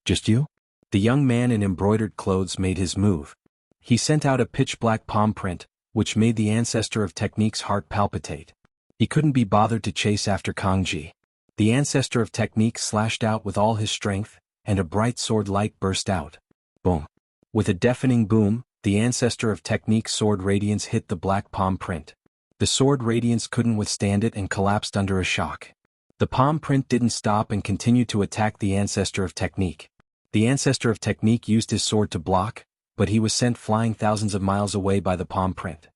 Just you? The young man in embroidered clothes made his move. He sent out a pitch-black palm print, which made the ancestor of technique's heart palpitate. He couldn't be bothered to chase after Kang Ji. The ancestor of technique slashed out with all his strength, and a bright sword light burst out. Boom. With a deafening boom, the ancestor of technique's sword radiance hit the black palm print. The sword radiance couldn't withstand it and collapsed under a shock. The palm print didn't stop and continued to attack the ancestor of technique. The ancestor of technique used his sword to block, but he was sent flying thousands of miles away by the palm print.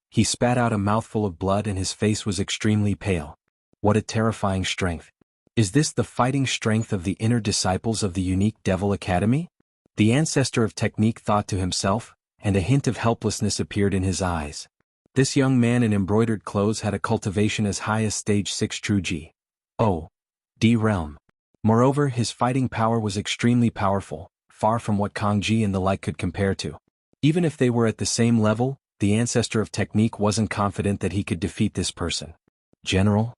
He spat out a mouthful of blood and his face was extremely pale. What a terrifying strength. Is this the fighting strength of the inner disciples of the unique Devil Academy? The ancestor of technique thought to himself, and a hint of helplessness appeared in his eyes. This young man in embroidered clothes had a cultivation as high as stage 6 true G. O. D realm. Moreover, his fighting power was extremely powerful, far from what Kang Ji and the like could compare to. Even if they were at the same level, the ancestor of technique wasn't confident that he could defeat this person. General?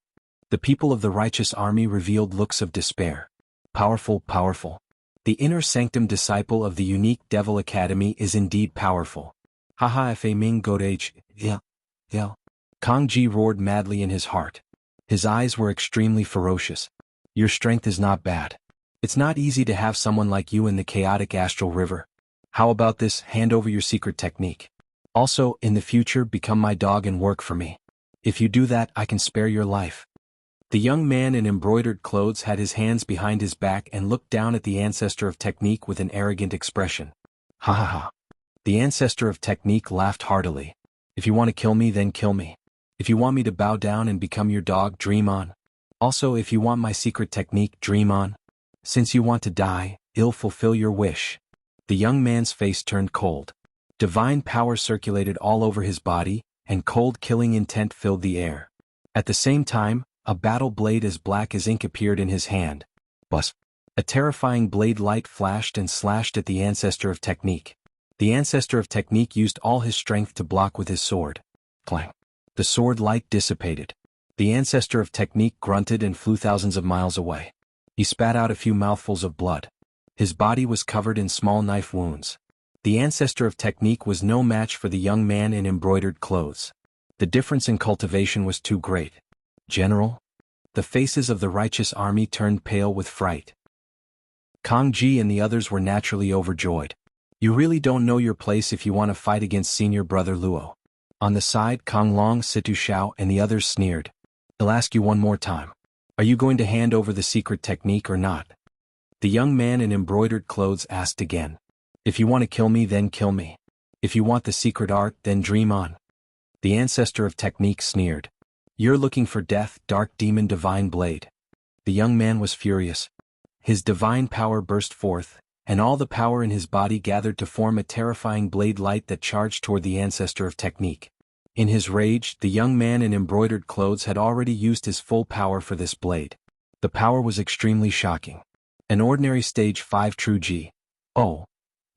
The people of the righteous army revealed looks of despair. Powerful, powerful. The inner sanctum disciple of the unique Devil Academy is indeed powerful. Haha fa ming godage, yeah. Kang Ji roared madly in his heart. His eyes were extremely ferocious. Your strength is not bad. It's not easy to have someone like you in the chaotic astral river. How about this, hand over your secret technique. Also, in the future become my dog and work for me. If you do that, I can spare your life. The young man in embroidered clothes had his hands behind his back and looked down at the ancestor of technique with an arrogant expression. Ha ha ha. The ancestor of technique laughed heartily. If you want to kill me, then kill me. If you want me to bow down and become your dog, dream on. Also, if you want my secret technique, dream on. Since you want to die, I'll fulfill your wish. The young man's face turned cold. Divine power circulated all over his body, and cold killing intent filled the air. At the same time, a battle blade as black as ink appeared in his hand. Buzz. A terrifying blade light flashed and slashed at the ancestor of technique. The ancestor of technique used all his strength to block with his sword. Clang. The sword light dissipated. The ancestor of technique grunted and flew thousands of miles away. He spat out a few mouthfuls of blood. His body was covered in small knife wounds. The ancestor of technique was no match for the young man in embroidered clothes. The difference in cultivation was too great. General? The faces of the righteous army turned pale with fright. Kang Ji and the others were naturally overjoyed. You really don't know your place if you want to fight against senior brother Luo. On the side, Kang Long, Situ Xiao and the others sneered. I'll ask you one more time. Are you going to hand over the secret technique or not? The young man in embroidered clothes asked again. If you want to kill me, then kill me. If you want the secret art, then dream on. The ancestor of technique sneered. You're looking for death, dark demon divine blade. The young man was furious. His divine power burst forth, and all the power in his body gathered to form a terrifying blade light that charged toward the ancestor of technique. In his rage, the young man in embroidered clothes had already used his full power for this blade. The power was extremely shocking. An ordinary stage 5 true G. O.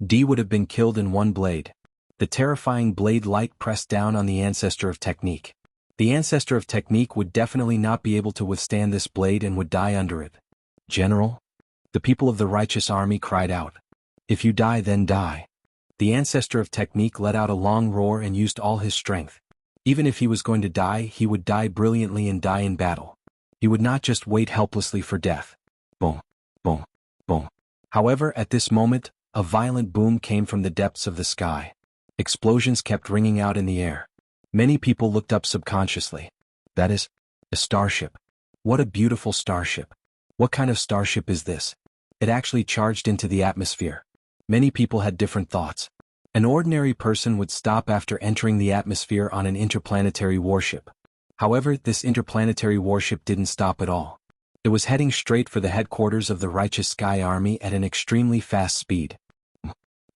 D would have been killed in one blade. The terrifying blade light pressed down on the ancestor of technique. The ancestor of technique would definitely not be able to withstand this blade and would die under it. General? The people of the righteous army cried out. If you die, then die. The ancestor of technique let out a long roar and used all his strength. Even if he was going to die, he would die brilliantly and die in battle. He would not just wait helplessly for death. Boom, boom, boom. However, at this moment, a violent boom came from the depths of the sky. Explosions kept ringing out in the air. Many people looked up subconsciously. That is, a starship. What a beautiful starship. What kind of starship is this? It actually charged into the atmosphere. Many people had different thoughts. An ordinary person would stop after entering the atmosphere on an interplanetary warship. However, this interplanetary warship didn't stop at all. It was heading straight for the headquarters of the Righteous Sky Army at an extremely fast speed.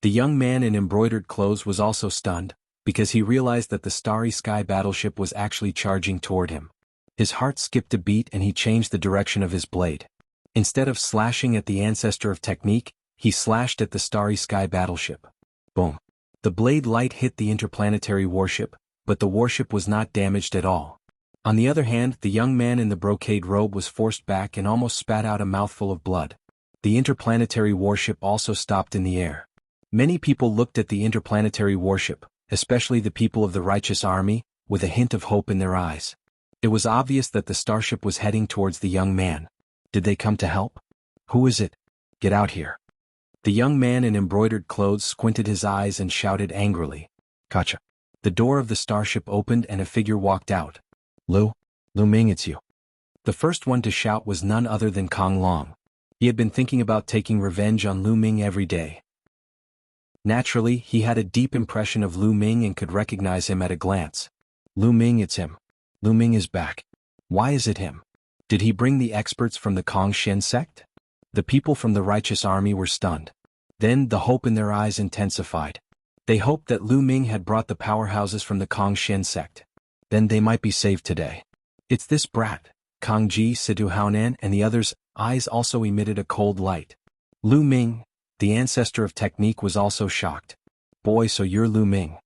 The young man in embroidered clothes was also stunned, because he realized that the Starry Sky battleship was actually charging toward him. His heart skipped a beat and he changed the direction of his blade. Instead of slashing at the ancestor of technique, he slashed at the Starry Sky battleship. Boom. The blade light hit the interplanetary warship, but the warship was not damaged at all. On the other hand, the young man in the brocade robe was forced back and almost spat out a mouthful of blood. The interplanetary warship also stopped in the air. Many people looked at the interplanetary warship, especially the people of the righteous army, with a hint of hope in their eyes. It was obvious that the starship was heading towards the young man. Did they come to help? Who is it? Get out here. The young man in embroidered clothes squinted his eyes and shouted angrily. Gotcha. The door of the starship opened and a figure walked out. Lu Ming, it's you. The first one to shout was none other than Kong Long. He had been thinking about taking revenge on Lu Ming every day. Naturally, he had a deep impression of Lu Ming and could recognize him at a glance. Lu Ming, it's him. Lu Ming is back. Why is it him? Did he bring the experts from the Kong Shen sect? The people from the righteous army were stunned. Then the hope in their eyes intensified. They hoped that Lu Ming had brought the powerhouses from the Kong Shen sect. Then they might be saved today. It's this brat. Kang Ji, Situ Haonan and the others' eyes also emitted a cold light. Lu Ming, the ancestor of technique, was also shocked. Boy, so you're Lu Ming.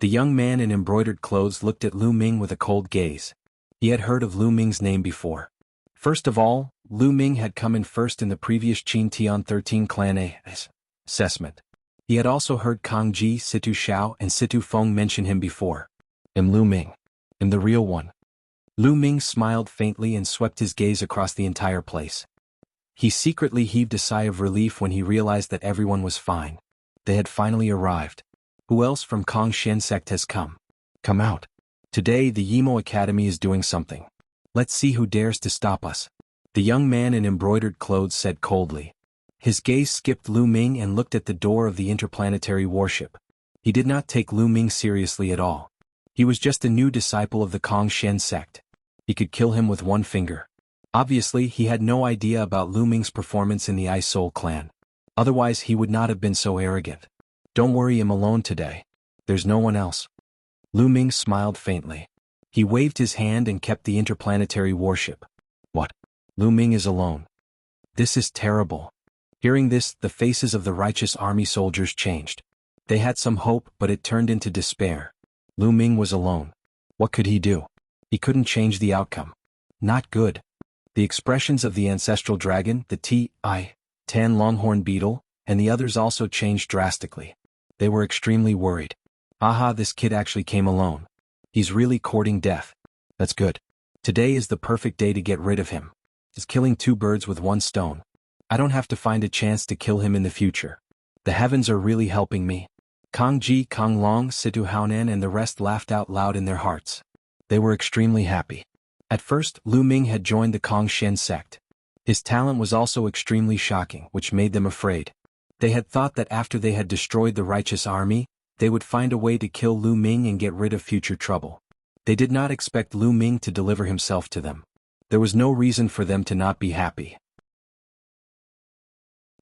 The young man in embroidered clothes looked at Lu Ming with a cold gaze. He had heard of Lu Ming's name before. First of all, Lu Ming had come in first in the previous Qin Tian 13 clan assessment. He had also heard Kang Ji, Situ Xiao and Situ Feng mention him before. Am Lu Ming. Am the real one. Lu Ming smiled faintly and swept his gaze across the entire place. He secretly heaved a sigh of relief when he realized that everyone was fine. They had finally arrived. Who else from Kong Shen sect has come? Come out. Today the Yimo Academy is doing something. Let's see who dares to stop us. The young man in embroidered clothes said coldly. His gaze skipped Lu Ming and looked at the door of the interplanetary warship. He did not take Lu Ming seriously at all. He was just a new disciple of the Kong Shen sect. He could kill him with one finger. Obviously, he had no idea about Lu Ming's performance in the Ice Soul clan. Otherwise, he would not have been so arrogant. Don't worry, I'm alone today. There's no one else. Lu Ming smiled faintly. He waved his hand and kept the interplanetary warship. What? Lu Ming is alone. This is terrible. Hearing this, the faces of the righteous army soldiers changed. They had some hope, but it turned into despair. Lu Ming was alone. What could he do? He couldn't change the outcome. Not good. The expressions of the ancestral dragon, the Tan longhorn beetle, and the others also changed drastically. They were extremely worried. Aha, this kid actually came alone. He's really courting death. That's good. Today is the perfect day to get rid of him. He's killing two birds with one stone. I don't have to find a chance to kill him in the future. The heavens are really helping me. Kang Ji, Kang Long, Situ Haonan and the rest laughed out loud in their hearts. They were extremely happy. At first, Lu Ming had joined the Kong Shen sect. His talent was also extremely shocking, which made them afraid. They had thought that after they had destroyed the righteous army, they would find a way to kill Lu Ming and get rid of future trouble. They did not expect Lu Ming to deliver himself to them. There was no reason for them to not be happy.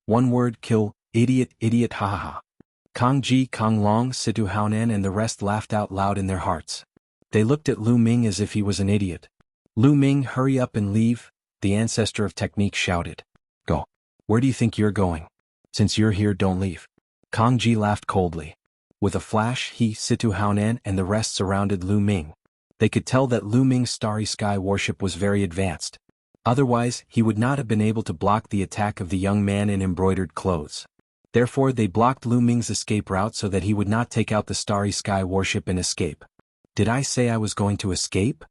One word, kill, idiot, idiot, ha ha ha. Kang Ji, Kang Long, Situ Haonan and the rest laughed out loud in their hearts. They looked at Lu Ming as if he was an idiot. Lu Ming, hurry up and leave, the ancestor of technique shouted. Go. Where do you think you're going? Since you're here, don't leave. Kang Ji laughed coldly. With a flash, he, Situ Haonan and the rest surrounded Lu Ming. They could tell that Lu Ming's Starry Sky warship was very advanced. Otherwise, he would not have been able to block the attack of the young man in embroidered clothes. Therefore, they blocked Lu Ming's escape route so that he would not take out the Starry Sky warship and escape. Did I say I was going to escape?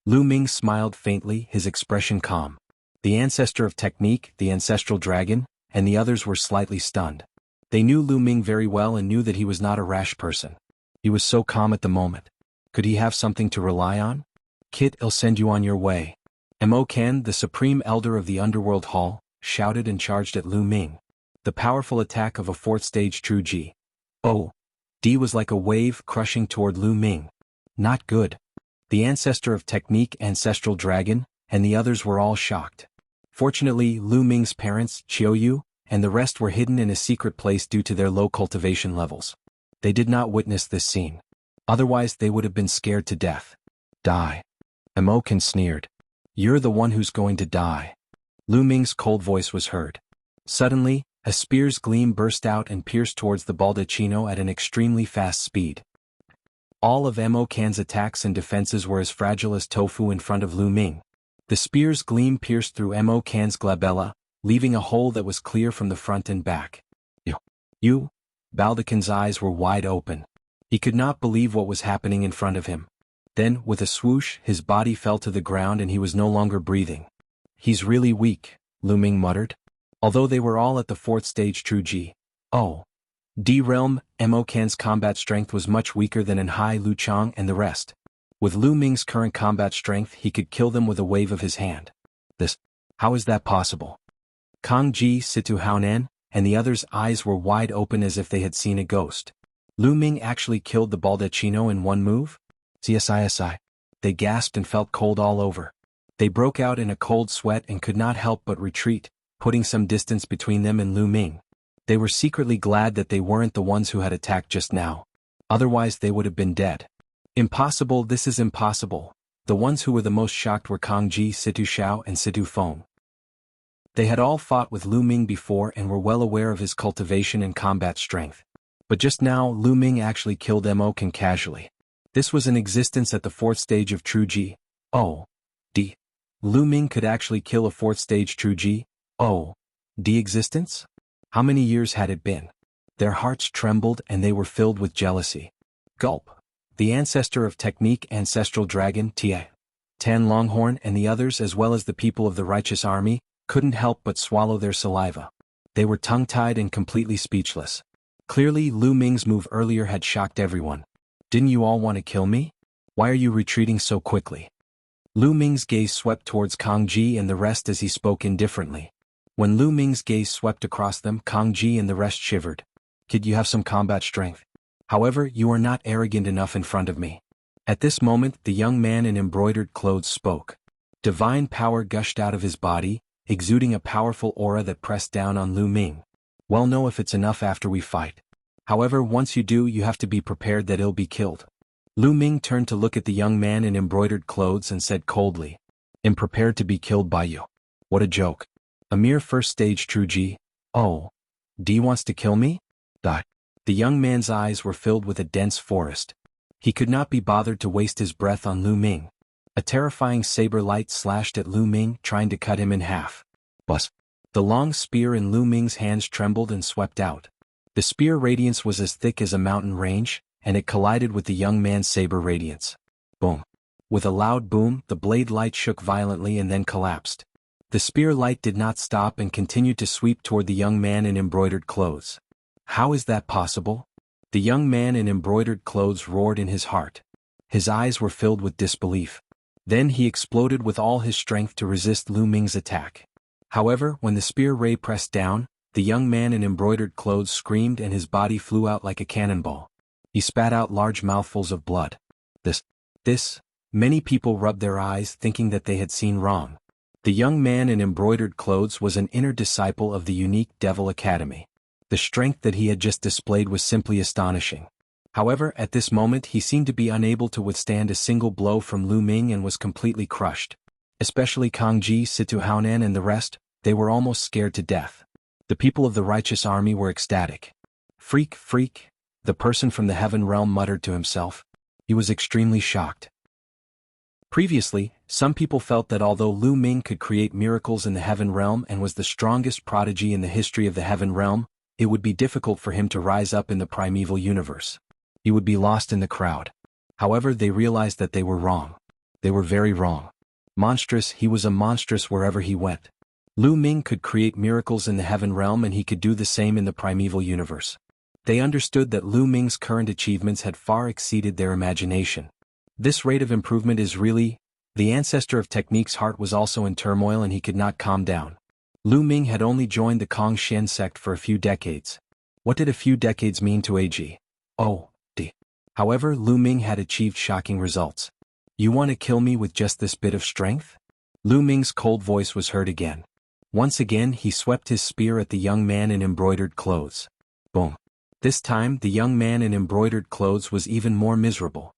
Lu Ming smiled faintly, his expression calm. The ancestor of technique, the ancestral dragon, and the others were slightly stunned. They knew Lu Ming very well and knew that he was not a rash person. He was so calm at the moment. Could he have something to rely on? Kit, I'll send you on your way. Mo Ken, the supreme elder of the underworld hall, shouted and charged at Lu Ming. The powerful attack of a fourth-stage True D was like a wave crushing toward Lu Ming. Not good. The ancestor of technique, ancestral dragon, and the others were all shocked. Fortunately, Lu Ming's parents, Qiuyu, and the rest were hidden in a secret place due to their low cultivation levels. They did not witness this scene. Otherwise, they would have been scared to death. Die. Mo Ken sneered. You're the one who's going to die. Lu Ming's cold voice was heard. Suddenly, a spear's gleam burst out and pierced towards the baldacchino at an extremely fast speed. All of Mo Ken's attacks and defenses were as fragile as tofu in front of Lu Ming. The spear's gleam pierced through Mo Ken's glabella, leaving a hole that was clear from the front and back. You? Baldekin's eyes were wide open. He could not believe what was happening in front of him. Then, with a swoosh, his body fell to the ground and he was no longer breathing. He's really weak, Lu Ming muttered. Although they were all at the 4th stage True D realm, Mo Kan's combat strength was much weaker than in Hai Lu Chang and the rest. With Lu Ming's current combat strength, he could kill them with a wave of his hand. How is that possible? Kang Ji, Situ Haonan, and the others' eyes were wide open as if they had seen a ghost. Lu Ming actually killed the Baldacchino in one move? CSI. They gasped and felt cold all over. They broke out in a cold sweat and could not help but retreat, putting some distance between them and Lu Ming. They were secretly glad that they weren't the ones who had attacked just now. Otherwise they would have been dead. Impossible, this is impossible. The ones who were the most shocked were Kang Ji, Situ Xiao and Situ Feng. They had all fought with Lu Ming before and were well aware of his cultivation and combat strength. But just now, Lu Ming actually killed Mo Kan casually. This was in existence at the 4th stage of True D. Lu Ming could actually kill a 4th stage True D existence? How many years had it been? Their hearts trembled and they were filled with jealousy. Gulp. The ancestor of Technique Ancestral Dragon Tan Longhorn and the others as well as the people of the righteous army, couldn't help but swallow their saliva. They were tongue-tied and completely speechless. Clearly Lu Ming's move earlier had shocked everyone. Didn't you all want to kill me? Why are you retreating so quickly? Lu Ming's gaze swept towards Kang Ji and the rest as he spoke indifferently. When Lu Ming's gaze swept across them, Kang Ji and the rest shivered. Kid, you have some combat strength. However, you are not arrogant enough in front of me. At this moment, the young man in embroidered clothes spoke. Divine power gushed out of his body, exuding a powerful aura that pressed down on Lu Ming. Well, know if it's enough after we fight. However, once you do, you have to be prepared that he'll be killed. Lu Ming turned to look at the young man in embroidered clothes and said coldly, "I'm prepared to be killed by you." What a joke. A mere 1st stage True D wants to kill me? The young man's eyes were filled with a dense forest. He could not be bothered to waste his breath on Lu Ming. A terrifying saber light slashed at Lu Ming, trying to cut him in half. Buzz. The long spear in Lu Ming's hands trembled and swept out. The spear radiance was as thick as a mountain range, and it collided with the young man's saber radiance. Boom. With a loud boom, the blade light shook violently and then collapsed. The spear light did not stop and continued to sweep toward the young man in embroidered clothes. How is that possible? The young man in embroidered clothes roared in his heart. His eyes were filled with disbelief. Then he exploded with all his strength to resist Lu Ming's attack. However, when the spear ray pressed down, the young man in embroidered clothes screamed and his body flew out like a cannonball. He spat out large mouthfuls of blood. Many people rubbed their eyes thinking that they had seen wrong. The young man in embroidered clothes was an inner disciple of the unique Devil Academy. The strength that he had just displayed was simply astonishing. However, at this moment he seemed to be unable to withstand a single blow from Lu Ming and was completely crushed. Especially Kang Ji, Situ Haonan and the rest, they were almost scared to death. The people of the righteous army were ecstatic. Freak, the person from the heaven realm muttered to himself. He was extremely shocked. Previously, some people felt that although Lu Ming could create miracles in the heaven realm and was the strongest prodigy in the history of the heaven realm, it would be difficult for him to rise up in the primeval universe. He would be lost in the crowd. However, they realized that they were wrong. They were very wrong. Monstrous, he was a monstrous wherever he went. Lu Ming could create miracles in the heaven realm and he could do the same in the primeval universe. They understood that Lu Ming's current achievements had far exceeded their imagination. This rate of improvement is really... The ancestor of Technique's heart was also in turmoil and he could not calm down. Lu Ming had only joined the Kong Shen sect for a few decades. What did a few decades mean to AG? However, Lu Ming had achieved shocking results. You want to kill me with just this bit of strength? Lu Ming's cold voice was heard again. Once again he swept his spear at the young man in embroidered clothes. Boom. This time the young man in embroidered clothes was even more miserable.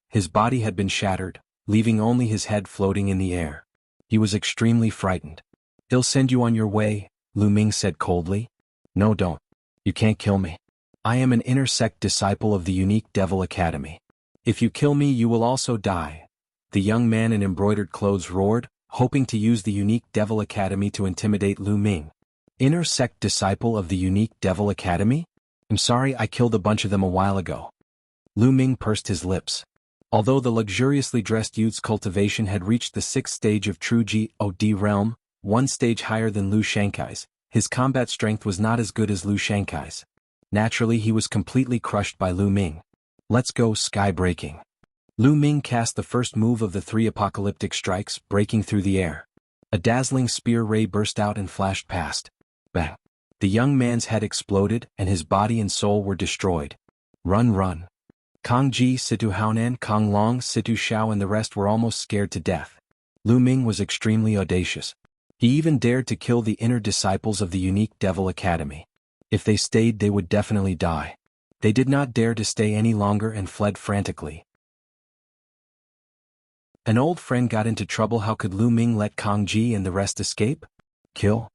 His body had been shattered, leaving only his head floating in the air. He was extremely frightened. "He'll send you on your way," Lu Ming said coldly. "No, don't. You can't kill me. I am an inner sect disciple of the unique Devil Academy. If you kill me you will also die," the young man in embroidered clothes roared, hoping to use the unique Devil Academy to intimidate Lu Ming. Inner sect disciple of the unique Devil Academy? I'm sorry, I killed a bunch of them a while ago. Lu Ming pursed his lips. Although the luxuriously dressed youth's cultivation had reached the 6th stage of true God realm, one stage higher than Lu Shankai's, his combat strength was not as good as Lu Shankai's. Naturally, he was completely crushed by Lu Ming. Let's go, sky breaking. Lu Ming cast the first move of the 3 apocalyptic strikes, breaking through the air. A dazzling spear ray burst out and flashed past. Bang! The young man's head exploded, and his body and soul were destroyed. Run, run. Kang Ji, Situ Haonan, Kang Long, Situ Xiao and the rest were almost scared to death. Lu Ming was extremely audacious. He even dared to kill the inner disciples of the unique Devil Academy. If they stayed, they would definitely die. They did not dare to stay any longer and fled frantically. An old friend got into trouble. How could Lu Ming let Kang Ji and the rest escape? Kill.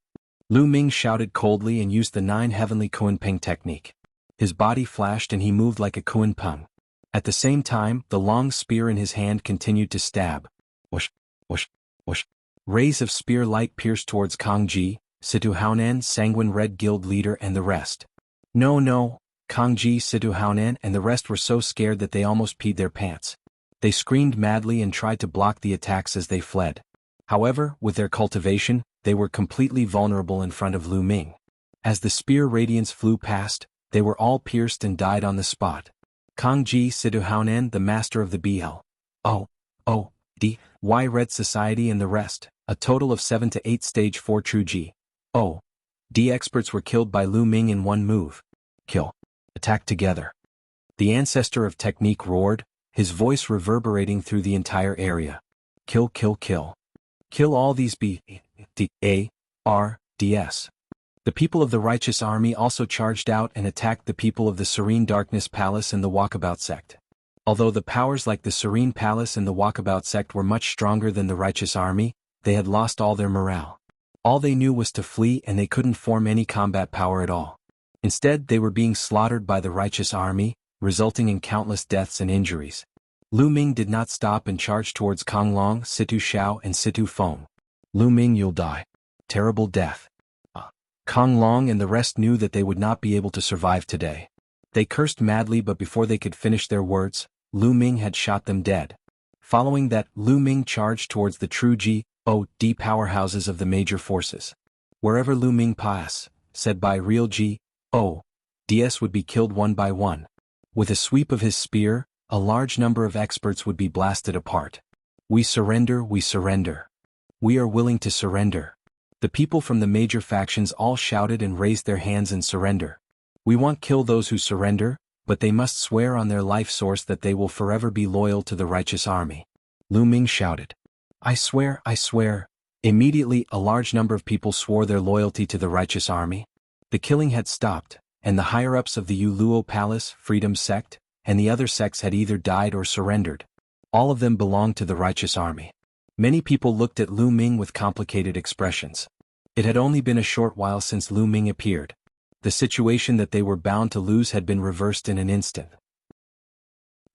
Lu Ming shouted coldly and used the 9 heavenly Kunpeng technique. His body flashed and he moved like a Kunpeng. At the same time, the long spear in his hand continued to stab. Whoosh, whoosh, whoosh. Rays of spear light pierced towards Kang Ji, Situ Haonan, Sanguine Red Guild leader and the rest. No, Kang Ji, Situ Haonan and the rest were so scared that they almost peed their pants. They screamed madly and tried to block the attacks as they fled. However, with their cultivation, they were completely vulnerable in front of Lu Ming. As the spear radiance flew past, they were all pierced and died on the spot. Kang Ji, Situ Haonan, the master of the BL.O.D. Red Society and the rest, a total of 7 to 8 stage 4 true G.O.D. experts were killed by Lu Ming in one move. Kill. Attack together. The ancestor of technique roared, his voice reverberating through the entire area. Kill, kill, kill. Kill all these B.D.A.R.D.S. The people of the righteous army also charged out and attacked the people of the Serene Darkness Palace and the Walkabout sect. Although the powers like the Serene Palace and the Walkabout sect were much stronger than the righteous army, they had lost all their morale. All they knew was to flee and they couldn't form any combat power at all. Instead, they were being slaughtered by the righteous army, resulting in countless deaths and injuries. Lu Ming did not stop and charged towards Kang Long, Situ Xiao and Situ Feng. Lu Ming, you'll die. Terrible death. Kang Long and the rest knew that they would not be able to survive today. They cursed madly, but before they could finish their words, Lu Ming had shot them dead. Following that, Lu Ming charged towards the true G.O.D. powerhouses of the major forces. Wherever Lu Ming pass, said by real G.O.D.s would be killed one by one. With a sweep of his spear, a large number of experts would be blasted apart. We surrender, we surrender. We are willing to surrender. The people from the major factions all shouted and raised their hands in surrender. We won't kill those who surrender, but they must swear on their life source that they will forever be loyal to the righteous army. Lu Ming shouted. I swear, I swear. Immediately, a large number of people swore their loyalty to the righteous army. The killing had stopped, and the higher-ups of the Yuluo Palace, Freedom Sect, and the other sects had either died or surrendered. All of them belonged to the righteous army. Many people looked at Lu Ming with complicated expressions. It had only been a short while since Lu Ming appeared. The situation that they were bound to lose had been reversed in an instant.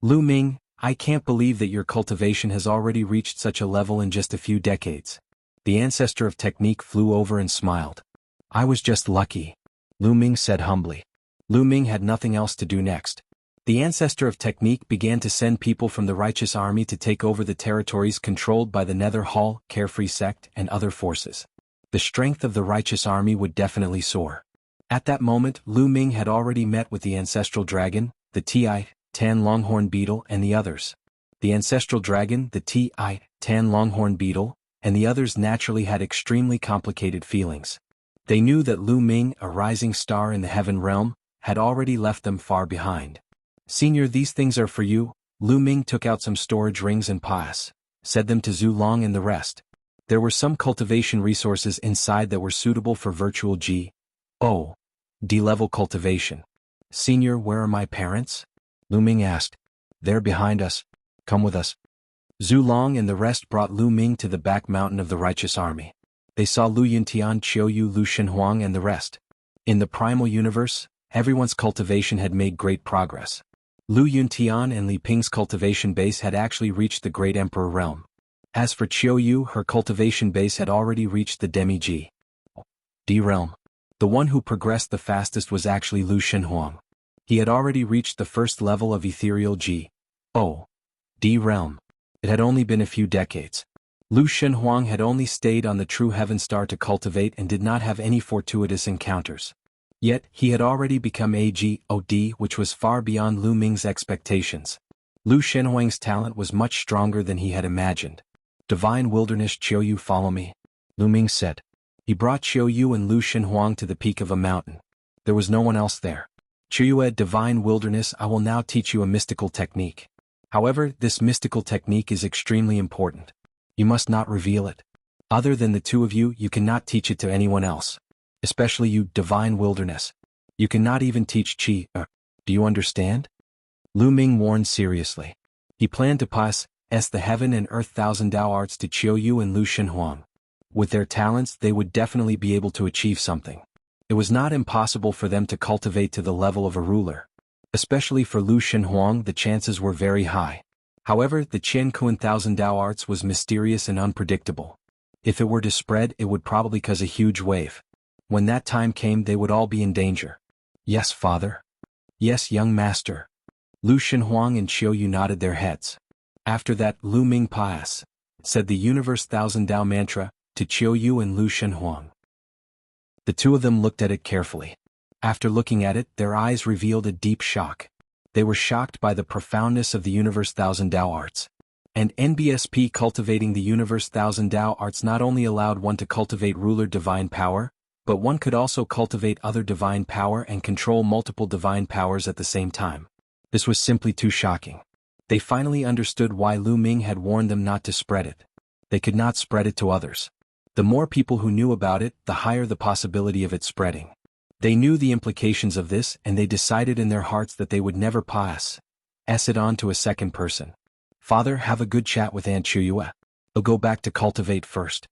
Lu Ming, I can't believe that your cultivation has already reached such a level in just a few decades. The ancestor of technique flew over and smiled. I was just lucky, Lu Ming said humbly. Lu Ming had nothing else to do next. The ancestor of technique began to send people from the righteous army to take over the territories controlled by the Nether Hall, Carefree sect, and other forces. The strength of the righteous army would definitely soar. At that moment, Lu Ming had already met with the ancestral dragon, the Tan Longhorn Beetle and the others. The ancestral dragon, the Tan Longhorn Beetle, and the others naturally had extremely complicated feelings. They knew that Lu Ming, a rising star in the heaven realm, had already left them far behind. Senior, these things are for you. Lu Ming took out some storage rings and said them to Zhu Long and the rest. There were some cultivation resources inside that were suitable for virtual G.O.D. level cultivation. Senior, where are my parents? Lu Ming asked. They're behind us. Come with us. Zhu Long and the rest brought Lu Ming to the back mountain of the righteous army. They saw Lu Yuntian, Qiuyu, Lu Shenhuang and the rest. In the primal universe, everyone's cultivation had made great progress. Lu Yuntian and Li Ping's cultivation base had actually reached the Great Emperor realm. As for Qiuyu, her cultivation base had already reached the Demi-G.D. realm. The one who progressed the fastest was actually Lu Shenhuang. He had already reached the first level of ethereal G.O.D realm. It had only been a few decades. Lu Shenhuang had only stayed on the true heaven star to cultivate and did not have any fortuitous encounters. Yet, he had already become a G.O.D, which was far beyond Lu Ming's expectations. Lu Shenhuang's talent was much stronger than he had imagined. Divine Wilderness Qiuyu, follow me, Lu Ming said. He brought Qiuyu and Lu Shenhuang to the peak of a mountain. There was no one else there. Qiuyu, Divine Wilderness, I will now teach you a mystical technique. However, this mystical technique is extremely important. You must not reveal it. Other than the two of you, you cannot teach it to anyone else. Especially you, Divine Wilderness. You cannot even teach Qi. Do you understand? Lu Ming warned seriously. He planned to pass the heaven and earth thousand Dao arts to Qiuyu and Lu Shenhuang. With their talents, they would definitely be able to achieve something. It was not impossible for them to cultivate to the level of a ruler. Especially for Lu Shenhuang, the chances were very high. However, the Qiankuan thousand Dao arts was mysterious and unpredictable. If it were to spread, it would probably cause a huge wave. When that time came, they would all be in danger. Yes, father. Yes, young master. Lu Shenhuang and Qiuyu nodded their heads. After that, Lu Ming said the universe thousand Dao mantra to Qiuyu and Lu Shenhuang. The two of them looked at it carefully. After looking at it, their eyes revealed a deep shock. They were shocked by the profoundness of the universe thousand Dao arts. And NBSP cultivating the universe thousand Dao arts not only allowed one to cultivate ruler divine power, but one could also cultivate other divine power and control multiple divine powers at the same time. This was simply too shocking. They finally understood why Lu Ming had warned them not to spread it. They could not spread it to others. The more people who knew about it, the higher the possibility of it spreading. They knew the implications of this, and they decided in their hearts that they would never pass it on to a second person. Father, have a good chat with Aunt Qiuyu. I'll go back to cultivate first,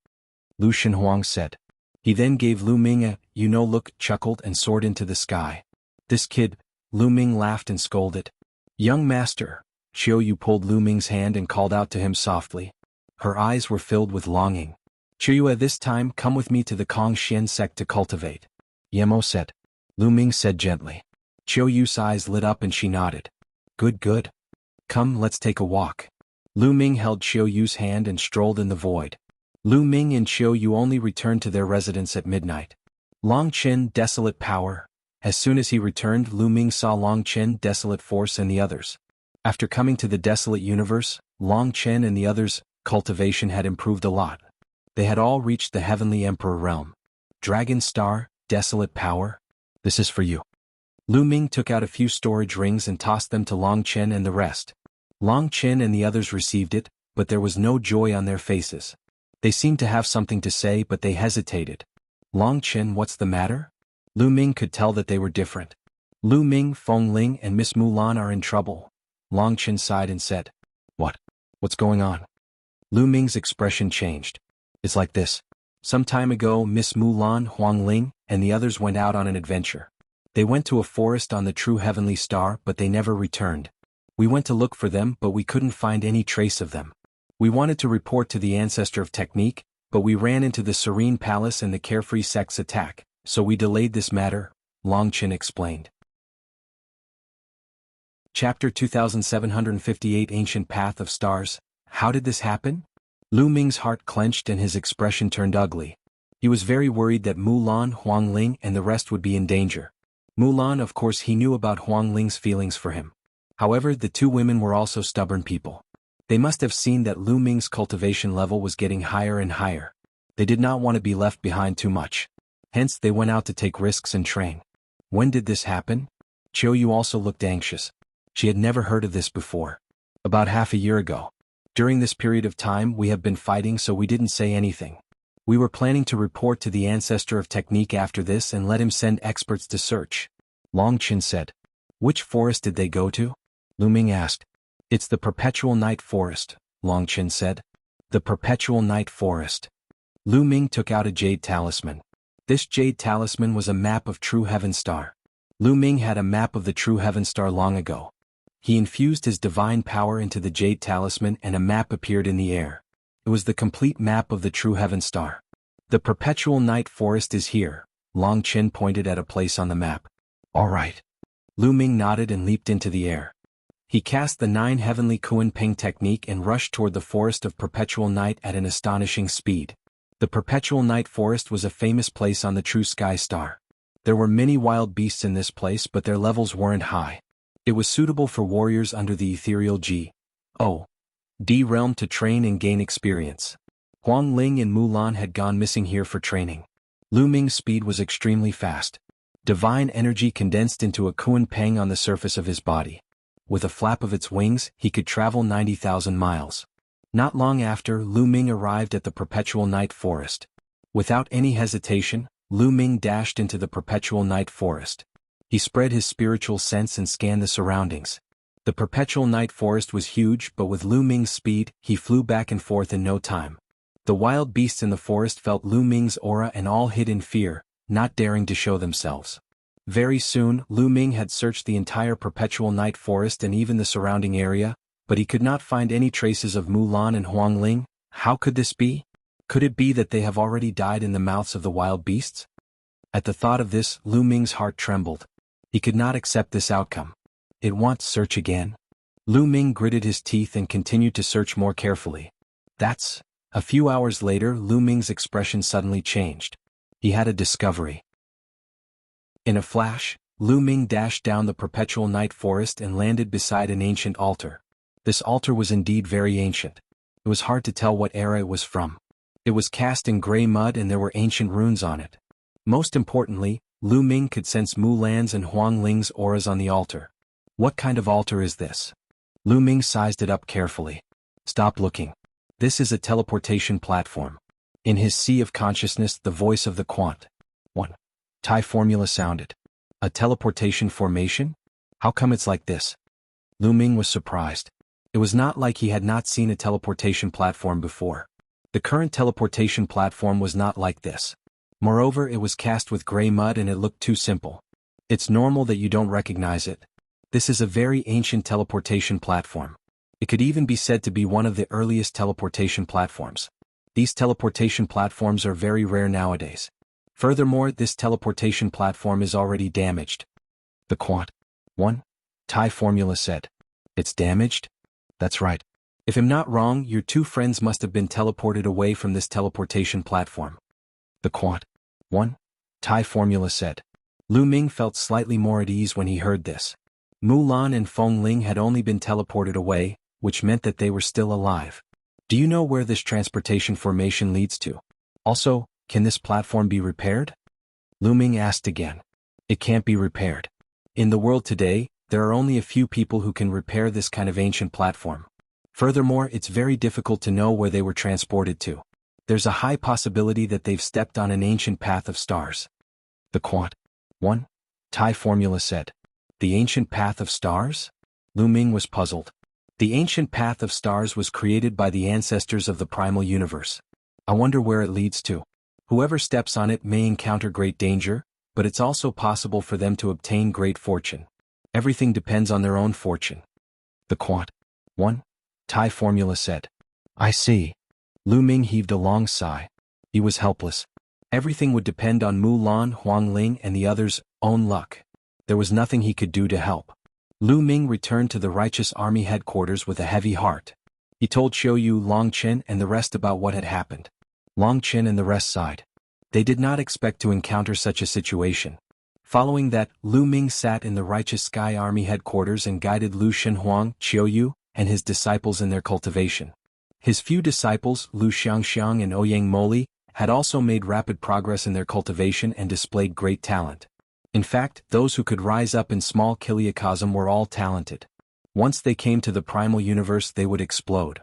Lu Shenhuang said. He then gave Lu Ming a look, chuckled and soared into the sky. This kid, Lu Ming laughed and scolded. Young master, Qiuyu pulled Lu Ming's hand and called out to him softly. Her eyes were filled with longing. Qiuyu, this time come with me to the Kongxian sect to cultivate. Yemo said. Lu Ming said gently. Qiuyu's eyes lit up and she nodded. Good. Come, let's take a walk. Lu Ming held Qiuyu's hand and strolled in the void. Lu Ming and Qiuyu only returned to their residence at midnight. Long Qin, desolate power. As soon as he returned, Lu Ming saw Long Qin, desolate force, and the others. After coming to the desolate universe, Long Qin and the others' cultivation had improved a lot. They had all reached the heavenly emperor realm. Dragon Star, desolate power. This is for you. Lu Ming took out a few storage rings and tossed them to Long Qin and the rest. Long Qin and the others received it, but there was no joy on their faces. They seemed to have something to say, but they hesitated. Long Qin, what's the matter? Lu Ming could tell that they were different. Lu Ming, Feng Ling, and Miss Mulan are in trouble. Long Qin sighed and said. What's going on? Lu Ming's expression changed. It's like this. Some time ago, Miss Mulan, Huang Ling, and the others went out on an adventure. They went to a forest on the true heavenly star, but they never returned. We went to look for them, but we couldn't find any trace of them. We wanted to report to the ancestor of technique, but we ran into the Serene Palace and the Carefree sect's attack, so we delayed this matter, Long Qin explained. Chapter 2758 Ancient Path of Stars. How did this happen? Lu Ming's heart clenched and his expression turned ugly. He was very worried that Mulan, Huang Ling, and the rest would be in danger. Mulan, of course, he knew about Huang Ling's feelings for him. However, the two women were also stubborn people. They must have seen that Lu Ming's cultivation level was getting higher and higher. They did not want to be left behind too much. Hence, they went out to take risks and train. When did this happen? Qiuyu also looked anxious. She had never heard of this before. About half a year ago. During this period of time, we have been fighting, so we didn't say anything. We were planning to report to the ancestor of technique after this and let him send experts to search. Long Qin said. Which forest did they go to? Lu Ming asked. It's the Perpetual Night Forest, Long Qin said. The Perpetual Night Forest. Lu Ming took out a jade talisman. This jade talisman was a map of True Heaven Star. Lu Ming had a map of the True Heaven Star long ago. He infused his divine power into the jade talisman and a map appeared in the air. It was the complete map of the True Heaven Star. The Perpetual Night Forest is here, Long Chen pointed at a place on the map. All right. Lu Ming nodded and leaped into the air. He cast the 9 heavenly Kuan Ping technique and rushed toward the forest of perpetual night at an astonishing speed. The perpetual night forest was a famous place on the True Sky Star. There were many wild beasts in this place, but their levels weren't high. It was suitable for warriors under the ethereal G.O.D. realm to train and gain experience. Huang Ling and Mulan had gone missing here for training. Lu Ming's speed was extremely fast. Divine energy condensed into a Kuan Peng on the surface of his body. With a flap of its wings, he could travel 90,000 miles. Not long after, Lu Ming arrived at the perpetual night forest. Without any hesitation, Lu Ming dashed into the perpetual night forest. He spread his spiritual sense and scanned the surroundings. The perpetual night forest was huge, but with Lu Ming's speed, he flew back and forth in no time. The wild beasts in the forest felt Lu Ming's aura and all hid in fear, not daring to show themselves. Very soon, Lu Ming had searched the entire perpetual night forest and even the surrounding area, but he could not find any traces of Mulan and Huang Ling. How could this be? Could it be that they have already died in the mouths of the wild beasts? At the thought of this, Lu Ming's heart trembled. He could not accept this outcome. It wants search again. Lu Ming gritted his teeth and continued to search more carefully. A few hours later, Lu Ming's expression suddenly changed. He had a discovery. In a flash, Lu Ming dashed down the perpetual night forest and landed beside an ancient altar. This altar was indeed very ancient. It was hard to tell what era it was from. It was cast in gray mud and there were ancient runes on it. Most importantly, Lu Ming could sense Mulan's and Huang Ling's auras on the altar. What kind of altar is this? Lu Ming sized it up carefully. Stop looking. This is a teleportation platform. In his sea of consciousness, the voice of the Quant. 1. Thai formula sounded. A teleportation formation? How come it's like this? Lu Ming was surprised. It was not like he had not seen a teleportation platform before. The current teleportation platform was not like this. Moreover, it was cast with gray mud and it looked too simple. It's normal that you don't recognize it. This is a very ancient teleportation platform. It could even be said to be one of the earliest teleportation platforms. These teleportation platforms are very rare nowadays. Furthermore, this teleportation platform is already damaged. The Quant. 1. Thai formula said. It's damaged? That's right. If I'm not wrong, your 2 friends must have been teleported away from this teleportation platform. The Quant. 1. Thai formula said. Lu Ming felt slightly more at ease when he heard this. Mulan and Feng Ling had only been teleported away, which meant that they were still alive. Do you know where this transportation formation leads to? Also, can this platform be repaired? Lu Ming asked again. It can't be repaired. In the world today, there are only a few people who can repair this kind of ancient platform. Furthermore, it's very difficult to know where they were transported to. There's a high possibility that they've stepped on an ancient path of stars. The Quant. 1. Thai formula said. The ancient path of stars? Lu Ming was puzzled. The ancient path of stars was created by the ancestors of the primal universe. I wonder where it leads to. Whoever steps on it may encounter great danger, but it's also possible for them to obtain great fortune. Everything depends on their own fortune. The Quant. 1. Thai formula said. I see. Lu Ming heaved a long sigh. He was helpless. Everything would depend on Mulan, Huang Ling and the others' own luck. There was nothing he could do to help. Lu Ming returned to the righteous army headquarters with a heavy heart. He told Xiaoyu, Long Chen and the rest about what had happened. Long Chen and the rest sighed. They did not expect to encounter such a situation. Following that, Lu Ming sat in the Righteous Sky Army headquarters and guided Lu Shenhuang, Qiuyu, and his disciples in their cultivation. His few disciples, Lu Xiangxiang and Ouyang Moli, had also made rapid progress in their cultivation and displayed great talent. In fact, those who could rise up in small kiliacosm were all talented. Once they came to the primal universe, they would explode.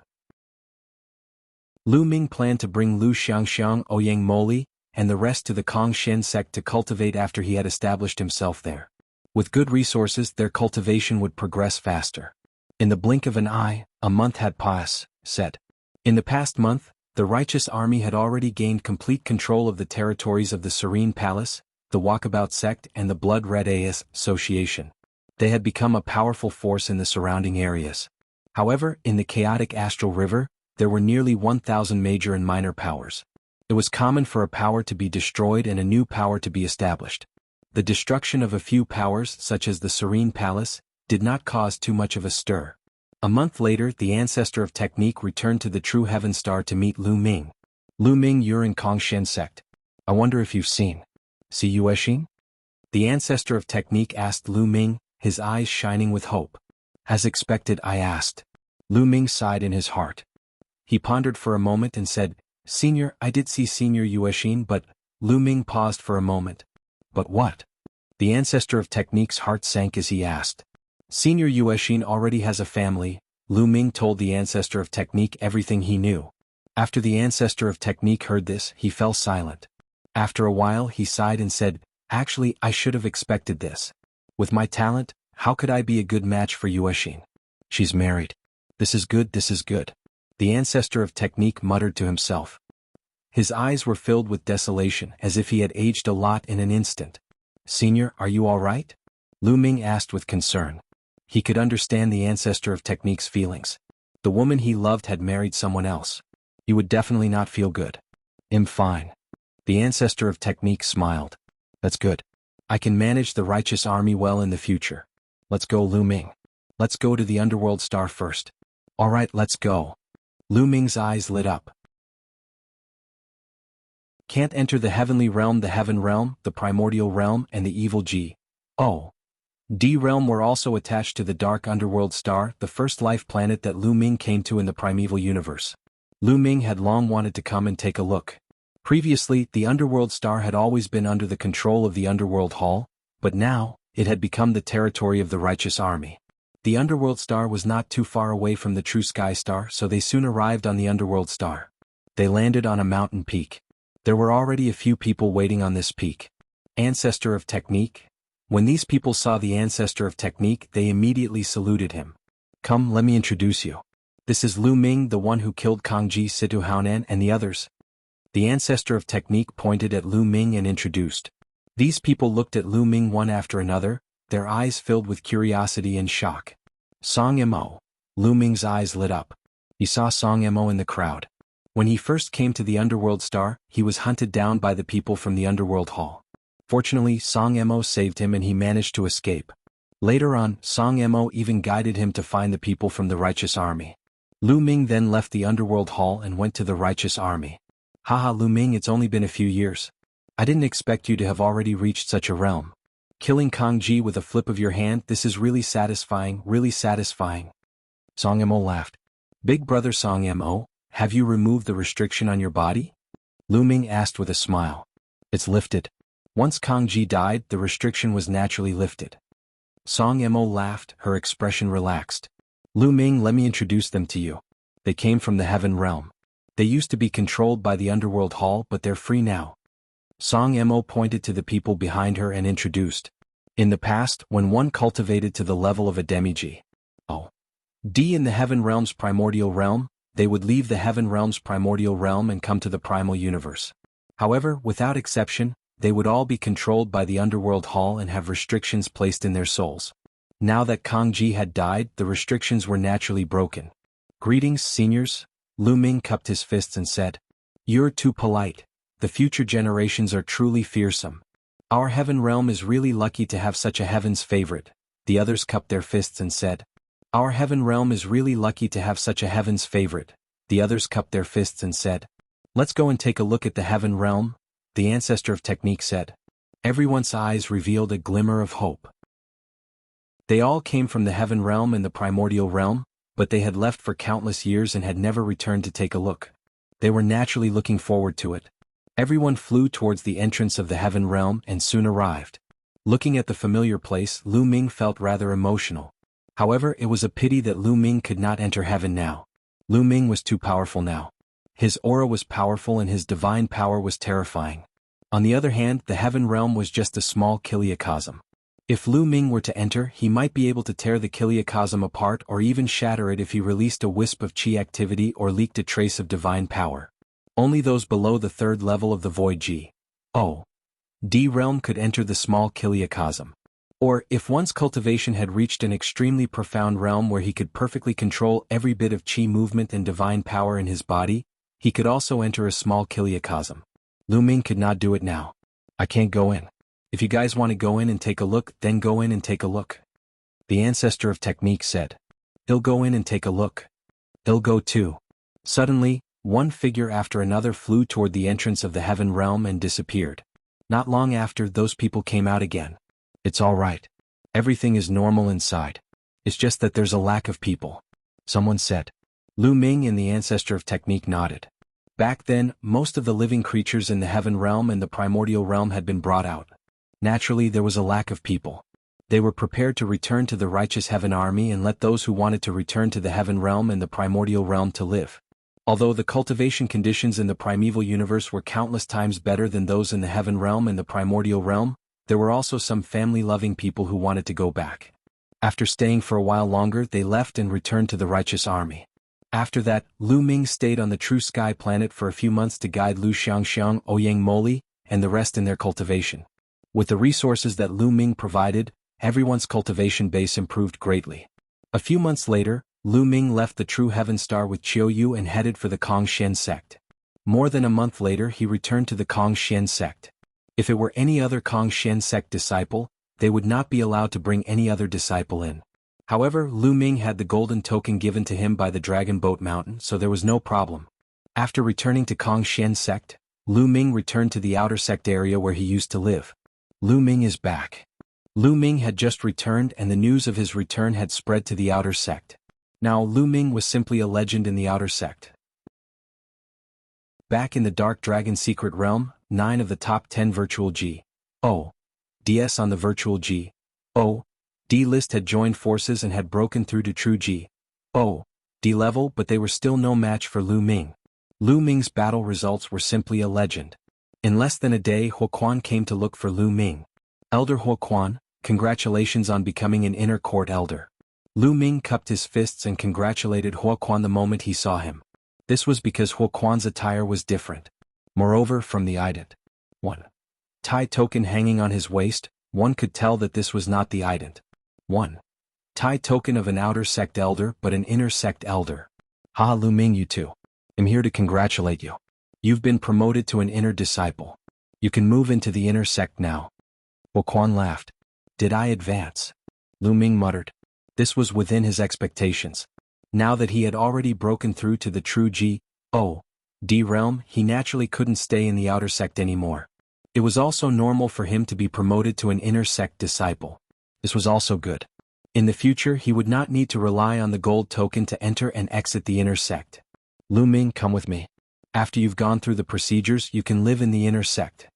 Lu Ming planned to bring Lu Xiangxiang, Ouyang Moli, and the rest to the Kongshen sect to cultivate after he had established himself there. With good resources, their cultivation would progress faster. In the blink of an eye, a month had passed. In the past month, the Righteous Army had already gained complete control of the territories of the Serene Palace, the Walkabout sect and the Blood Red Association. They had become a powerful force in the surrounding areas. However, in the chaotic Astral River, there were nearly 1,000 major and minor powers. It was common for a power to be destroyed and a new power to be established. The destruction of a few powers, such as the Serene Palace, did not cause too much of a stir. A month later, the ancestor of technique returned to the True Heaven Star to meet Lu Ming. Lu Ming, you're in Kongshan sect. I wonder if you've seen. See Yuexin? The ancestor of technique asked Lu Ming, his eyes shining with hope. As expected, I asked. Lu Ming sighed in his heart. He pondered for a moment and said, Senior, I did see Senior Yuexin, but... Lu Ming paused for a moment. But what? The ancestor of technique's heart sank as he asked. Senior Yuexin already has a family. Lu Ming told the ancestor of technique everything he knew. After the ancestor of technique heard this, he fell silent. After a while he sighed and said, Actually, I should have expected this. With my talent, how could I be a good match for Yuexin? She's married. This is good, this is good. The ancestor of technique muttered to himself. His eyes were filled with desolation, as if he had aged a lot in an instant. Senior, are you all right? Lu Ming asked with concern. He could understand the ancestor of technique's feelings. The woman he loved had married someone else. He would definitely not feel good. I'm fine. The ancestor of technique smiled. That's good. I can manage the righteous army well in the future. Let's go, Lu Ming. Let's go to the underworld star first. All right, let's go. Lu Ming's eyes lit up. Can't enter the heavenly realm, the heaven realm, the primordial realm, and the evil G.O.D. realm were also attached to the dark underworld star, the first life planet that Lu Ming came to in the primeval universe. Lu Ming had long wanted to come and take a look. Previously, the underworld star had always been under the control of the underworld hall, but now, it had become the territory of the righteous army. The underworld star was not too far away from the true sky star, so they soon arrived on the underworld star. They landed on a mountain peak. There were already a few people waiting on this peak. Ancestor of technique? When these people saw the ancestor of technique, they immediately saluted him. Come, let me introduce you. This is Lu Ming, the one who killed Kangji Situhaonan and the others. The ancestor of technique pointed at Lu Ming and introduced. These people looked at Lu Ming one after another, their eyes filled with curiosity and shock. Song Mo. Lu Ming's eyes lit up. He saw Song Mo in the crowd. When he first came to the underworld star, he was hunted down by the people from the underworld hall. Fortunately, Song Mo saved him and he managed to escape. Later on, Song Mo even guided him to find the people from the righteous army. Lu Ming then left the underworld hall and went to the righteous army. Haha, Lu Ming, it's only been a few years. I didn't expect you to have already reached such a realm. Killing Kangji with a flip of your hand, this is really satisfying, really satisfying. Song Mo laughed. Big brother Song Mo, have you removed the restriction on your body? Lu Ming asked with a smile. It's lifted. Once Kangji died, the restriction was naturally lifted. Song Mo laughed, her expression relaxed. Lu Ming, let me introduce them to you. They came from the heaven realm. They used to be controlled by the underworld hall, but they're free now. Song Mo pointed to the people behind her and introduced. In the past, when one cultivated to the level of a demi-G.O.D. in the heaven realm's primordial realm, they would leave the heaven realm's primordial realm and come to the primal universe. However, without exception, they would all be controlled by the underworld hall and have restrictions placed in their souls. Now that Kangji had died, the restrictions were naturally broken. Greetings, seniors. Lu Ming cupped his fists and said. You're too polite. The future generations are truly fearsome. Our heaven realm is really lucky to have such a heaven's favorite. The others cupped their fists and said. Our heaven realm is really lucky to have such a heaven's favorite. The others cupped their fists and said. Let's go and take a look at the heaven realm, the ancestor of technique said. Everyone's eyes revealed a glimmer of hope. They all came from the heaven realm and the primordial realm, but they had left for countless years and had never returned to take a look. They were naturally looking forward to it. Everyone flew towards the entrance of the heaven realm and soon arrived. Looking at the familiar place, Lu Ming felt rather emotional. However, it was a pity that Lu Ming could not enter heaven now. Lu Ming was too powerful now. His aura was powerful and his divine power was terrifying. On the other hand, the heaven realm was just a small kiliacosm. If Lu Ming were to enter, he might be able to tear the kiliacosm apart or even shatter it if he released a wisp of chi activity or leaked a trace of divine power. Only those below the third level of the void G.O.D. realm could enter the small kiliacosm. Or, if one's cultivation had reached an extremely profound realm where he could perfectly control every bit of chi movement and divine power in his body, He could also enter a small kiliacosm. Lu Ming could not do it now. I can't go in. If you guys want to go in and take a look, then go in and take a look. The ancestor of technique said. He'll go in and take a look. He'll go too. Suddenly, one figure after another flew toward the entrance of the heaven realm and disappeared. Not long after, those people came out again. It's all right. Everything is normal inside. It's just that there's a lack of people. Someone said. Lu Ming and the ancestor of technique nodded. Back then, most of the living creatures in the heaven realm and the primordial realm had been brought out. Naturally, there was a lack of people. They were prepared to return to the righteous heaven army and let those who wanted to return to the heaven realm and the primordial realm to live. Although the cultivation conditions in the primeval universe were countless times better than those in the heaven realm and the primordial realm, there were also some family-loving people who wanted to go back. After staying for a while longer, they left and returned to the righteous army. After that, Lu Ming stayed on the True Sky planet for a few months to guide Lu Xiangxiang, Ouyang Moli, and the rest in their cultivation. With the resources that Lu Ming provided, everyone's cultivation base improved greatly. A few months later, Lu Ming left the True Heaven Star with Qiu Yu and headed for the Kongxian sect. More than a month later, he returned to the Kongxian sect. If it were any other Kongxian sect disciple, they would not be allowed to bring any other disciple in. However, Lu Ming had the golden token given to him by the Dragon Boat Mountain, so there was no problem. After returning to Kongxian sect, Lu Ming returned to the outer sect area where he used to live. Lu Ming is back. Lu Ming had just returned and the news of his return had spread to the outer sect. Now Lu Ming was simply a legend in the outer sect. Back in the Dark Dragon secret realm, 9 of the top 10 virtual G.O.D.s on the virtual G.O.D list had joined forces and had broken through to true G.O.D level, but they were still no match for Lu Ming. Lu Ming's battle results were simply a legend. In less than a day, Huoquan came to look for Lu Ming. Elder Huoquan, congratulations on becoming an inner court elder. Lu Ming cupped his fists and congratulated Huoquan the moment he saw him. This was because Huoquan's attire was different. Moreover, from the ident. 1. Tai token hanging on his waist, one could tell that this was not the ident. 1. Tai token of an outer sect elder but an inner sect elder. Ha Lu Ming, you too. I'm here to congratulate you. You've been promoted to an inner disciple. You can move into the inner sect now. Huoquan laughed. Did I advance? Lu Ming muttered. This was within his expectations. Now that he had already broken through to the true G.O.D realm, he naturally couldn't stay in the outer sect anymore. It was also normal for him to be promoted to an inner sect disciple. This was also good. In the future, he would not need to rely on the gold token to enter and exit the inner sect. Lu Ming, come with me. After you've gone through the procedures, you can live in the inner sect.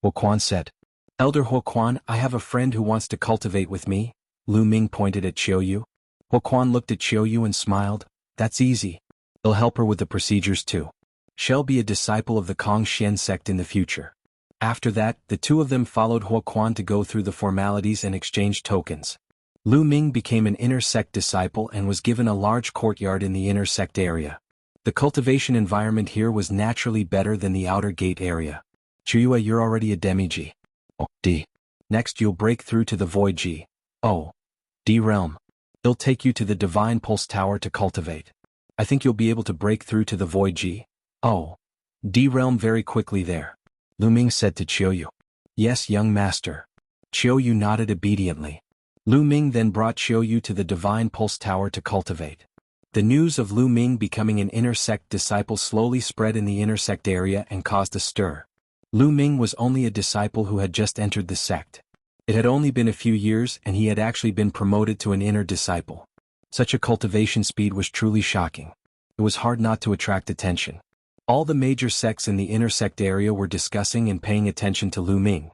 Huoquan said. Elder Huoquan, I have a friend who wants to cultivate with me. Lu Ming pointed at Qiu Yu. Huoquan looked at Qiu Yu and smiled. That's easy. I'll help her with the procedures too. She'll be a disciple of the Kongxian sect in the future. After that, the two of them followed Huoquan to go through the formalities and exchange tokens. Lu Ming became an inner sect disciple and was given a large courtyard in the inner sect area. The cultivation environment here was naturally better than the outer gate area. Chuyue, you're already a demi-G.O.D. Next you'll break through to the void G.O.D realm. It'll take you to the Divine Pulse Tower to cultivate. I think you'll be able to break through to the void G.O.D realm very quickly there. Lu Ming said to Qiu Yu. Yes, young master. Qiu Yu nodded obediently. Lu Ming then brought Qiu Yu to the Divine Pulse Tower to cultivate. The news of Lu Ming becoming an inner sect disciple slowly spread in the inner sect area and caused a stir. Lu Ming was only a disciple who had just entered the sect. It had only been a few years and he had actually been promoted to an inner disciple. Such a cultivation speed was truly shocking. It was hard not to attract attention. All the major sects in the inner sect area were discussing and paying attention to Lu Ming.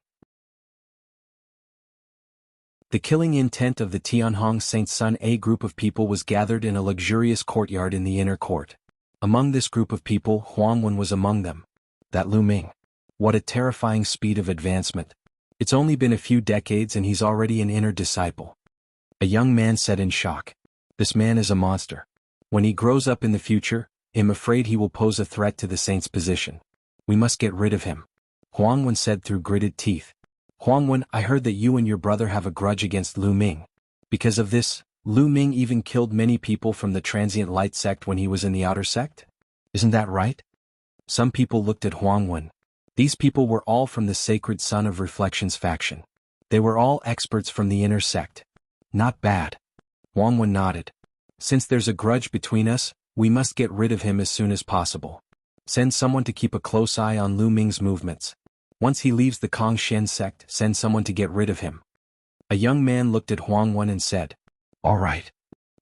The killing intent of the Tianhong Saint Sun A group of people was gathered in a luxurious courtyard in the inner court. Among this group of people, Huangwen was among them. That Lu Ming. What a terrifying speed of advancement. It's only been a few decades and he's already an inner disciple. A young man said in shock. This man is a monster. When he grows up in the future, I'm afraid he will pose a threat to the saint's position. We must get rid of him. Huangwen said through gritted teeth. Huangwen, I heard that you and your brother have a grudge against Lu Ming. Because of this, Lu Ming even killed many people from the transient light sect when he was in the outer sect? Isn't that right? Some people looked at Huangwen. These people were all from the Sacred Son of Reflections faction. They were all experts from the inner sect. Not bad. Huangwen nodded. Since there's a grudge between us, we must get rid of him as soon as possible. Send someone to keep a close eye on Lu Ming's movements. Once he leaves the Kongshen sect, send someone to get rid of him. A young man looked at Huangwen and said, "All right."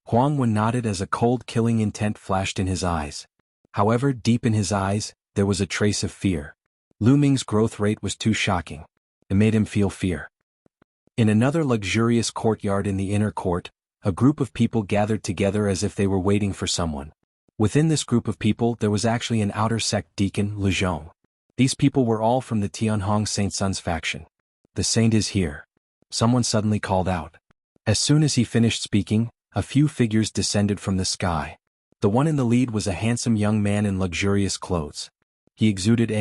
Huangwen nodded as a cold killing intent flashed in his eyes. However, deep in his eyes, there was a trace of fear. Lu Ming's growth rate was too shocking. It made him feel fear. In another luxurious courtyard in the inner court, a group of people gathered together as if they were waiting for someone. Within this group of people there was actually an outer sect deacon, Lu Zhong. These people were all from the Tianhong Saint Sun's faction. "The saint is here," someone suddenly called out. As soon as he finished speaking, a few figures descended from the sky. The one in the lead was a handsome young man in luxurious clothes. He exuded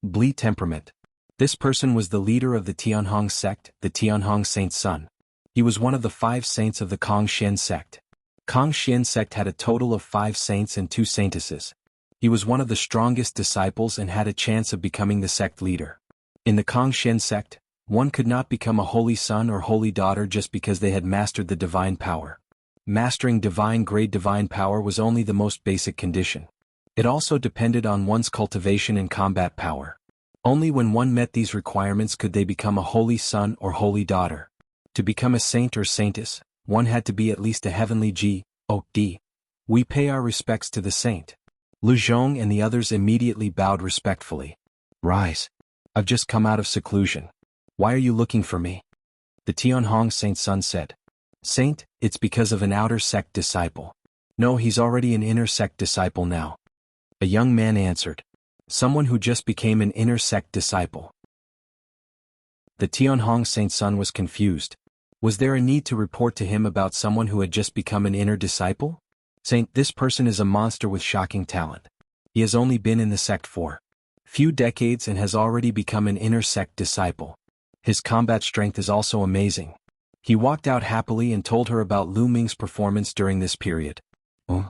Bli temperament. This person was the leader of the Tianhong sect, the Tianhong Saint Sun. He was one of the 5 saints of the Kongshen sect. Kongshen sect had a total of 5 saints and 2 saintesses. He was one of the strongest disciples and had a chance of becoming the sect leader. In the Kongshen sect, one could not become a holy son or holy daughter just because they had mastered the divine power. Mastering divine-grade divine power was only the most basic condition. It also depended on one's cultivation and combat power. Only when one met these requirements could they become a holy son or holy daughter. To become a saint or saintess, one had to be at least a heavenly G.O.D. We pay our respects to the saint. Lu Zhong and the others immediately bowed respectfully. "Rise. I've just come out of seclusion. Why are you looking for me?" The Tianhong Saint Sun said. "Saint, it's because of an outer sect disciple." "No, he's already an inner sect disciple now." A young man answered. "Someone who just became an inner sect disciple." The Tianhong Saint Sun was confused. Was there a need to report to him about someone who had just become an inner disciple? "Saint, this person is a monster with shocking talent. He has only been in the sect for few decades and has already become an inner sect disciple. His combat strength is also amazing." He walked out happily and told her about Lu Ming's performance during this period. "Oh."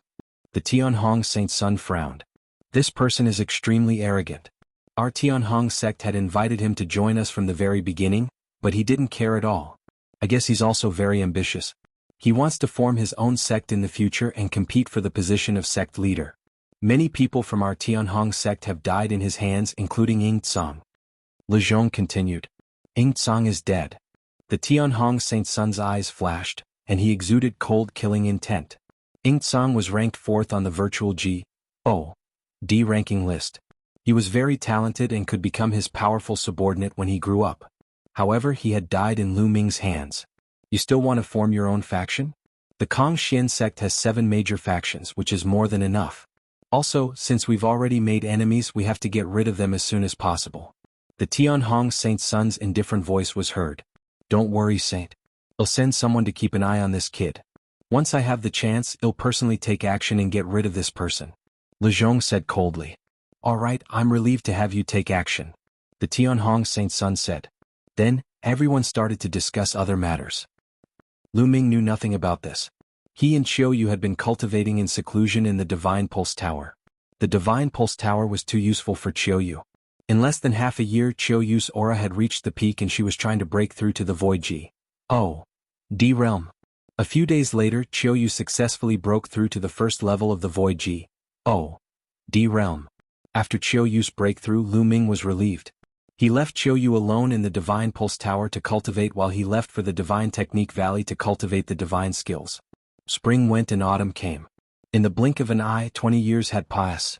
The Tianhong Saint Sun frowned. "This person is extremely arrogant. Our Tianhong sect had invited him to join us from the very beginning, but he didn't care at all. I guess he's also very ambitious. He wants to form his own sect in the future and compete for the position of sect leader. Many people from our Tianhong sect have died in his hands, including Ying Tsang." Lu Zhong continued. "Ying Tsang is dead." The Tianhong Saint Sun's eyes flashed, and he exuded cold killing intent. Ying Tsang was ranked 4th on the virtual G.O.D. ranking list. He was very talented and could become his powerful subordinate when he grew up. However, he had died in Lu Ming's hands. "You still want to form your own faction?" The Kongshen sect has 7 major factions, which is more than enough. Also, since we've already made enemies, we have to get rid of them as soon as possible. The Tianhong Saint Sun's indifferent voice was heard. "Don't worry, Saint. I'll send someone to keep an eye on this kid. Once I have the chance, I'll personally take action and get rid of this person." Lu Zhong said coldly. "All right, I'm relieved to have you take action," the Tianhong Saint Sun said. Then, everyone started to discuss other matters. Lu Ming knew nothing about this. He and Qiu Yu had been cultivating in seclusion in the Divine Pulse Tower. The Divine Pulse Tower was too useful for Qiu Yu. In less than half a year, Qiu Yu's aura had reached the peak and she was trying to break through to the Void G.O.D. realm. A few days later, Qiu Yu successfully broke through to the first level of the Void G.O.D. realm. After Qiu Yu's breakthrough, Lu Ming was relieved. He left Qiu Yu alone in the Divine Pulse Tower to cultivate while he left for the Divine Technique Valley to cultivate the divine skills. Spring went and autumn came. In the blink of an eye, 20 years had passed.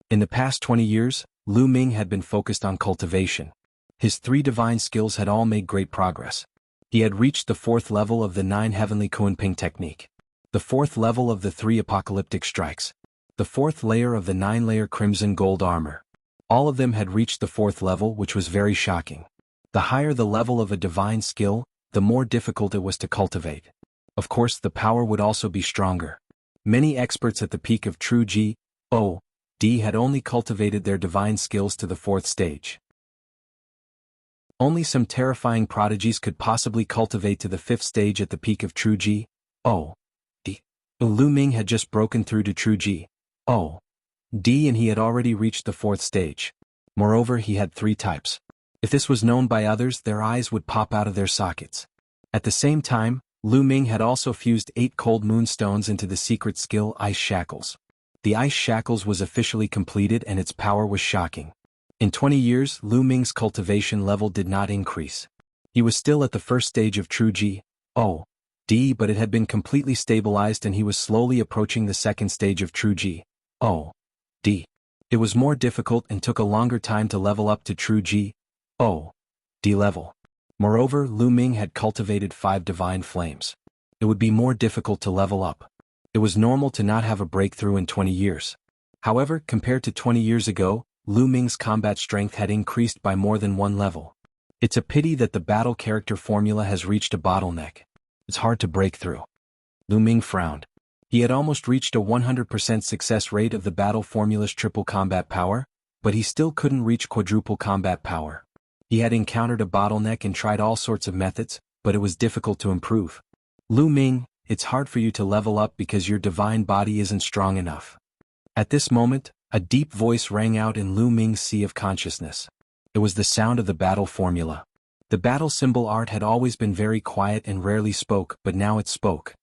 In the past 20 years, Lu Ming had been focused on cultivation. His 3 divine skills had all made great progress. He had reached the 4th level of the 9 Heavenly Kunping technique, the 4th level of the 3 Apocalyptic Strikes, the 4th layer of the 9-layer Crimson Gold Armor. All of them had reached the 4th level, which was very shocking. The higher the level of a divine skill, the more difficult it was to cultivate. Of course, the power would also be stronger. Many experts at the peak of true G.O.D. had only cultivated their divine skills to the 4th stage. Only some terrifying prodigies could possibly cultivate to the 5th stage at the peak of true G.O.D. Lu Ming had just broken through to true G.O.D. D, and he had already reached the 4th stage. Moreover, he had 3 types. If this was known by others, their eyes would pop out of their sockets. At the same time, Lu Ming had also fused 8 cold moonstones into the secret skill Ice Shackles. The Ice Shackles was officially completed and its power was shocking. In 20 years, Lu Ming's cultivation level did not increase. He was still at the 1st stage of true G.O.D, but it had been completely stabilized and he was slowly approaching the 2nd stage of true G.O.D. It was more difficult and took a longer time to level up to true G.O.D level. Moreover, Lu Ming had cultivated 5 divine flames. It would be more difficult to level up. It was normal to not have a breakthrough in 20 years. However, compared to 20 years ago, Lu Ming's combat strength had increased by more than 1 level. It's a pity that the battle character formula has reached a bottleneck. It's hard to break through. Lu Ming frowned. He had almost reached a 100% success rate of the battle formula's triple combat power, but he still couldn't reach quadruple combat power. He had encountered a bottleneck and tried all sorts of methods, but it was difficult to improve. Lu Ming, it's hard for you to level up because your divine body isn't strong enough. At this moment, a deep voice rang out in Lu Ming's sea of consciousness. It was the sound of the battle formula. The battle symbol art had always been very quiet and rarely spoke, but now it spoke.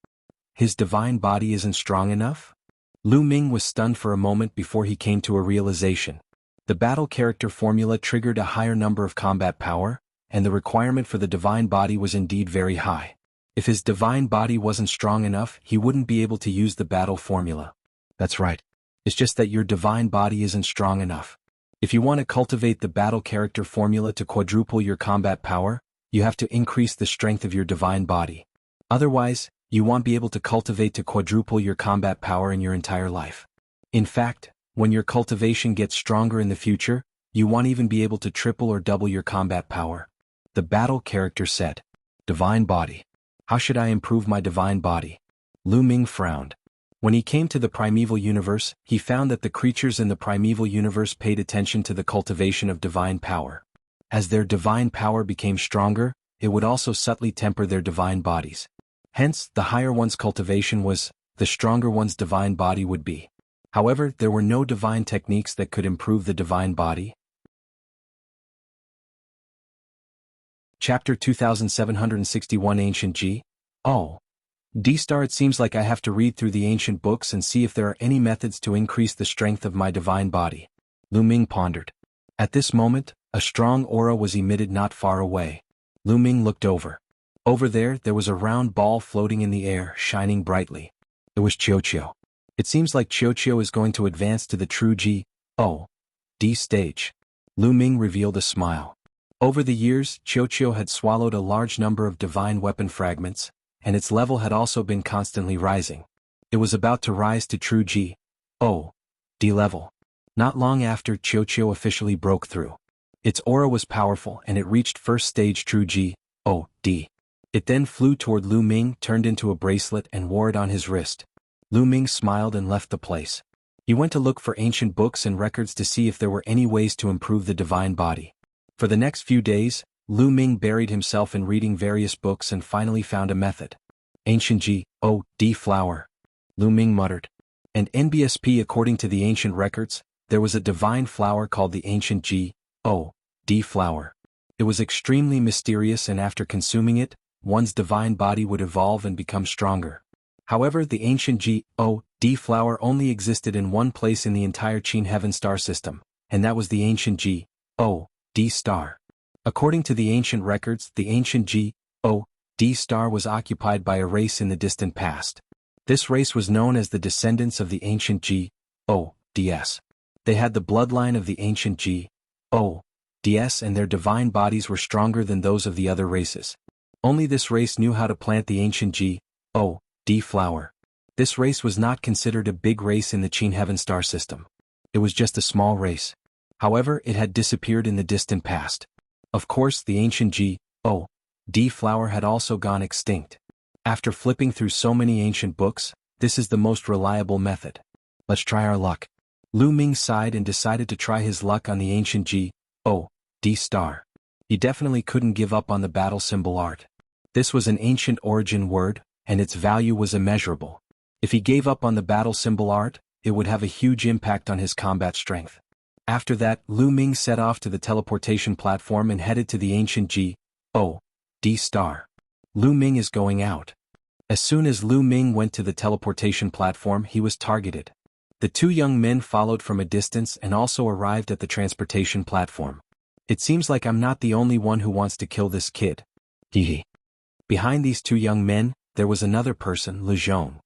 His divine body isn't strong enough? Lu Ming was stunned for a moment before he came to a realization. The battle character formula triggered a higher number of combat power, and the requirement for the divine body was indeed very high. If his divine body wasn't strong enough, he wouldn't be able to use the battle formula. That's right. It's just that your divine body isn't strong enough. If you want to cultivate the battle character formula to quadruple your combat power, you have to increase the strength of your divine body. Otherwise, you won't be able to cultivate to quadruple your combat power in your entire life. In fact, when your cultivation gets stronger in the future, you won't even be able to triple or double your combat power. The battle character said, "Divine body. How should I improve my divine body?" Lu Ming frowned. When he came to the primeval universe, he found that the creatures in the primeval universe paid attention to the cultivation of divine power. As their divine power became stronger, it would also subtly temper their divine bodies. Hence, the higher one's cultivation was, the stronger one's divine body would be. However, there were no divine techniques that could improve the divine body. Chapter 2761 Ancient G.O.D. It seems like I have to read through the ancient books and see if there are any methods to increase the strength of my divine body. Lu Ming pondered. At this moment, a strong aura was emitted not far away. Lu Ming looked over. Over there was a round ball floating in the air, shining brightly. It was Qiuqiu. It seems like Qiuqiu is going to advance to the true G.O.D. stage. Lu Ming revealed a smile. Over the years, Qiuqiu had swallowed a large number of divine weapon fragments, and its level had also been constantly rising. It was about to rise to true G.O.D. level. Not long after, Qiuqiu officially broke through. Its aura was powerful and it reached 1st stage true G.O.D. It then flew toward Lu Ming, turned into a bracelet and wore it on his wrist. Lu Ming smiled and left the place. He went to look for ancient books and records to see if there were any ways to improve the divine body. For the next few days, Lu Ming buried himself in reading various books and finally found a method. Ancient G.O.D. flower. Lu Ming muttered. And NBSP, according to the ancient records, there was a divine flower called the Ancient G.O.D. flower. It was extremely mysterious, and after consuming it, one's divine body would evolve and become stronger. However, the Ancient G.O.D. flower only existed in one place in the entire Qin Heaven star system, and that was the Ancient G.O.D. star. According to the ancient records, the Ancient G.O.D. star was occupied by a race in the distant past. This race was known as the descendants of the Ancient G.O.D.s. They had the bloodline of the Ancient G.O.D.s, and their divine bodies were stronger than those of the other races. Only this race knew how to plant the Ancient G.O.D. flower. This race was not considered a big race in the Qin Heaven star system. It was just a small race. However, it had disappeared in the distant past. Of course, the Ancient G.O.D. flower had also gone extinct. After flipping through so many ancient books, this is the most reliable method. Let's try our luck. Lu Ming sighed and decided to try his luck on the Ancient G.O.D. star. He definitely couldn't give up on the battle symbol art. This was an ancient origin word, and its value was immeasurable. If he gave up on the battle symbol art, it would have a huge impact on his combat strength. After that, Lu Ming set off to the teleportation platform and headed to the ancient G.O.D star. Lu Ming is going out. As soon as Lu Ming went to the teleportation platform, he was targeted. The two young men followed from a distance and also arrived at the transportation platform. It seems like I'm not the only one who wants to kill this kid. Hehe. Behind these two young men, there was another person, Lu Zhong.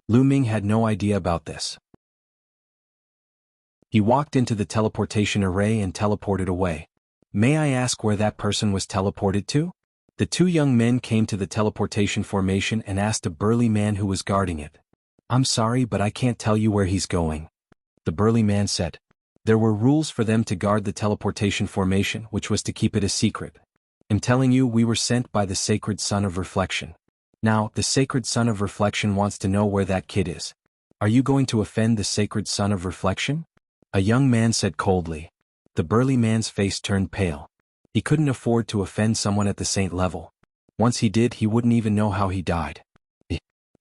Lu Ming had no idea about this. He walked into the teleportation array and teleported away. May I ask where that person was teleported to? The two young men came to the teleportation formation and asked a burly man who was guarding it. I'm sorry, but I can't tell you where he's going. The burly man said. There were rules for them to guard the teleportation formation, which was to keep it a secret. I'm telling you, we were sent by the Sacred Son of Reflection. Now, the Sacred Son of Reflection wants to know where that kid is. Are you going to offend the Sacred Son of Reflection? A young man said coldly. The burly man's face turned pale. He couldn't afford to offend someone at the saint level. Once he did, he wouldn't even know how he died.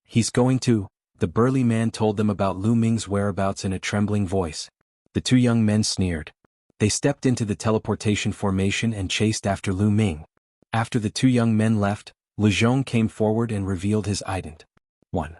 He's going to. The burly man told them about Lu Ming's whereabouts in a trembling voice. The two young men sneered. They stepped into the teleportation formation and chased after Lu Ming. After the two young men left, Lu Zhong came forward and revealed his ident. 1.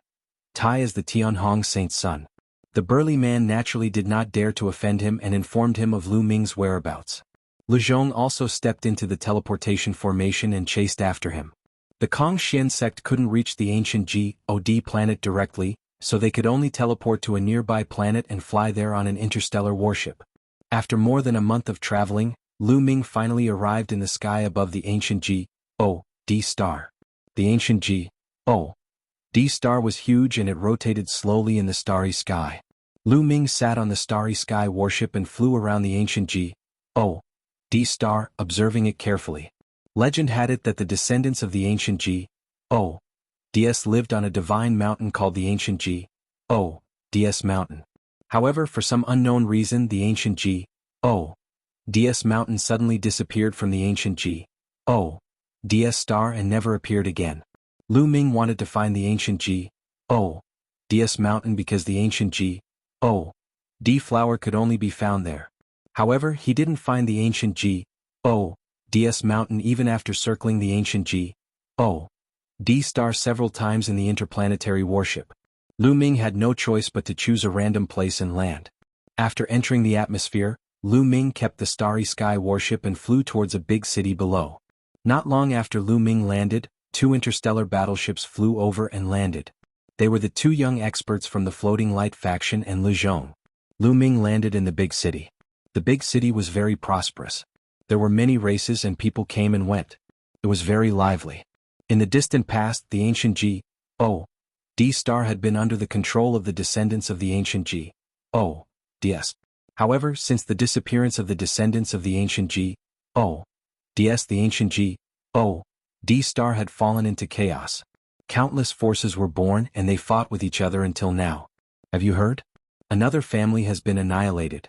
Tai is the Tianhong saint's son. The burly man naturally did not dare to offend him and informed him of Lu Ming's whereabouts. Lu Zhong also stepped into the teleportation formation and chased after him. The Kongxian sect couldn't reach the ancient G.O.D planet directly, so they could only teleport to a nearby planet and fly there on an interstellar warship. After more than a month of traveling, Lu Ming finally arrived in the sky above the ancient G.O.D star. The ancient G.O.D star was huge and it rotated slowly in the starry sky. Lu Ming sat on the starry sky warship and flew around the ancient G.O.D star, observing it carefully. Legend had it that the descendants of the ancient G.O.D.S lived on a divine mountain called the ancient G.O.D.S mountain. However, for some unknown reason, the ancient G.O.D.S mountain suddenly disappeared from the ancient G.O.D.S star and never appeared again. Lu Ming wanted to find the ancient G.O.D.S mountain because the ancient G.O.D flower could only be found there. However, he didn't find the ancient G.O.D.S mountain even after circling the ancient G.O.D star several times in the interplanetary warship. Lu Ming had no choice but to choose a random place and land. After entering the atmosphere, Lu Ming kept the starry sky warship and flew towards a big city below. Not long after Lu Ming landed, two interstellar battleships flew over and landed. They were the two young experts from the Floating Light faction and Lu Zhong. Lu Ming landed in the big city. The big city was very prosperous. There were many races and people came and went. It was very lively. In the distant past, the ancient G.O.D star had been under the control of the descendants of the ancient G.O.D.S. However, since the disappearance of the descendants of the ancient G.O.D.S, the ancient G.O.D star had fallen into chaos. Countless forces were born and they fought with each other until now. Have you heard? Another family has been annihilated.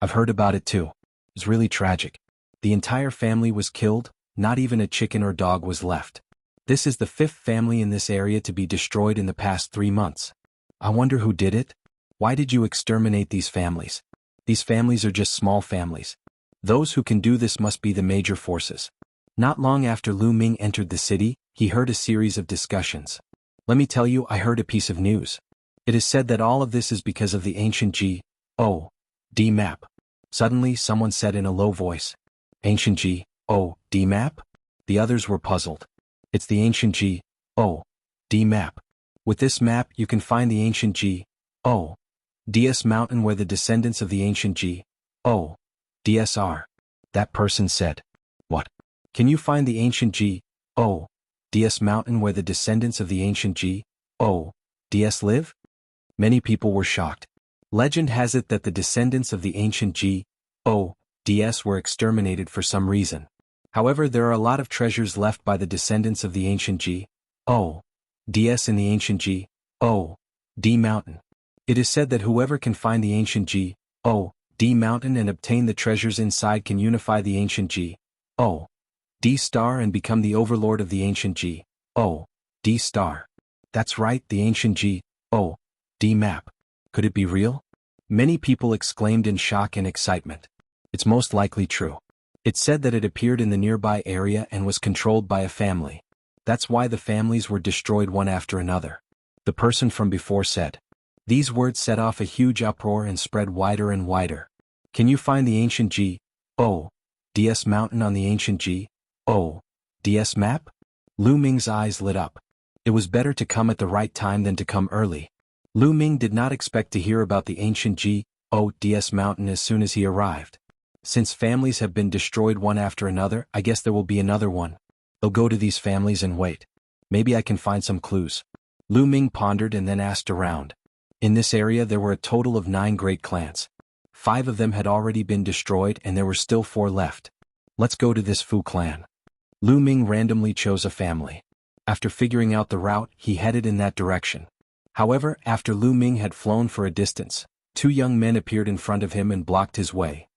I've heard about it too. It's really tragic. The entire family was killed, not even a chicken or dog was left. This is the fifth family in this area to be destroyed in the past 3 months. I wonder who did it? Why did you exterminate these families? These families are just small families. Those who can do this must be the major forces. Not long after Lu Ming entered the city, he heard a series of discussions. Let me tell you, I heard a piece of news. It is said that all of this is because of the ancient G.O.D map. Suddenly, someone said in a low voice, Ancient G.O.D map? The others were puzzled. It's the ancient G.O.D map. With this map, you can find the ancient G.O.D.S mountain where the descendants of the ancient G.O.D.S are. That person said. What? Can you find the ancient G.O.D.S mountain where the descendants of the ancient G.O.D.S live? Many people were shocked. Legend has it that the descendants of the ancient G.O.D.S were exterminated for some reason. However, there are a lot of treasures left by the descendants of the ancient G.O.D.S in the ancient G.O.D mountain. It is said that whoever can find the ancient G.O.D mountain and obtain the treasures inside can unify the ancient G.O.D star and become the overlord of the ancient G.O.D star. That's right, the ancient G.O.D map. Could it be real? Many people exclaimed in shock and excitement. It's most likely true. It said that it appeared in the nearby area and was controlled by a family. That's why the families were destroyed one after another. The person from before said. These words set off a huge uproar and spread wider and wider. Can you find the ancient G.O.D.S. mountain on the ancient G.O.D.S. map? Lu Ming's eyes lit up. It was better to come at the right time than to come early. Lu Ming did not expect to hear about the ancient G.O.D.S. mountain as soon as he arrived. Since families have been destroyed one after another, I guess there will be another one. I'll go to these families and wait. Maybe I can find some clues. Lu Ming pondered and then asked around. In this area there were a total of 9 great clans. 5 of them had already been destroyed and there were still 4 left. Let's go to this Fu clan. Lu Ming randomly chose a family. After figuring out the route, he headed in that direction. However, after Lu Ming had flown for a distance, 2 young men appeared in front of him and blocked his way.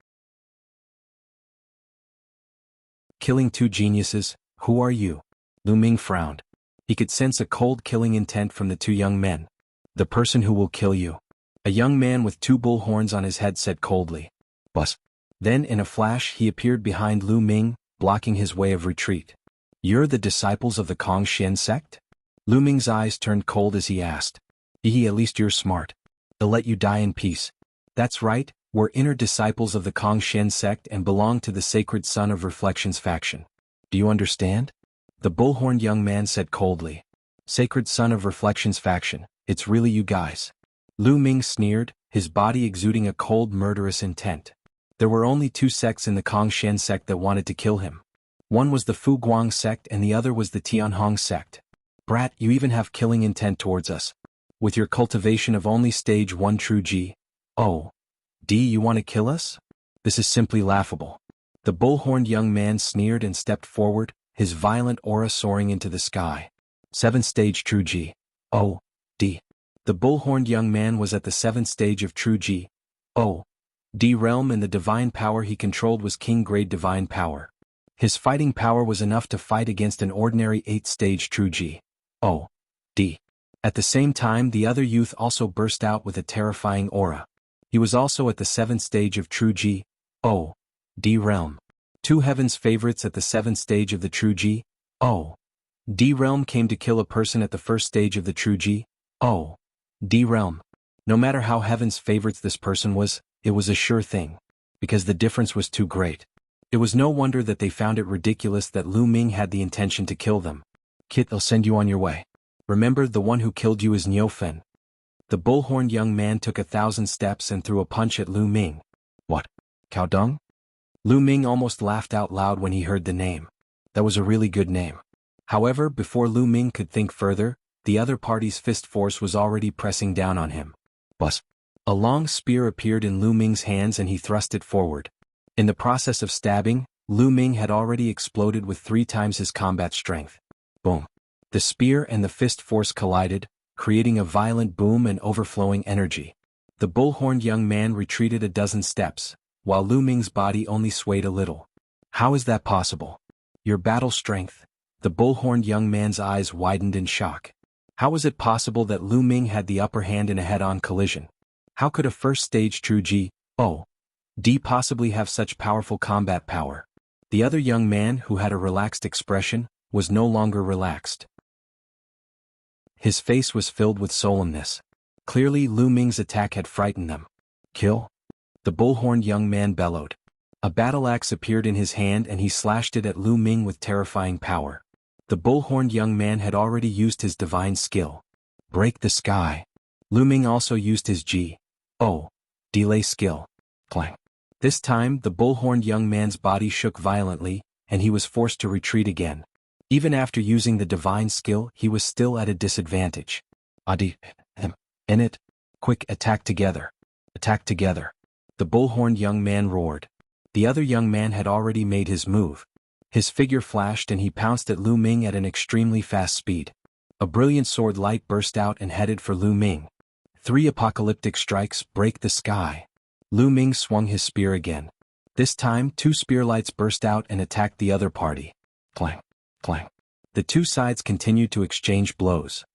Killing 2 geniuses, who are you? Lu Ming frowned. He could sense a cold killing intent from the 2 young men. The person who will kill you. A young man with 2 bull horns on his head said coldly. Bus. Then in a flash he appeared behind Lu Ming, blocking his way of retreat. You're the disciples of the Kongxian sect? Lu Ming's eyes turned cold as he asked. At least you're smart. They'll let you die in peace. That's right, we're inner disciples of the Kongxian sect and belong to the Sacred Son of Reflections faction. Do you understand? The bull-horned young man said coldly. Sacred Son of Reflections faction, it's really you guys. Lu Ming sneered, his body exuding a cold murderous intent. There were only 2 sects in the Kongxian sect that wanted to kill him. One was the Fu Guang sect and the other was the Tianhong sect. Brat, you even have killing intent towards us. With your cultivation of only stage 1 true G.O.D. you want to kill us? This is simply laughable. The bull-horned young man sneered and stepped forward, his violent aura soaring into the sky. 7th stage true G.O.D. The bull-horned young man was at the 7th stage of true G.O.D. realm and the divine power he controlled was king-grade divine power. His fighting power was enough to fight against an ordinary 8th stage true G.O.D. At the same time the other youth also burst out with a terrifying aura. He was also at the 7th stage of true G.O.D. realm. 2 heaven's favorites at the 7th stage of the true G.O.D. realm came to kill a person at the 1st stage of the true G.O.D. realm. No matter how heaven's favorites this person was, it was a sure thing. Because the difference was too great. It was no wonder that they found it ridiculous that Lu Ming had the intention to kill them. Kit, I'll send you on your way. Remember, the one who killed you is Niu Fen. The bull-horned young man took 1,000 steps and threw a punch at Lu Ming. What? Cao Dong? Lu Ming almost laughed out loud when he heard the name. That was a really good name. However, before Lu Ming could think further, the other party's fist force was already pressing down on him. Bus. A long spear appeared in Lu Ming's hands and he thrust it forward. In the process of stabbing, Lu Ming had already exploded with 3 times his combat strength. Boom. The spear and the fist force collided, creating a violent boom and overflowing energy. The bull-horned young man retreated a dozen steps, while Lu Ming's body only swayed a little. How is that possible? Your battle strength. The bull-horned young man's eyes widened in shock. How was it possible that Lu Ming had the upper hand in a head-on collision? How could a first-stage true G.O.D. possibly have such powerful combat power? The other young man, who had a relaxed expression, was no longer relaxed. His face was filled with solemnness. Clearly Lu Ming's attack had frightened them. Kill? The bull-horned young man bellowed. A battle axe appeared in his hand and he slashed it at Lu Ming with terrifying power. The bull-horned young man had already used his divine skill. Break the sky. Lu Ming also used his G.O.D. skill. Clang. This time the bull-horned young man's body shook violently, and he was forced to retreat again. Even after using the divine skill, he was still at a disadvantage. Adi, in it. Quick, attack together. Attack together. The bull-horned young man roared. The other young man had already made his move. His figure flashed and he pounced at Lu Ming at an extremely fast speed. A brilliant sword light burst out and headed for Lu Ming. 3 apocalyptic strikes break the sky. Lu Ming swung his spear again. This time 2 spear lights burst out and attacked the other party. Clang. Clang. The 2 sides continued to exchange blows.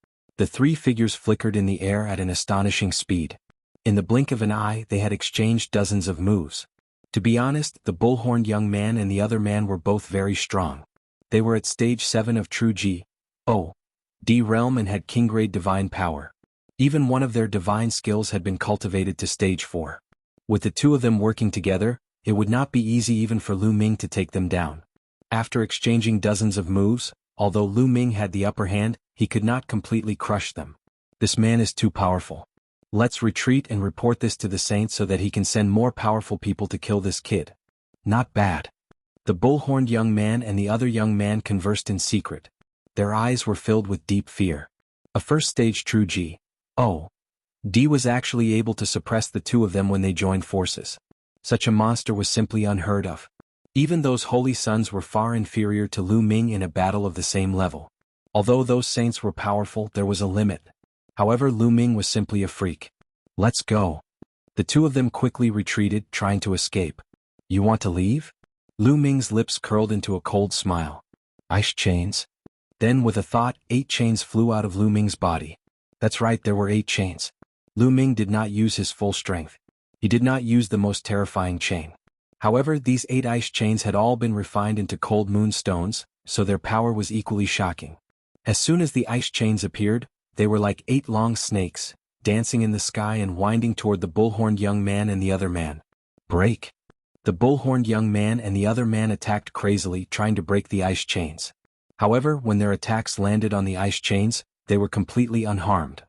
The three figures flickered in the air at an astonishing speed. In the blink of an eye they had exchanged dozens of moves. To be honest, the bull-horned young man and the other man were both very strong. They were at stage 7 of true G.O.D. realm and had king-grade divine power. Even one of their divine skills had been cultivated to stage 4. With the two of them working together, it would not be easy even for Lu Ming to take them down. After exchanging dozens of moves, although Lu Ming had the upper hand, he could not completely crush them. This man is too powerful. Let's retreat and report this to the saints so that he can send more powerful people to kill this kid. Not bad. The bull-horned young man and the other young man conversed in secret. Their eyes were filled with deep fear. A first-stage true G.O.D. was actually able to suppress the two of them when they joined forces. Such a monster was simply unheard of. Even those holy sons were far inferior to Lu Ming in a battle of the same level. Although those saints were powerful, there was a limit. However, Lu Ming was simply a freak. Let's go. The two of them quickly retreated, trying to escape. You want to leave? Lu Ming's lips curled into a cold smile. Ice chains? Then with a thought, 8 chains flew out of Lu Ming's body. That's right, there were 8 chains. Lu Ming did not use his full strength. He did not use the most terrifying chain. However, these 8 ice chains had all been refined into cold moon stones, so their power was equally shocking. As soon as the ice chains appeared, they were like 8 long snakes, dancing in the sky and winding toward the bull-horned young man and the other man. Break! The bull-horned young man and the other man attacked crazily, trying to break the ice chains. However, when their attacks landed on the ice chains, they were completely unharmed.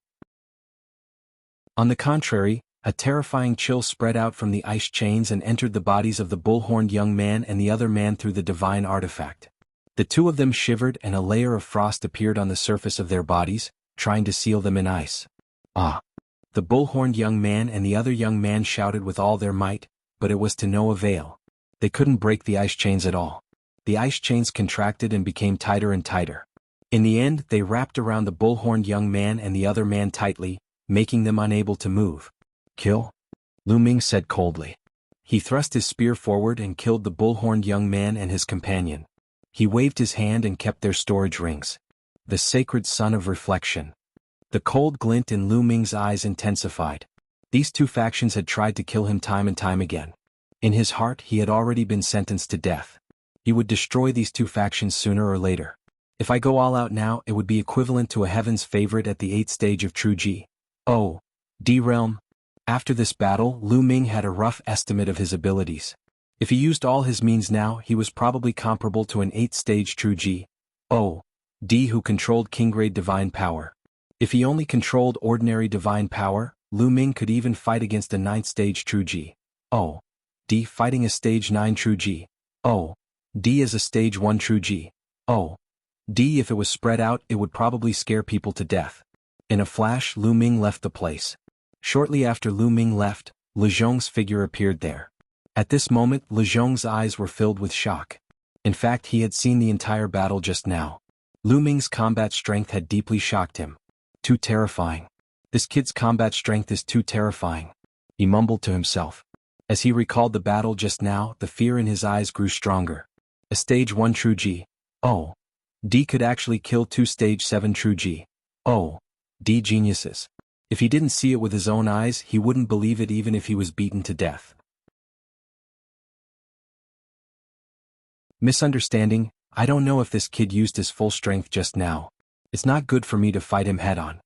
On the contrary, a terrifying chill spread out from the ice chains and entered the bodies of the bull-horned young man and the other man through the divine artifact. The two of them shivered and a layer of frost appeared on the surface of their bodies, trying to seal them in ice. Ah! The bull-horned young man and the other young man shouted with all their might, but it was to no avail. They couldn't break the ice chains at all. The ice chains contracted and became tighter and tighter. In the end, they wrapped around the bull-horned young man and the other man tightly, making them unable to move. Kill? Lu Ming said coldly. He thrust his spear forward and killed the bull-horned young man and his companion. He waved his hand and kept their storage rings. The sacred sun of reflection. The cold glint in Lu Ming's eyes intensified. These two factions had tried to kill him time and time again. In his heart he had already been sentenced to death. He would destroy these two factions sooner or later. If I go all out now, it would be equivalent to a heaven's favorite at the 8th stage of true G.O.D. realm. After this battle, Lu Ming had a rough estimate of his abilities. If he used all his means now, he was probably comparable to an 8th stage true G.O.D. who controlled king-grade divine power. If he only controlled ordinary divine power, Lu Ming could even fight against a 9th stage true G.O.D. fighting a stage 9 true G.O.D. as a stage 1 true G.O.D. If it was spread out, it would probably scare people to death. In a flash, Lu Ming left the place. Shortly after Lu Ming left, Le Zhong's figure appeared there. At this moment, Le Zhong's eyes were filled with shock. In fact, he had seen the entire battle just now. Lu Ming's combat strength had deeply shocked him. Too terrifying. This kid's combat strength is too terrifying. He mumbled to himself. As he recalled the battle just now, the fear in his eyes grew stronger. A stage 1 true G.O.D. could actually kill 2 stage 7 true G.O.D. geniuses. If he didn't see it with his own eyes, he wouldn't believe it even if he was beaten to death. Misunderstanding, I don't know if this kid used his full strength just now. It's not good for me to fight him head-on.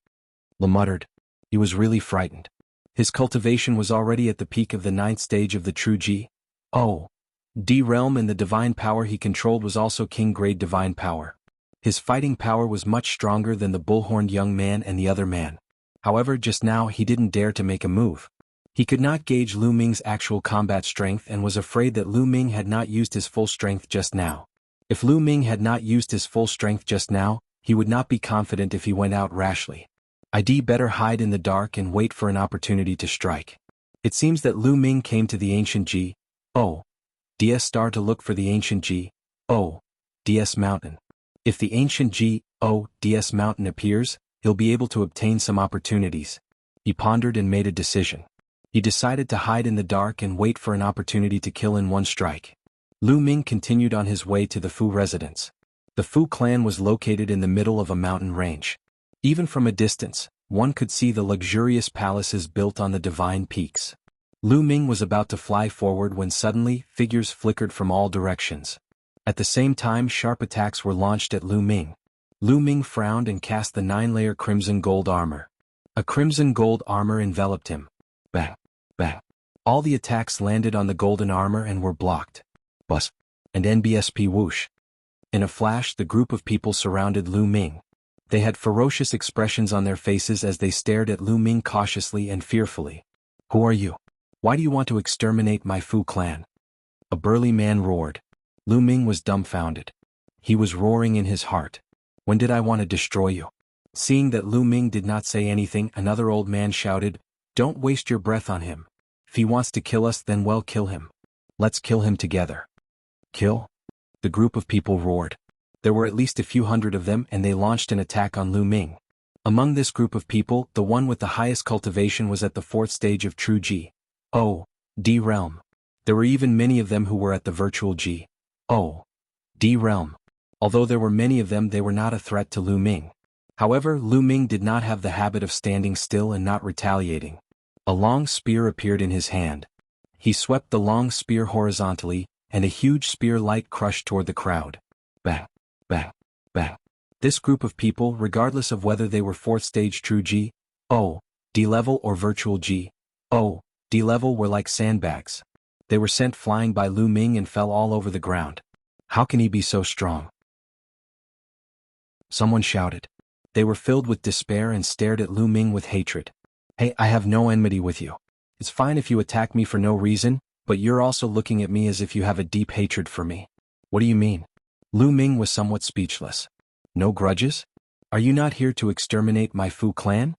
Le muttered. He was really frightened. His cultivation was already at the peak of the 9th stage of the true G.O.D. realm and the divine power he controlled was also king-grade divine power. His fighting power was much stronger than the bull-horned young man and the other man. However, just now he didn't dare to make a move. He could not gauge Lu Ming's actual combat strength and was afraid that Lu Ming had not used his full strength just now. If Lu Ming had not used his full strength just now, he would not be confident if he went out rashly. I'd better hide in the dark and wait for an opportunity to strike. It seems that Lu Ming came to the ancient G.O.D.S. star to look for the ancient G.O.D.S. mountain. If the ancient G.O.D.S. mountain appears, he'll be able to obtain some opportunities. He pondered and made a decision. He decided to hide in the dark and wait for an opportunity to kill in one strike. Lu Ming continued on his way to the Fu residence. The Fu clan was located in the middle of a mountain range. Even from a distance, one could see the luxurious palaces built on the divine peaks. Lu Ming was about to fly forward when suddenly, figures flickered from all directions. At the same time, sharp attacks were launched at Lu Ming. Lu Ming frowned and cast the 9-layer crimson gold armor. A crimson gold armor enveloped him. Bang! Bang! All the attacks landed on the golden armor and were blocked. Bus! And NBSP whoosh! In a flash, the group of people surrounded Lu Ming. They had ferocious expressions on their faces as they stared at Lu Ming cautiously and fearfully. Who are you? Why do you want to exterminate my Fu clan? A burly man roared. Lu Ming was dumbfounded. He was roaring in his heart. When did I want to destroy you? Seeing that Lu Ming did not say anything, another old man shouted, Don't waste your breath on him. If he wants to kill us, then well, kill him. Let's kill him together. Kill? The group of people roared. There were at least a few hundred of them, and they launched an attack on Lu Ming. Among this group of people, the one with the highest cultivation was at the 4th stage of true G.O.D. realm. There were even many of them who were at the virtual G.O.D. realm. Although there were many of them, they were not a threat to Lu Ming. However, Lu Ming did not have the habit of standing still and not retaliating. A long spear appeared in his hand. He swept the long spear horizontally, and a huge spear light crushed toward the crowd. Bang! Bang! Bang! This group of people, regardless of whether they were 4th stage true G.O.D. level or virtual G.O.D. level, were like sandbags. They were sent flying by Lu Ming and fell all over the ground. How can he be so strong? Someone shouted. They were filled with despair and stared at Lu Ming with hatred. Hey, I have no enmity with you. It's fine if you attack me for no reason, but you're also looking at me as if you have a deep hatred for me. What do you mean? Lu Ming was somewhat speechless. No grudges? Are you not here to exterminate my Fu clan?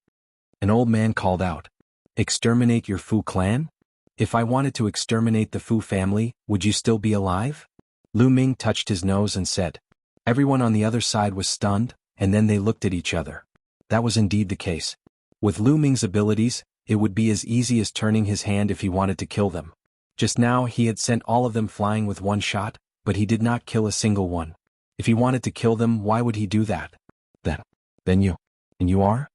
An old man called out. Exterminate your Fu clan? If I wanted to exterminate the Fu family, would you still be alive? Lu Ming touched his nose and said. Everyone on the other side was stunned, and then they looked at each other. That was indeed the case. With Lu Ming's abilities, it would be as easy as turning his hand if he wanted to kill them. Just now he had sent all of them flying with one shot, but he did not kill a single one. If he wanted to kill them, why would he do that? Then you. And you are?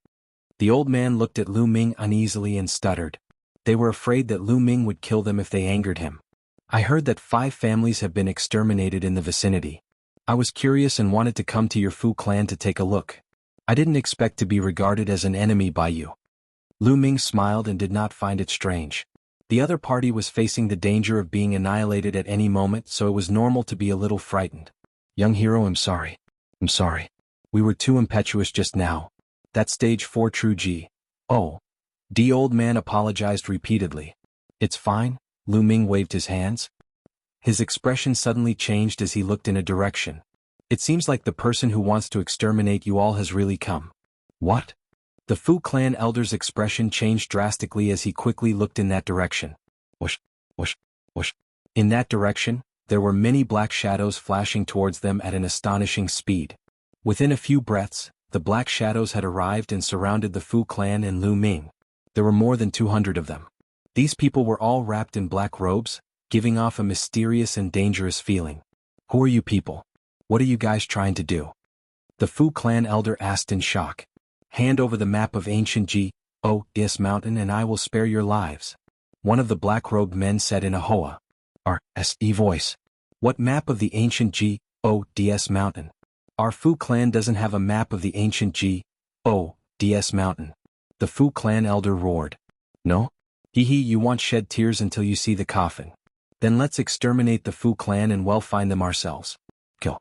The old man looked at Lu Ming uneasily and stuttered. They were afraid that Lu Ming would kill them if they angered him. I heard that 5 families have been exterminated in the vicinity. I was curious and wanted to come to your Fu clan to take a look. I didn't expect to be regarded as an enemy by you. Lu Ming smiled and did not find it strange. The other party was facing the danger of being annihilated at any moment, so it was normal to be a little frightened. Young hero, I'm sorry. We were too impetuous just now. That stage 4 true G.O.D. old man apologized repeatedly. It's fine, Lu Ming waved his hands. His expression suddenly changed as he looked in a direction. It seems like the person who wants to exterminate you all has really come. What? The Fu clan elder's expression changed drastically as he quickly looked in that direction. Whoosh, whoosh, whoosh. In that direction, there were many black shadows flashing towards them at an astonishing speed. Within a few breaths, the black shadows had arrived and surrounded the Fu clan and Lu Ming. There were more than 200 of them. These people were all wrapped in black robes, giving off a mysterious and dangerous feeling. Who are you people? What are you guys trying to do? The Fu clan elder asked in shock. Hand over the map of ancient G.O.D. mountain and I will spare your lives. One of the black-robed men said in a H.O.A.R.S.E. voice. What map of the ancient G.O.D. mountain? Our Fu clan doesn't have a map of the ancient G.O.D. mountain. The Fu clan elder roared. No? Hee hee, you won't shed tears until you see the coffin. Then let's exterminate the Fu clan and we'll find them ourselves. Kill.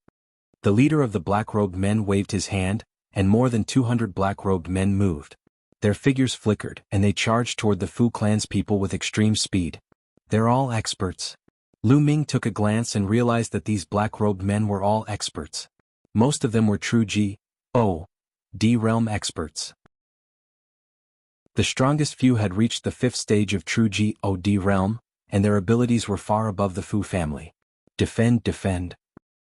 The leader of the black-robed men waved his hand, and more than 200 black-robed men moved. Their figures flickered, and they charged toward the Fu clan's people with extreme speed. They're all experts. Lu Ming took a glance and realized that these black-robed men were all experts. Most of them were true G.O.D. realm experts. The strongest few had reached the 5th stage of true G.O.D. realm, and their abilities were far above the Fu family. Defend, defend.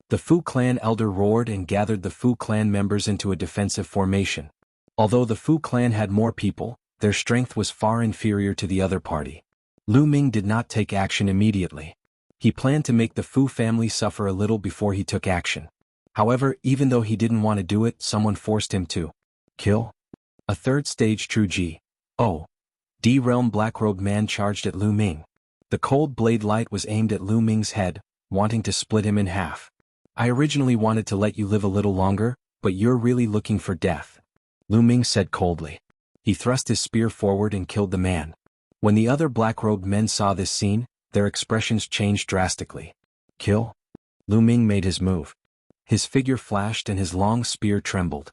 The Fu clan elder roared and gathered the Fu clan members into a defensive formation. Although the Fu clan had more people, their strength was far inferior to the other party. Lu Ming did not take action immediately. He planned to make the Fu family suffer a little before he took action. However, even though he didn't want to do it, someone forced him to. Kill? A third stage True G.O.D realm black-robed man charged at Lu Ming. The cold blade light was aimed at Lu Ming's head, wanting to split him in half. I originally wanted to let you live a little longer, but you're really looking for death, Lu Ming said coldly. He thrust his spear forward and killed the man. When the other black-robed men saw this scene, their expressions changed drastically. Kill? Lu Ming made his move. His figure flashed and his long spear trembled.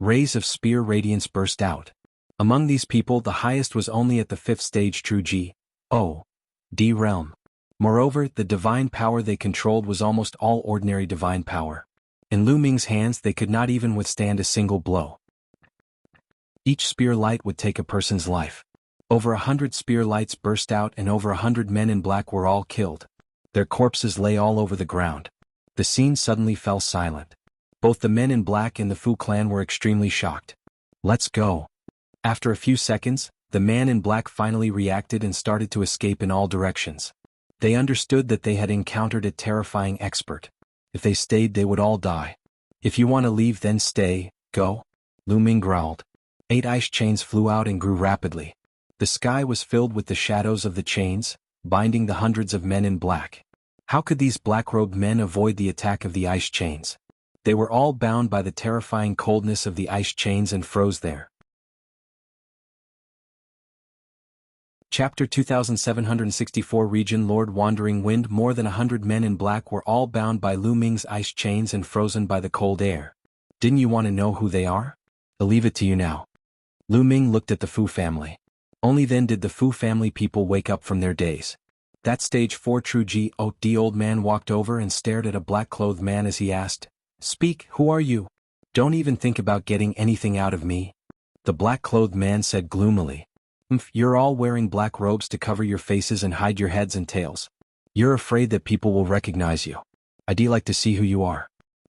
Rays of spear radiance burst out. Among these people the highest was only at the 5th stage True G.O.D realm. Moreover, the divine power they controlled was almost all ordinary divine power. In Lu Ming's hands they could not even withstand a single blow. Each spear light would take a person's life. Over 100 spear lights burst out and over 100 men in black were all killed. Their corpses lay all over the ground. The scene suddenly fell silent. Both the men in black and the Fu clan were extremely shocked. Let's go. After a few seconds, the man in black finally reacted and started to escape in all directions. They understood that they had encountered a terrifying expert. If they stayed they would all die. If you want to leave then stay, go, Lu Ming growled. 8 ice chains flew out and grew rapidly. The sky was filled with the shadows of the chains, binding the hundreds of men in black. How could these black-robed men avoid the attack of the ice chains? They were all bound by the terrifying coldness of the ice chains and froze there. Chapter 2764 Region Lord Wandering Wind. More than 100 men in black were all bound by Lu Ming's ice chains and frozen by the cold air. Didn't you want to know who they are? I'll leave it to you now. Lu Ming looked at the Fu family. Only then did the Fu family people wake up from their daze. That stage 4 True G.O.D old man walked over and stared at a black-clothed man as he asked, "Speak, who are you? Don't even think about getting anything out of me." The black-clothed man said gloomily, "You're all wearing black robes to cover your faces and hide your heads and tails. You're afraid that people will recognize you. I'd like to see who you are."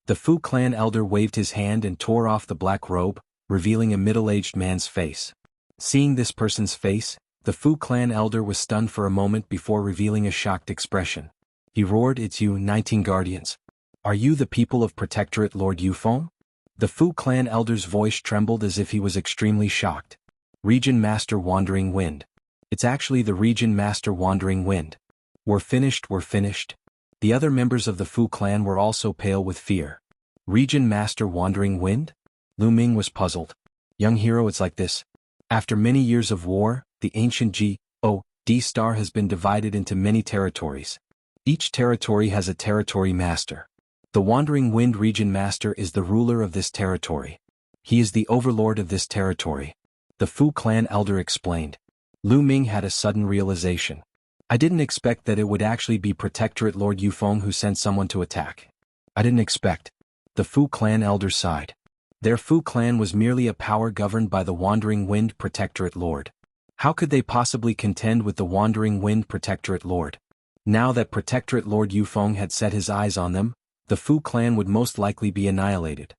The Fu clan elder waved his hand and tore off the black robe, revealing a middle-aged man's face. Seeing this person's face, the Fu clan elder was stunned for a moment before revealing a shocked expression. He roared, "It's you, 19 guardians. Are you the people of Protectorate Lord Yufeng?" The Fu clan elder's voice trembled as if he was extremely shocked. "Region Master Wandering Wind. It's actually the Region Master Wandering Wind. We're finished. The other members of the Fu clan were also pale with fear. Region Master Wandering Wind? Lu Ming was puzzled. Young hero, it's like this. After many years of war, the ancient G.O.D star has been divided into many territories. Each territory has a territory master. The Wandering Wind Region Master is the ruler of this territory. He is the overlord of this territory," the Fu clan elder explained. Lu Ming had a sudden realization. "I didn't expect that it would actually be Protectorate Lord Yufeng who sent someone to attack. I didn't expect." The Fu clan elder sighed. Their Fu clan was merely a power governed by the Wandering Wind Protectorate Lord. How could they possibly contend with the Wandering Wind Protectorate Lord? Now that Protectorate Lord Yufeng had set his eyes on them, the Fu clan would most likely be annihilated.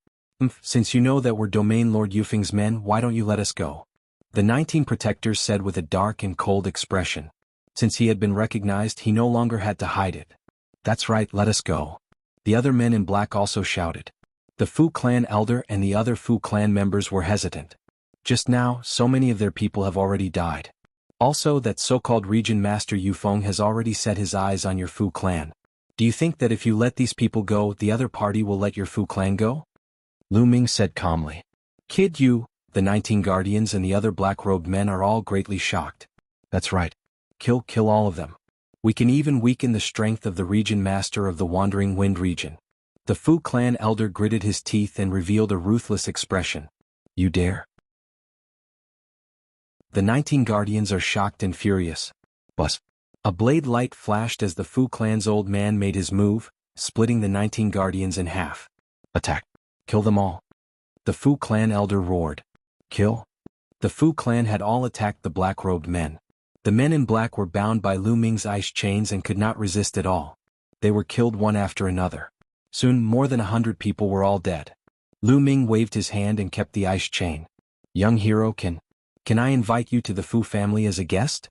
Since you know that we're Domain Lord Yufeng's men, why don't you let us go?" The 19 protectors said with a dark and cold expression. Since he had been recognized, he no longer had to hide it. "That's right, let us go." The other men in black also shouted. The Fu clan elder and the other Fu clan members were hesitant. Just now, so many of their people have already died. Also, that so-called Region Master Yufeng has already set his eyes on your Fu clan. Do you think that if you let these people go, the other party will let your Fu clan go? Lu Ming said calmly. "Kid, you," the 19 guardians and the other black-robed men are all greatly shocked. "That's right. Kill all of them. We can even weaken the strength of the Region Master of the Wandering Wind region." The Fu clan elder gritted his teeth and revealed a ruthless expression. "You dare?" The 19 guardians are shocked and furious. Buzz. A blade light flashed as the Fu clan's old man made his move, splitting the 19 guardians in half. "Attack. Kill them all." The Fu clan elder roared. "Kill?" The Fu clan had all attacked the black-robed men. The men in black were bound by Lu Ming's ice chains and could not resist at all. They were killed one after another. Soon more than 100 people were all dead. Lu Ming waved his hand and kept the ice chain. "Young hero, can I invite you to the Fu family as a guest?"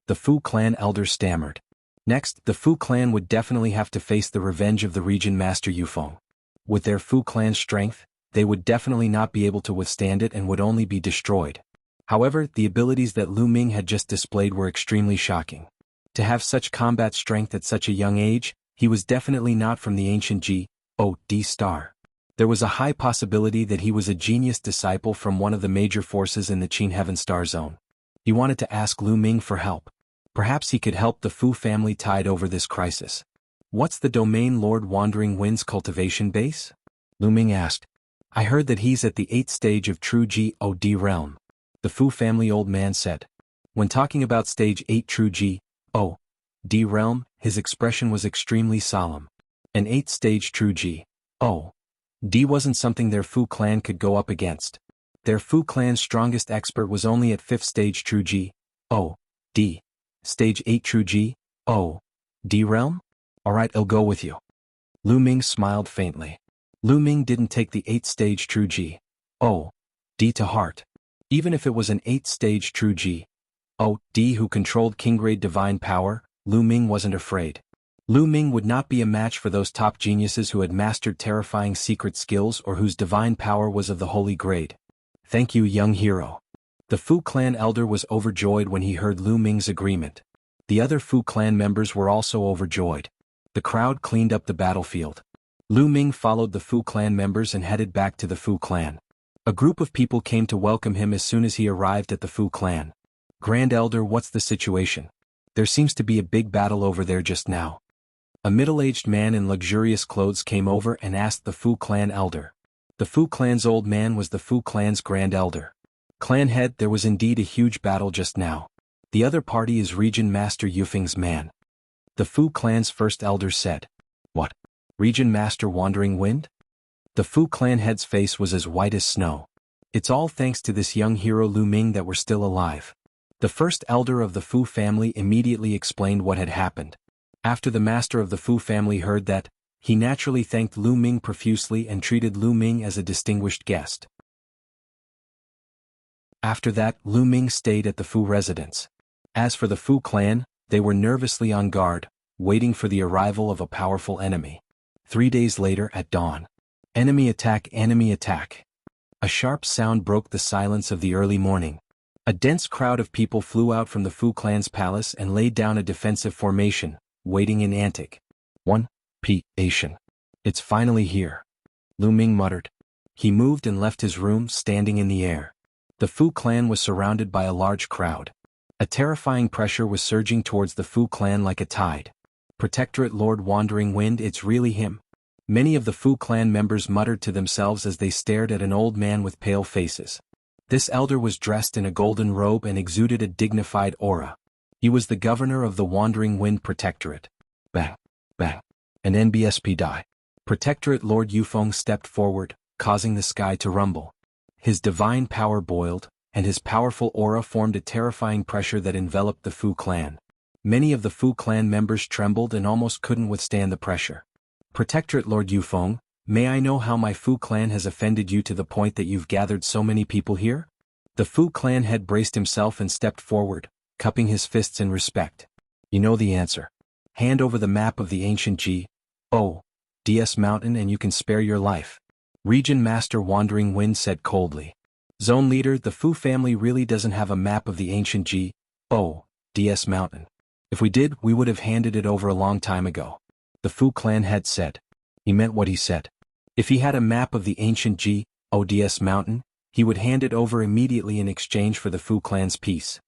The Fu clan elder stammered. Next, the Fu clan would definitely have to face the revenge of the Region Master Yufeng. With their Fu clan strength, they would definitely not be able to withstand it and would only be destroyed. However, the abilities that Lu Ming had just displayed were extremely shocking. To have such combat strength at such a young age, he was definitely not from the ancient G.O.D. star. There was a high possibility that he was a genius disciple from one of the major forces in the Qin Heaven Star Zone. He wanted to ask Lu Ming for help. Perhaps he could help the Fu family tide over this crisis. What's the domain Lord Wandering Wind's cultivation base? Lu Ming asked. I heard that he's at the 8th stage of true G.O.D. realm. The Fu family old man said. When talking about stage 8 true G.O.D. realm, his expression was extremely solemn. An 8th stage true G.O.D. wasn't something their Fu clan could go up against. Their Fu clan's strongest expert was only at 5th stage true G.O.D. Stage 8 true G.O.D. realm? Alright, I'll go with you. Lu Ming smiled faintly. Lu Ming didn't take the 8th stage true G.O.D. to heart. Even if it was an 8th stage true G.O.D. who controlled King-grade divine power, Lu Ming wasn't afraid. Lu Ming would not be a match for those top geniuses who had mastered terrifying secret skills or whose divine power was of the holy grade. Thank you, young hero. The Fu clan elder was overjoyed when he heard Lu Ming's agreement. The other Fu clan members were also overjoyed. The crowd cleaned up the battlefield. Lu Ming followed the Fu clan members and headed back to the Fu clan. A group of people came to welcome him as soon as he arrived at the Fu clan. Grand Elder, what's the situation? There seems to be a big battle over there just now. A middle-aged man in luxurious clothes came over and asked the Fu clan elder. The Fu clan's old man was the Fu clan's Grand Elder. Clan head, there was indeed a huge battle just now. The other party is Region Master Yufeng's man. The Fu clan's first elder said. What? Region Master Wandering Wind? The Fu clan head's face was as white as snow. It's all thanks to this young hero Lu Ming that we're still alive. The first elder of the Fu family immediately explained what had happened. After the master of the Fu family heard that, he naturally thanked Lu Ming profusely and treated Lu Ming as a distinguished guest. After that, Lu Ming stayed at the Fu residence. As for the Fu clan, they were nervously on guard, waiting for the arrival of a powerful enemy. 3 days later at dawn. Enemy attack, enemy attack. A sharp sound broke the silence of the early morning. A dense crowd of people flew out from the Fu clan's palace and laid down a defensive formation, waiting in anticipation. It's finally here. Lu Ming muttered. He moved and left his room, standing in the air. The Fu clan was surrounded by a large crowd. A terrifying pressure was surging towards the Fu clan like a tide. Protectorate Lord Wandering Wind, it's really him. Many of the Fu clan members muttered to themselves as they stared at an old man with pale faces. This elder was dressed in a golden robe and exuded a dignified aura. He was the governor of the Wandering Wind Protectorate. Bang, bang. An NBSP die. Protectorate Lord Yufeng stepped forward, causing the sky to rumble. His divine power boiled, and his powerful aura formed a terrifying pressure that enveloped the Fu clan. Many of the Fu clan members trembled and almost couldn't withstand the pressure. Protectorate Lord Yufeng, may I know how my Fu clan has offended you to the point that you've gathered so many people here? The Fu clan head braced himself and stepped forward, cupping his fists in respect. You know the answer. Hand over the map of the ancient G.O.D.S. mountain and you can spare your life. Region Master Wandering Wind said coldly. Zone Leader, the Fu family really doesn't have a map of the ancient G.O.D.S. mountain. If we did, we would have handed it over a long time ago. The Fu clan head said. He meant what he said. If he had a map of the ancient G.O.D.S. mountain, he would hand it over immediately in exchange for the Fu clan's peace.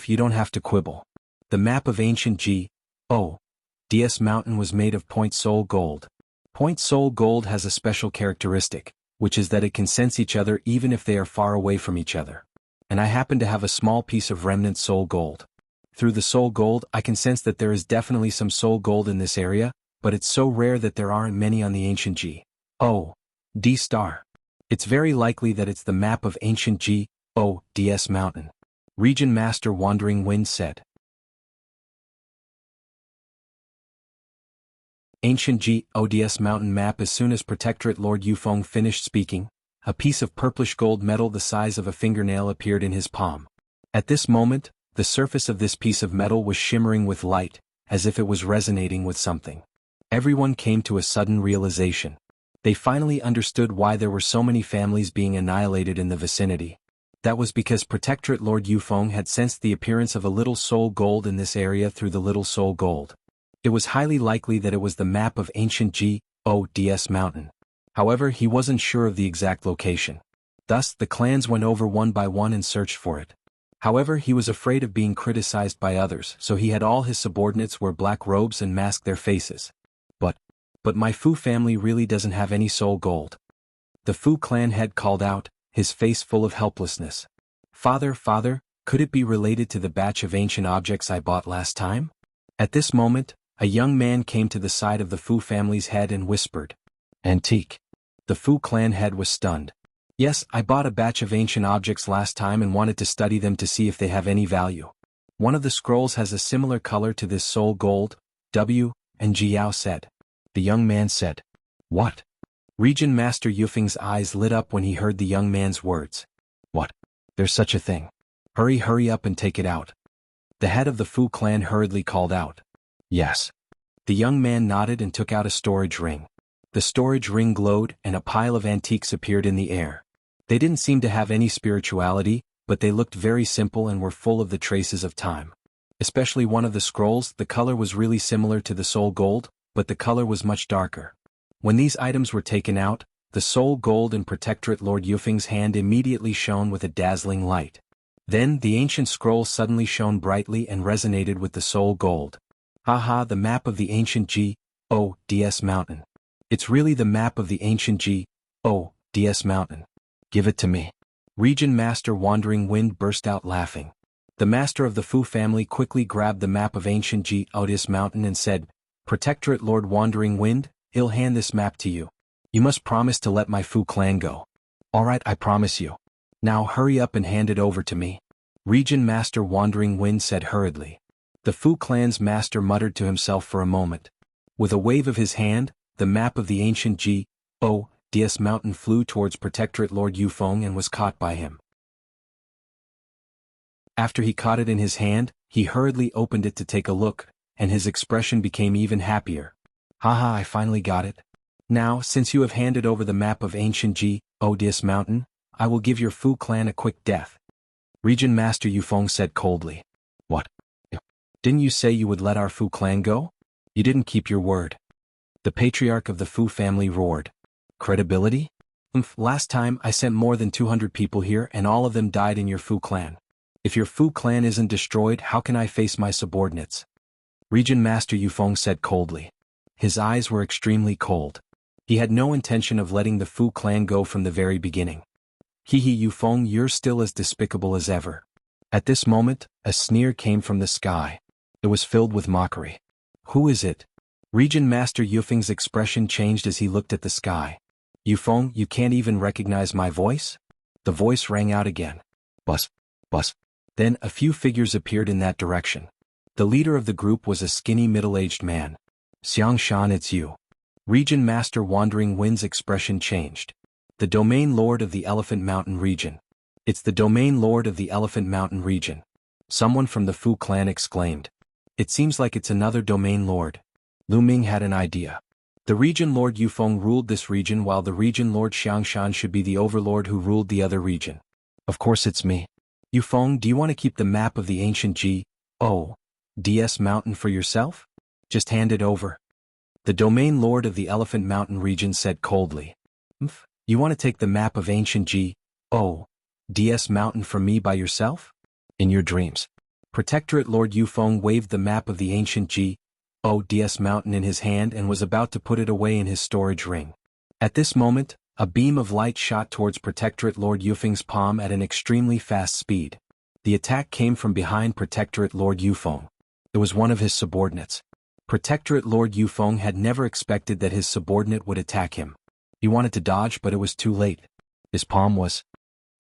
You don't have to quibble. The map of ancient G.O.D.S. mountain was made of point soul gold. Point soul gold has a special characteristic, which is that it can sense each other even if they are far away from each other. And I happen to have a small piece of remnant soul gold. Through the soul gold, I can sense that there is definitely some soul gold in this area, but it's so rare that there aren't many on the ancient G.O.D. star. It's very likely that it's the map of ancient G.O.D.S. mountain. Region Master Wandering Wind said. Ancient G.O.D.S. mountain map. As soon as Protectorate Lord Yufeng finished speaking, a piece of purplish gold metal the size of a fingernail appeared in his palm. At this moment, the surface of this piece of metal was shimmering with light, as if it was resonating with something. Everyone came to a sudden realization. They finally understood why there were so many families being annihilated in the vicinity. That was because Protectorate Lord Yufeng had sensed the appearance of a little soul gold in this area through the little soul gold. It was highly likely that it was the map of ancient Gods Mountain. However, he wasn't sure of the exact location. Thus, the clans went over one by one and searched for it. However, he was afraid of being criticized by others, so he had all his subordinates wear black robes and mask their faces. But my Fu family really doesn't have any soul gold. The Fu clan head called out, his face full of helplessness. Father, could it be related to the batch of ancient objects I bought last time? At this moment, a young man came to the side of the Fu family's head and whispered, "Antique." The Fu clan head was stunned. "Yes, I bought a batch of ancient objects last time and wanted to study them to see if they have any value. One of the scrolls has a similar color to this soul gold, and Jiao said. The young man said, "What?" Region Master Yufeng's eyes lit up when he heard the young man's words. "What? There's such a thing. Hurry up and take it out." The head of the Fu clan hurriedly called out, "Yes." The young man nodded and took out a storage ring. The storage ring glowed and a pile of antiques appeared in the air. They didn't seem to have any spirituality, but they looked very simple and were full of the traces of time. Especially one of the scrolls, the color was really similar to the soul gold, but the color was much darker. When these items were taken out, the soul gold in Protectorate Lord Yufeng's hand immediately shone with a dazzling light. Then the ancient scroll suddenly shone brightly and resonated with the soul gold. "Haha, the map of the ancient Gods Mountain. It's really the map of the ancient Gods Mountain. Give it to me." Region Master Wandering Wind burst out laughing. The master of the Fu family quickly grabbed the map of ancient Gods Mountain and said, "Protectorate Lord Wandering Wind, I'll hand this map to you. You must promise to let my Fu clan go." "All right, I promise you. Now hurry up and hand it over to me," Region Master Wandering Wind said hurriedly. The Fu clan's master muttered to himself for a moment. With a wave of his hand, the map of the ancient Gods Mountain flew towards Protectorate Lord Yufeng and was caught by him. After he caught it in his hand, he hurriedly opened it to take a look, and his expression became even happier. "Haha, I finally got it. Now, since you have handed over the map of ancient Gods Mountain, I will give your Fu clan a quick death," Region Master Yufeng said coldly. "What? Didn't you say you would let our Fu clan go? You didn't keep your word." The patriarch of the Fu family roared. "Credibility? Last time I sent more than 200 people here and all of them died in your Fu clan. If your Fu clan isn't destroyed, how can I face my subordinates?" Region Master Yufeng said coldly. His eyes were extremely cold. He had no intention of letting the Fu clan go from the very beginning. "Hehe, Yufeng, you're still as despicable as ever." At this moment, a sneer came from the sky. It was filled with mockery. "Who is it?" Region Master Yufeng's expression changed as he looked at the sky. "Yufeng, you can't even recognize my voice?" The voice rang out again. "Bus. Then a few figures appeared in that direction. The leader of the group was a skinny middle-aged man. "Xiangshan, it's you." Region Master Wandering Wind's expression changed. "The Domain Lord of the Elephant Mountain region. It's the Domain Lord of the Elephant Mountain region." Someone from the Fu clan exclaimed. "It seems like it's another Domain Lord." Lu Ming had an idea. The Region Lord Yufeng ruled this region while the Region Lord Xiangshan should be the overlord who ruled the other region. "Of course it's me. Yufeng, do you want to keep the map of the ancient Gods Mountain for yourself? Just hand it over." The Domain Lord of the Elephant Mountain region said coldly. You want to take the map of ancient Gods Mountain from me by yourself? In your dreams." Protectorate Lord Yufeng waved the map of the ancient Gods Mountain in his hand and was about to put it away in his storage ring. At this moment, a beam of light shot towards Protectorate Lord Yufeng's palm at an extremely fast speed. The attack came from behind Protectorate Lord Yufeng. It was one of his subordinates. Protectorate Lord Yufeng had never expected that his subordinate would attack him. He wanted to dodge, but it was too late. His palm was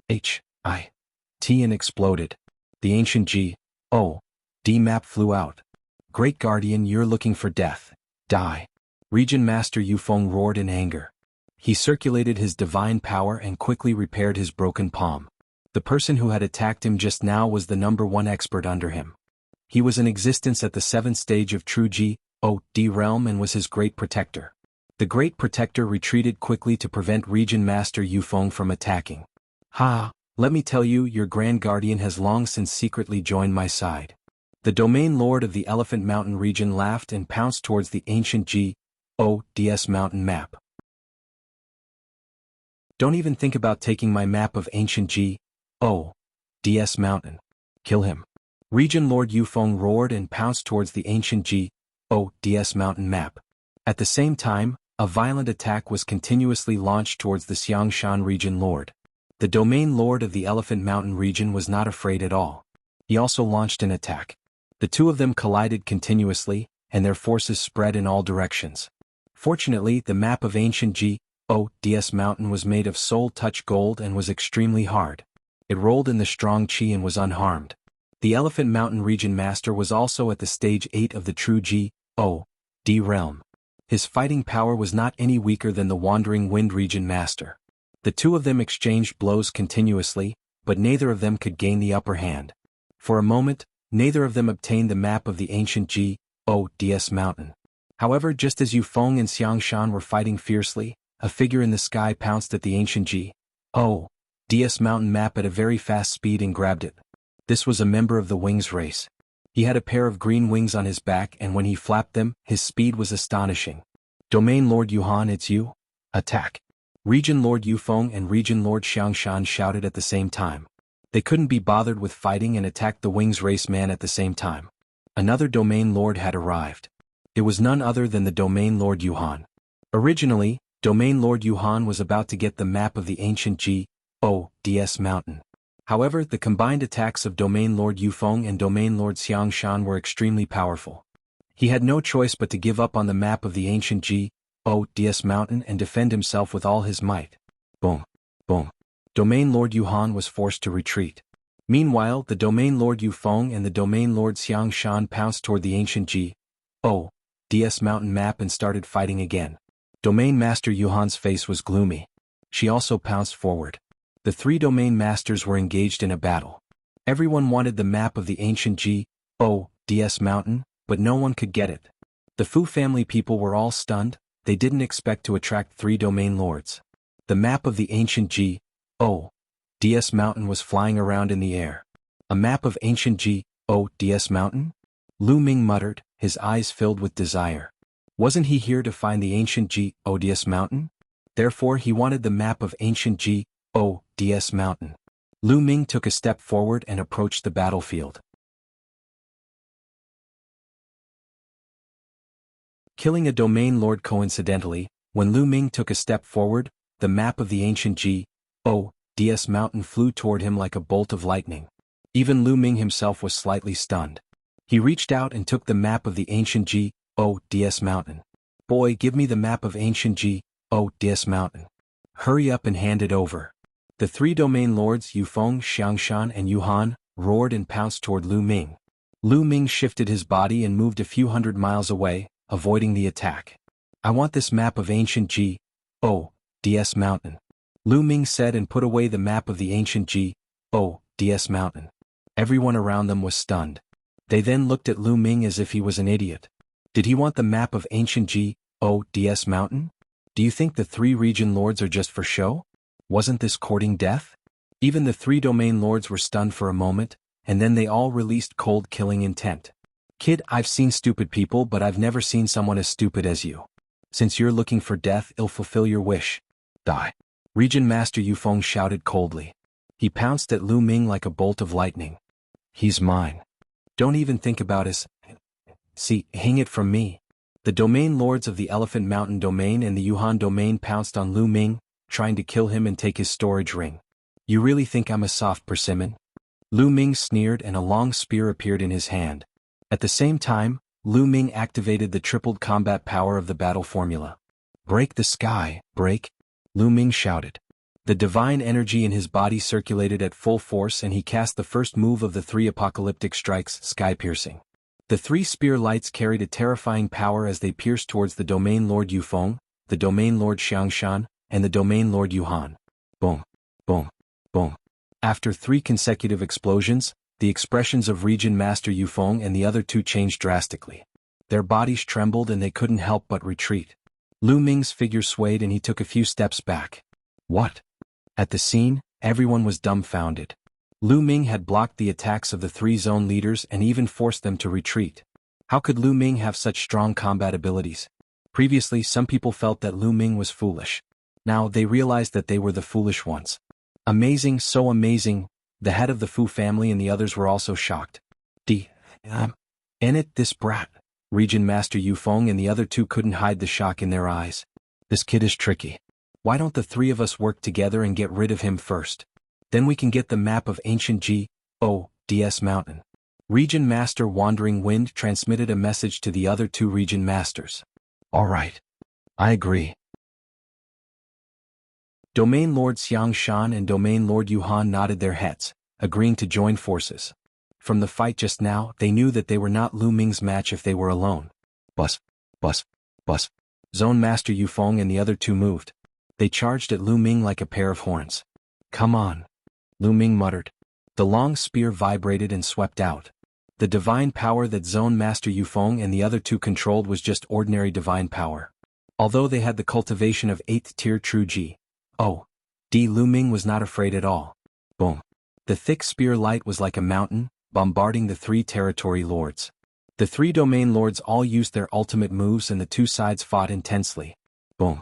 hit and exploded. The ancient Gods map flew out. "Great Guardian, you're looking for death. Die." Region Master Yufeng roared in anger. He circulated his divine power and quickly repaired his broken palm. The person who had attacked him just now was the #1 expert under him. He was in existence at the 7th stage of true Gods realm and was his great protector. The Great Protector retreated quickly to prevent Region Master Yufeng from attacking. "Ha, let me tell you, your Grand Guardian has long since secretly joined my side." The Domain Lord of the Elephant Mountain region laughed and pounced towards the ancient G.O.D.S. mountain map. "Don't even think about taking my map of ancient G.O.D.S. mountain. Kill him." Region Lord Yufeng roared and pounced towards the ancient G.O.D.S. mountain map. At the same time, a violent attack was continuously launched towards the Xiangshan region lord. The Domain Lord of the Elephant Mountain region was not afraid at all. He also launched an attack. The two of them collided continuously, and their forces spread in all directions. Fortunately, the map of ancient G.O.D.S. mountain was made of soul-touch gold and was extremely hard. It rolled in the strong qi and was unharmed. The Elephant Mountain region master was also at the stage 8 of the true G.O.D. realm. His fighting power was not any weaker than the Wandering Wind region master. The two of them exchanged blows continuously, but neither of them could gain the upper hand. For a moment, neither of them obtained the map of the ancient G.O.D.S. mountain. However, just as Yufeng and Xiangshan were fighting fiercely, a figure in the sky pounced at the ancient G.O.D.S. mountain map at a very fast speed and grabbed it. This was a member of the Wings race. He had a pair of green wings on his back, and when he flapped them, his speed was astonishing. "Domain Lord Yuhan, it's you? Attack!" Region Lord Yufeng and Region Lord Xiangshan shouted at the same time. They couldn't be bothered with fighting and attacked the Wings race man at the same time. Another Domain Lord had arrived. It was none other than the Domain Lord Yuhan. Originally, Domain Lord Yuhan was about to get the map of the ancient G.O.D.S. mountain. However, the combined attacks of Domain Lord Yufeng and Domain Lord Xiangshan were extremely powerful. He had no choice but to give up on the map of the ancient G.O.D.S. mountain and defend himself with all his might. Boom. Boom. Domain Lord Yuhan was forced to retreat. Meanwhile, the Domain Lord Yufeng and the Domain Lord Xiangshan pounced toward the ancient G.O.D.S. mountain map and started fighting again. Domain Master Yuhan's face was gloomy. She also pounced forward. The three Domain Masters were engaged in a battle. Everyone wanted the map of the ancient G.O.D.S. mountain, but no one could get it. The Fu family people were all stunned. They didn't expect to attract three Domain Lords. The map of the ancient G.O.D.S. mountain was flying around in the air. "A map of ancient G.O.D.S. mountain?" Lu Ming muttered, his eyes filled with desire. Wasn't he here to find the ancient G.O.D.S. mountain? Therefore he wanted the map of ancient G.O.D.S. mountain. Lu Ming took a step forward and approached the battlefield. Killing a Domain Lord coincidentally, when Lu Ming took a step forward, the map of the ancient G.O.D.S. mountain flew toward him like a bolt of lightning. Even Lu Ming himself was slightly stunned. He reached out and took the map of the ancient G.O.D.S. mountain. "Boy, give me the map of ancient G.O.D.S. mountain. Hurry up and hand it over." The three Domain Lords Yufeng, Xiangshan and Yuhan roared and pounced toward Lu Ming. Lu Ming shifted his body and moved a few hundred miles away, avoiding the attack. "I want this map of ancient G.O.D.S. mountain," Lu Ming said and put away the map of the ancient G.O.D.S. mountain. Everyone around them was stunned. They then looked at Lu Ming as if he was an idiot. Did he want the map of ancient G.O.D.S. mountain? Do you think the three region lords are just for show? Wasn't this courting death? Even the three Domain Lords were stunned for a moment, and then they all released cold killing intent. "Kid, I've seen stupid people, but I've never seen someone as stupid as you. Since you're looking for death, I'll fulfill your wish. Die." Region Master Yufeng shouted coldly. He pounced at Lu Ming like a bolt of lightning. "He's mine. Don't even think about his... See, hang it from me." The Domain Lords of the Elephant Mountain Domain and the Yuhan Domain pounced on Lu Ming, trying to kill him and take his storage ring. "You really think I'm a soft persimmon?" Lu Ming sneered and a long spear appeared in his hand. At the same time, Lu Ming activated the tripled combat power of the battle formula. "Break the sky, break!" Lu Ming shouted. The divine energy in his body circulated at full force and he cast the first move of the three apocalyptic strikes, sky-piercing. The three spear lights carried a terrifying power as they pierced towards the Domain Lord Yufeng, the Domain Lord Xiangshan, and the Domain Lord Yuhan. Boom, boom, boom. After three consecutive explosions, the expressions of Region Master Yufeng and the other two changed drastically. Their bodies trembled and they couldn't help but retreat. Lu Ming's figure swayed and he took a few steps back. What? At the scene, everyone was dumbfounded. Lu Ming had blocked the attacks of the three zone leaders and even forced them to retreat. How could Lu Ming have such strong combat abilities? Previously, some people felt that Lu Ming was foolish. Now, they realized that they were the foolish ones. Amazing, so amazing. The head of the Fu family and the others were also shocked. This brat. Region Master Yufeng and the other two couldn't hide the shock in their eyes. This kid is tricky. Why don't the three of us work together and get rid of him first? Then we can get the map of ancient G.O.D.S. Mountain. Region Master Wandering Wind transmitted a message to the other two region masters. All right. I agree. Domain Lord Xiang Shan and Domain Lord Yuhan nodded their heads, agreeing to join forces. From the fight just now, they knew that they were not Lu Ming's match if they were alone. Bus. Zone Master Yufeng and the other two moved. They charged at Lu Ming like a pair of horns. Come on. Lu Ming muttered. The long spear vibrated and swept out. The divine power that Zone Master Yufeng and the other two controlled was just ordinary divine power. Although they had the cultivation of 8th tier true G.O.D. Lu Ming was not afraid at all. Boom. The thick spear light was like a mountain, bombarding the three territory lords. The three domain lords all used their ultimate moves and the two sides fought intensely. Boom.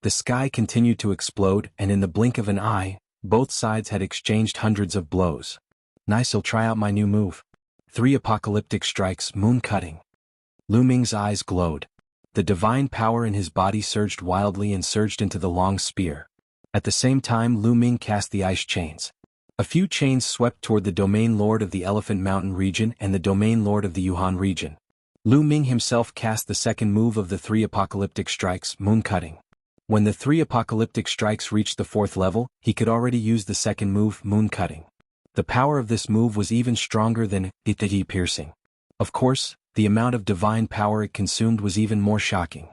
The sky continued to explode and in the blink of an eye, both sides had exchanged hundreds of blows. Nice, I'll try out my new move. 3 apocalyptic strikes, moon cutting. Lu Ming's eyes glowed. The divine power in his body surged wildly and surged into the long spear. At the same time, Lu Ming cast the ice chains. A few chains swept toward the Domain Lord of the Elephant Mountain region and the Domain Lord of the Yuhan region. Lu Ming himself cast the second move of the 3 apocalyptic strikes, moon cutting. When the 3 apocalyptic strikes reached the 4th level, he could already use the second move, moon cutting. The power of this move was even stronger than Itaji piercing. Of course, the amount of divine power it consumed was even more shocking.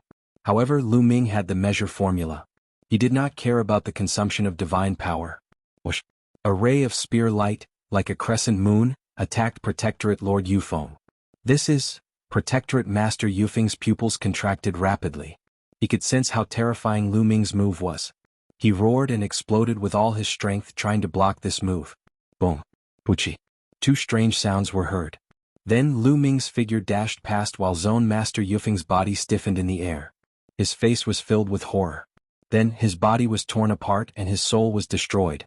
However, Lu Ming had the measure formula. He did not care about the consumption of divine power. Whoosh. A ray of spear light, like a crescent moon, attacked Protectorate Lord Yufeng. This is, Protectorate Master Yufeng's pupils contracted rapidly. He could sense how terrifying Lu Ming's move was. He roared and exploded with all his strength trying to block this move. Boom. Puchi. 2 strange sounds were heard. Then Lu Ming's figure dashed past while Zone Master Yufeng's body stiffened in the air. His face was filled with horror. Then his body was torn apart and his soul was destroyed.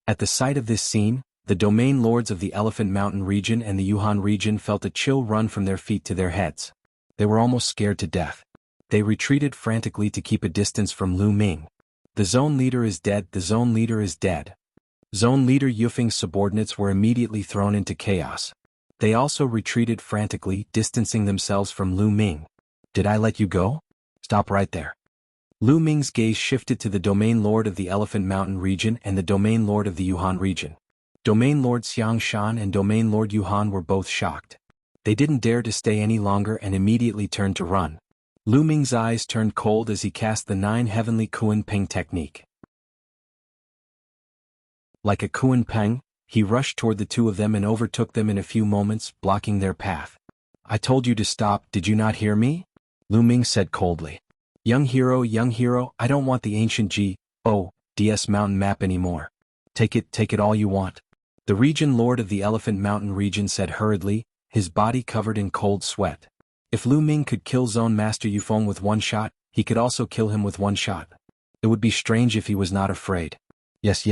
At the sight of this scene, the domain lords of the Elephant Mountain region and the Yuhan region felt a chill run from their feet to their heads. They were almost scared to death. They retreated frantically to keep a distance from Lu Ming. The zone leader is dead, the zone leader is dead. Zone leader Yufeng's subordinates were immediately thrown into chaos. They also retreated frantically, distancing themselves from Lu Ming. Did I let you go? Stop right there. Lu Ming's gaze shifted to the Domain Lord of the Elephant Mountain region and the Domain Lord of the Yuhan region. Domain Lord Xiang Shan and Domain Lord Yuhan were both shocked. They didn't dare to stay any longer and immediately turned to run. Lu Ming's eyes turned cold as he cast the 9 heavenly Kuan Ping technique. Like a Kuan Peng, he rushed toward the two of them and overtook them in a few moments, blocking their path. I told you to stop, did you not hear me? Lu Ming said coldly. Young hero, I don't want the ancient G.O.D.S. mountain map anymore. Take it all you want. The region lord of the Elephant Mountain region said hurriedly, his body covered in cold sweat. If Lu Ming could kill Zone Master Yufeng with one shot, he could also kill him with one shot. It would be strange if he was not afraid. Yes.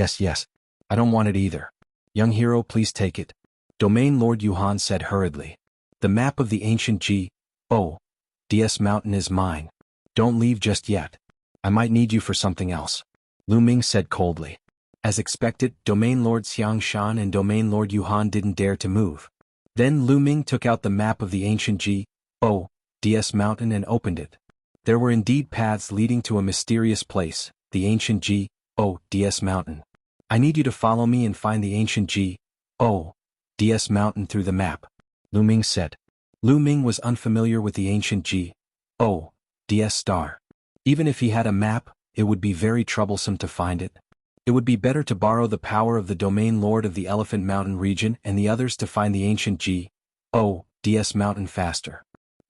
I don't want it either. Young hero, please take it. Domain Lord Yuhan said hurriedly. The map of the ancient G.O.D.S. mountain is mine. Don't leave just yet. I might need you for something else. Lu Ming said coldly. As expected, Domain Lord Xiang Shan and Domain Lord Yuhan didn't dare to move. Then Lu Ming took out the map of the ancient G.O.D.S. mountain and opened it. There were indeed paths leading to a mysterious place, the ancient G.O.D.S. mountain. I need you to follow me and find the ancient G.O.D.S. mountain through the map, Lu Ming said. Lu Ming was unfamiliar with the ancient G.O.D.S. star. Even if he had a map, it would be very troublesome to find it. It would be better to borrow the power of the Domain Lord of the Elephant Mountain region and the others to find the ancient G.O.D.S. mountain faster.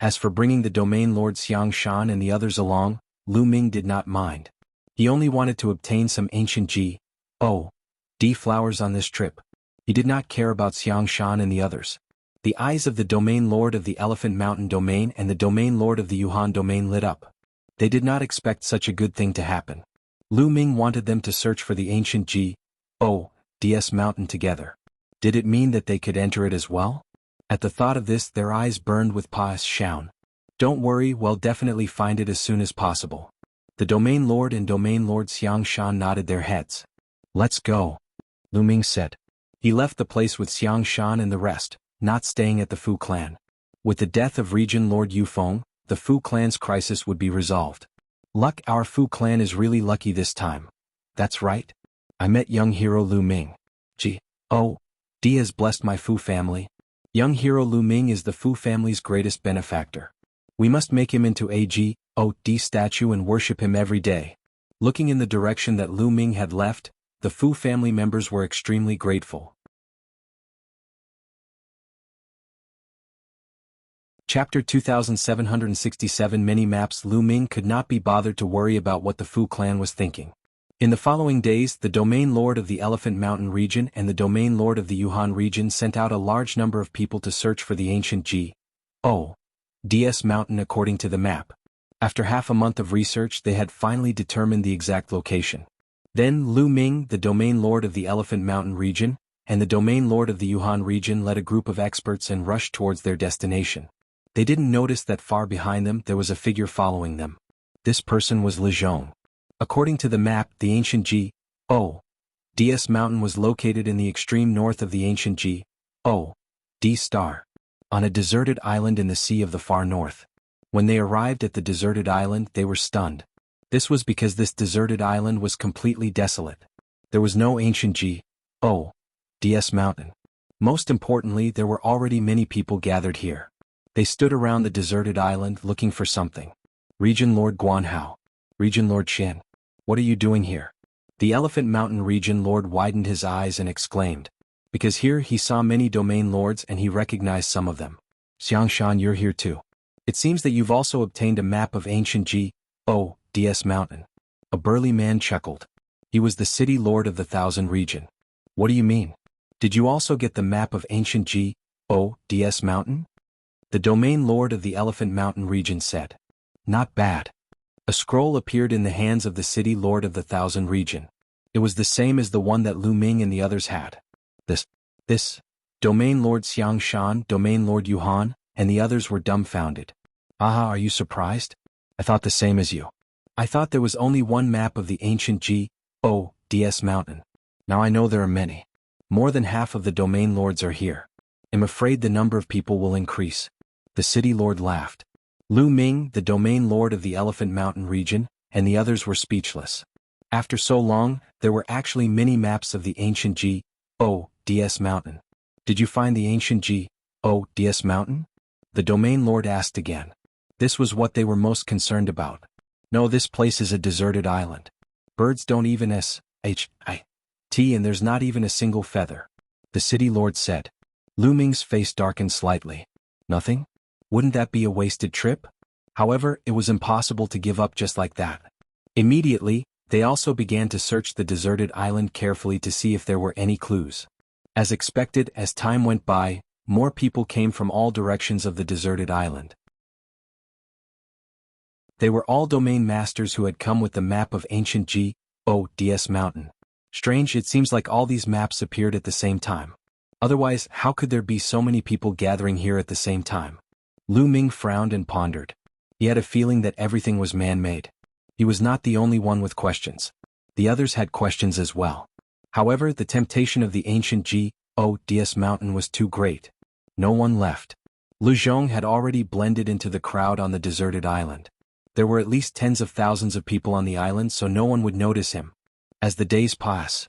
As for bringing the domain lord Xiangshan and the others along, Lu Ming did not mind. He only wanted to obtain some ancient G.O.D. flowers on this trip. He did not care about Xiangshan and the others. The eyes of the domain lord of the Elephant Mountain domain and the domain lord of the Yuhan domain lit up. They did not expect such a good thing to happen. Lu Ming wanted them to search for the ancient G.O.D.S mountain together. Did it mean that they could enter it as well? At the thought of this, their eyes burned with passion. Don't worry, we'll definitely find it as soon as possible. The domain lord and domain lord Xiangshan nodded their heads. Let's go, Lu Ming said. He left the place with Xiangshan and the rest, not staying at the Fu clan. With the death of Region Lord Yufeng, the Fu clan's crisis would be resolved. Luck, our Fu clan is really lucky this time. That's right. I met young hero Lu Ming. G.O.D. has blessed my Fu family. Young hero Lu Ming is the Fu family's greatest benefactor. We must make him into a G.O.D. statue and worship him every day. Looking in the direction that Lu Ming had left, the Fu family members were extremely grateful. Chapter 2767 Many maps. Lu Ming could not be bothered to worry about what the Fu clan was thinking. In the following days, the domain lord of the Elephant Mountain region and the domain lord of the Yuhan region sent out a large number of people to search for the ancient G.O.D.S mountain according to the map. After half a month of research, they had finally determined the exact location. Then Lu Ming, the domain lord of the Elephant Mountain region, and the domain lord of the Yuhan region led a group of experts and rushed towards their destination. They didn't notice that far behind them there was a figure following them. This person was Li Zhong. According to the map, the ancient G.O.D.S mountain was located in the extreme north of the ancient G.O.D star, on a deserted island in the sea of the far north. When they arrived at the deserted island, they were stunned. This was because this deserted island was completely desolate. There was no ancient G.O.D.S mountain. Most importantly, there were already many people gathered here. They stood around the deserted island looking for something. Region Lord Guanhao. Region Lord Qin. What are you doing here? The Elephant Mountain region lord widened his eyes and exclaimed. Because here he saw many domain lords and he recognized some of them. Xiangshan, you're here too. It seems that you've also obtained a map of ancient G.O.D.S mountain. A burly man chuckled. He was the city lord of the Thousand region. What do you mean? Did you also get the map of ancient G.O.D.S mountain? The domain lord of the Elephant Mountain region said. Not bad. A scroll appeared in the hands of the city lord of the Thousand region. It was the same as the one that Lu Ming and the others had. This, domain lord Xiangshan, domain lord Yuhan, and the others were dumbfounded. Aha, are you surprised? I thought the same as you. I thought there was only one map of the ancient G.O.D.S mountain. Now I know there are many. More than half of the domain lords are here. I'm afraid the number of people will increase. The city lord laughed. Lu Ming, the domain lord of the Elephant Mountain region, and the others were speechless. After so long, there were actually many maps of the ancient G.O.D.S mountain. Did you find the ancient G.O.D.S mountain? The domain lord asked again. This was what they were most concerned about. No, this place is a deserted island. Birds don't even shit, and there's not even a single feather. The city lord said. Lu Ming's face darkened slightly. Nothing? Wouldn't that be a wasted trip? However, it was impossible to give up just like that. Immediately, they also began to search the deserted island carefully to see if there were any clues. As expected, as time went by, more people came from all directions of the deserted island. They were all domain masters who had come with the map of ancient G.O.D.S mountain. Strange, it seems like all these maps appeared at the same time. Otherwise, how could there be so many people gathering here at the same time? Lu Ming frowned and pondered. He had a feeling that everything was man-made. He was not the only one with questions. The others had questions as well. However, the temptation of the ancient G.O.D.S mountain was too great. No one left. Lu Zhong had already blended into the crowd on the deserted island. There were at least tens of thousands of people on the island, so no one would notice him. As the days passed,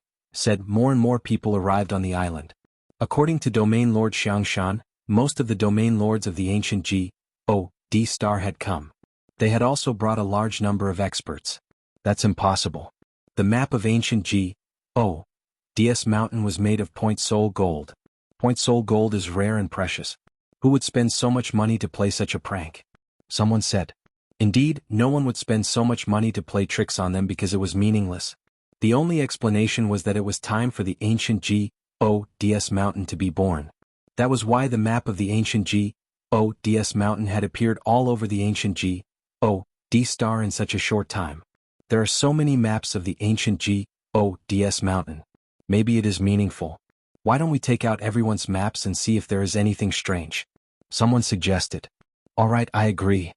more and more people arrived on the island. According to Domain Lord Xiangshan, most of the domain lords of the ancient G.O.D. star had come. They had also brought a large number of experts. That's impossible. The map of ancient G.O.D.S mountain was made of point soul gold. Point soul gold is rare and precious. Who would spend so much money to play such a prank? Someone said. Indeed, no one would spend so much money to play tricks on them because it was meaningless. The only explanation was that it was time for the ancient G.O.D.S. mountain to be born. That was why the map of the ancient G.O.D.S. mountain had appeared all over the ancient G.O.D. star in such a short time. There are so many maps of the ancient G.O.D.S. mountain. Maybe it is meaningful. Why don't we take out everyone's maps and see if there is anything strange? Someone suggested. All right, I agree.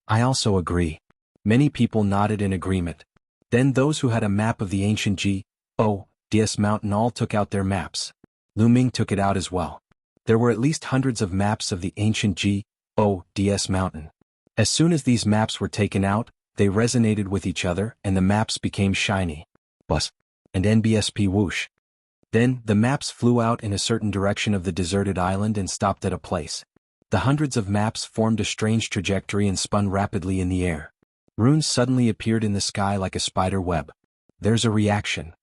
I also agree. Many people nodded in agreement. Then those who had a map of the ancient G.O.D.S. mountain all took out their maps. Lu Ming took it out as well. There were at least hundreds of maps of the ancient G.O.D.S. mountain. As soon as these maps were taken out, they resonated with each other and the maps became shiny. Bus. And NBSP whoosh. Then, the maps flew out in a certain direction of the deserted island and stopped at a place. The hundreds of maps formed a strange trajectory and spun rapidly in the air. Runes suddenly appeared in the sky like a spider web. There's a reaction.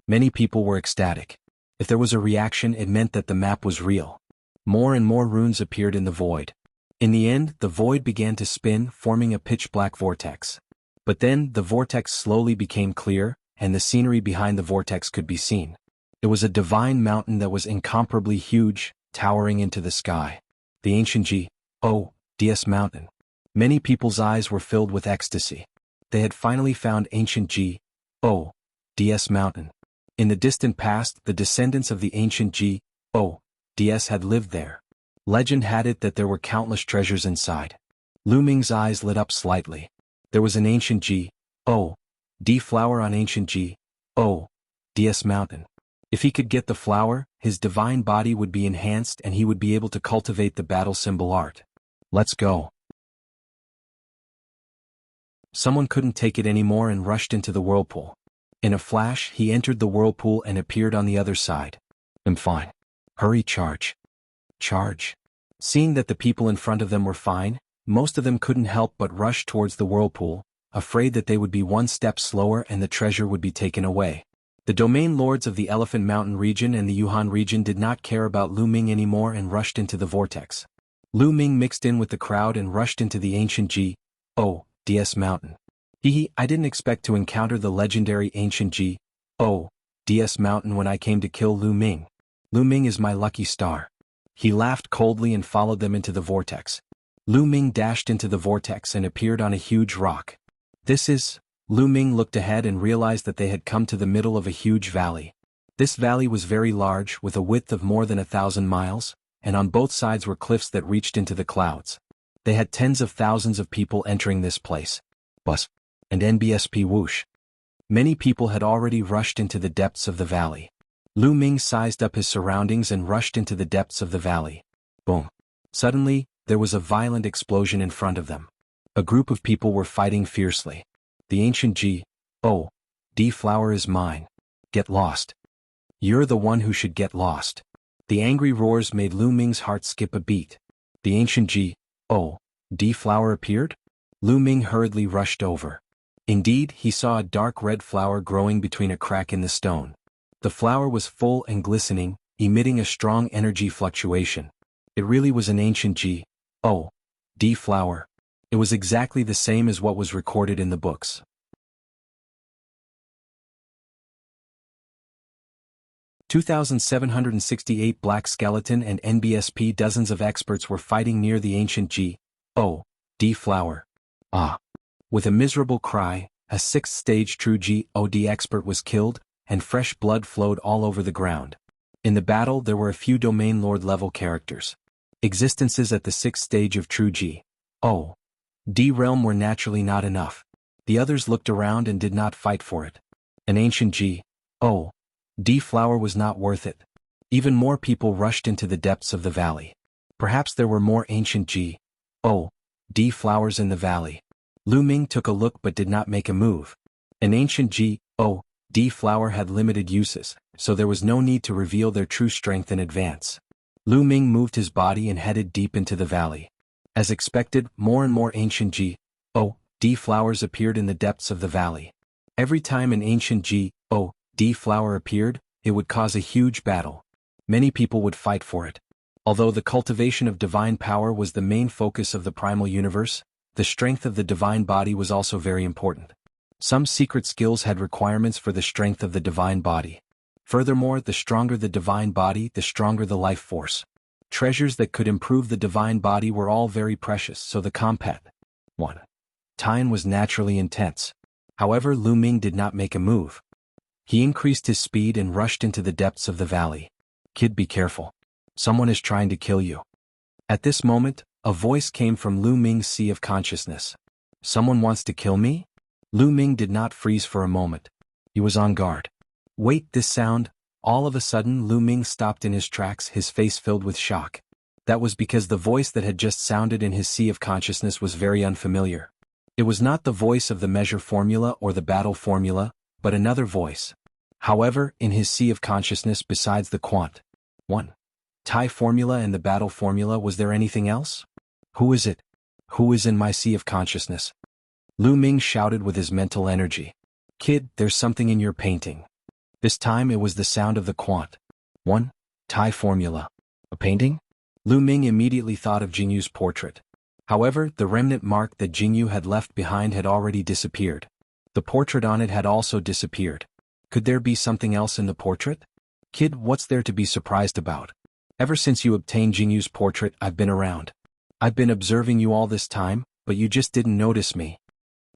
Many people were ecstatic. If there was a reaction, it meant that the map was real. More and more runes appeared in the void. In the end, the void began to spin, forming a pitch-black vortex. But then, the vortex slowly became clear, and the scenery behind the vortex could be seen. It was a divine mountain that was incomparably huge, towering into the sky. The ancient G.O.D.S. mountain. Many people's eyes were filled with ecstasy. They had finally found ancient G.O.D.S. mountain. In the distant past, the descendants of the ancient G.O.D.S. had lived there. Legend had it that there were countless treasures inside. Lu Ming's eyes lit up slightly. There was an ancient G.O.D. flower on ancient G.O.D.S. mountain. If he could get the flower, his divine body would be enhanced and he would be able to cultivate the battle symbol art. Let's go. Someone couldn't take it anymore and rushed into the whirlpool. In a flash, he entered the whirlpool and appeared on the other side. I'm fine. Hurry, charge. Charge. Seeing that the people in front of them were fine, most of them couldn't help but rush towards the whirlpool, afraid that they would be one step slower and the treasure would be taken away. The domain lords of the Elephant Mountain region and the Yuhan region did not care about Lu Ming anymore and rushed into the vortex. Lu Ming mixed in with the crowd and rushed into the ancient G.O.D.S. mountain. I didn't expect to encounter the legendary ancient G.O.D.S. mountain when I came to kill Lu Ming. Lu Ming is my lucky star. He laughed coldly and followed them into the vortex. Lu Ming dashed into the vortex and appeared on a huge rock. Lu Ming looked ahead and realized that they had come to the middle of a huge valley. This valley was very large, with a width of more than 1,000 miles, and on both sides were cliffs that reached into the clouds. They had tens of thousands of people entering this place. Bus. And NBSP whoosh. Many people had already rushed into the depths of the valley. Lu Ming sized up his surroundings and rushed into the depths of the valley. Boom. Suddenly, there was a violent explosion in front of them. A group of people were fighting fiercely. The ancient G.O.D. flower is mine. Get lost. You're the one who should get lost. The angry roars made Lu Ming's heart skip a beat. The ancient G.O.D. flower appeared? Lu Ming hurriedly rushed over. Indeed, he saw a dark red flower growing between a crack in the stone. The flower was full and glistening, emitting a strong energy fluctuation. It really was an ancient G.O.D. flower. It was exactly the same as what was recorded in the books. 2,768 Black Skeleton and NBSP. Dozens of experts were fighting near the ancient G.O.D. flower. Ah! With a miserable cry, a sixth-stage true G.O.D. expert was killed, and fresh blood flowed all over the ground. In the battle there were a few domain lord level characters. Existences at the sixth stage of true G.O.D. realm were naturally not enough. The others looked around and did not fight for it. An ancient G.O.D. flower was not worth it. Even more people rushed into the depths of the valley. Perhaps there were more ancient G.O.D. flowers in the valley. Lu Ming took a look but did not make a move. An ancient G.O.D. flower had limited uses, so there was no need to reveal their true strength in advance. Lu Ming moved his body and headed deep into the valley. As expected, more and more ancient G.O.D. flowers appeared in the depths of the valley. Every time an ancient G.O.D. flower appeared, it would cause a huge battle. Many people would fight for it. Although the cultivation of divine power was the main focus of the primal universe, the strength of the divine body was also very important. Some secret skills had requirements for the strength of the divine body. Furthermore, the stronger the divine body, the stronger the life force. Treasures that could improve the divine body were all very precious, so the combat 1. Time was naturally intense. However, Lu Ming did not make a move. He increased his speed and rushed into the depths of the valley. Kid, be careful. Someone is trying to kill you. At this moment, a voice came from Lu Ming's sea of consciousness. Someone wants to kill me? Lu Ming did not freeze for a moment. He was on guard. Wait, this sound. All of a sudden Lu Ming stopped in his tracks, his face filled with shock. That was because the voice that had just sounded in his sea of consciousness was very unfamiliar. It was not the voice of the measure formula or the battle formula, but another voice. However, in his sea of consciousness besides the quant 1. Tai formula and the battle formula, was there anything else? Who is it? Who is in my sea of consciousness? Lu Ming shouted with his mental energy. Kid, there's something in your painting. This time it was the sound of the quant 1. Tai formula. A painting? Lu Ming immediately thought of Jianghu's portrait. However, the remnant mark that Jianghu had left behind had already disappeared. The portrait on it had also disappeared. Could there be something else in the portrait? Kid, what's there to be surprised about? Ever since you obtained Jianghu's portrait, I've been around. I've been observing you all this time, but you just didn't notice me.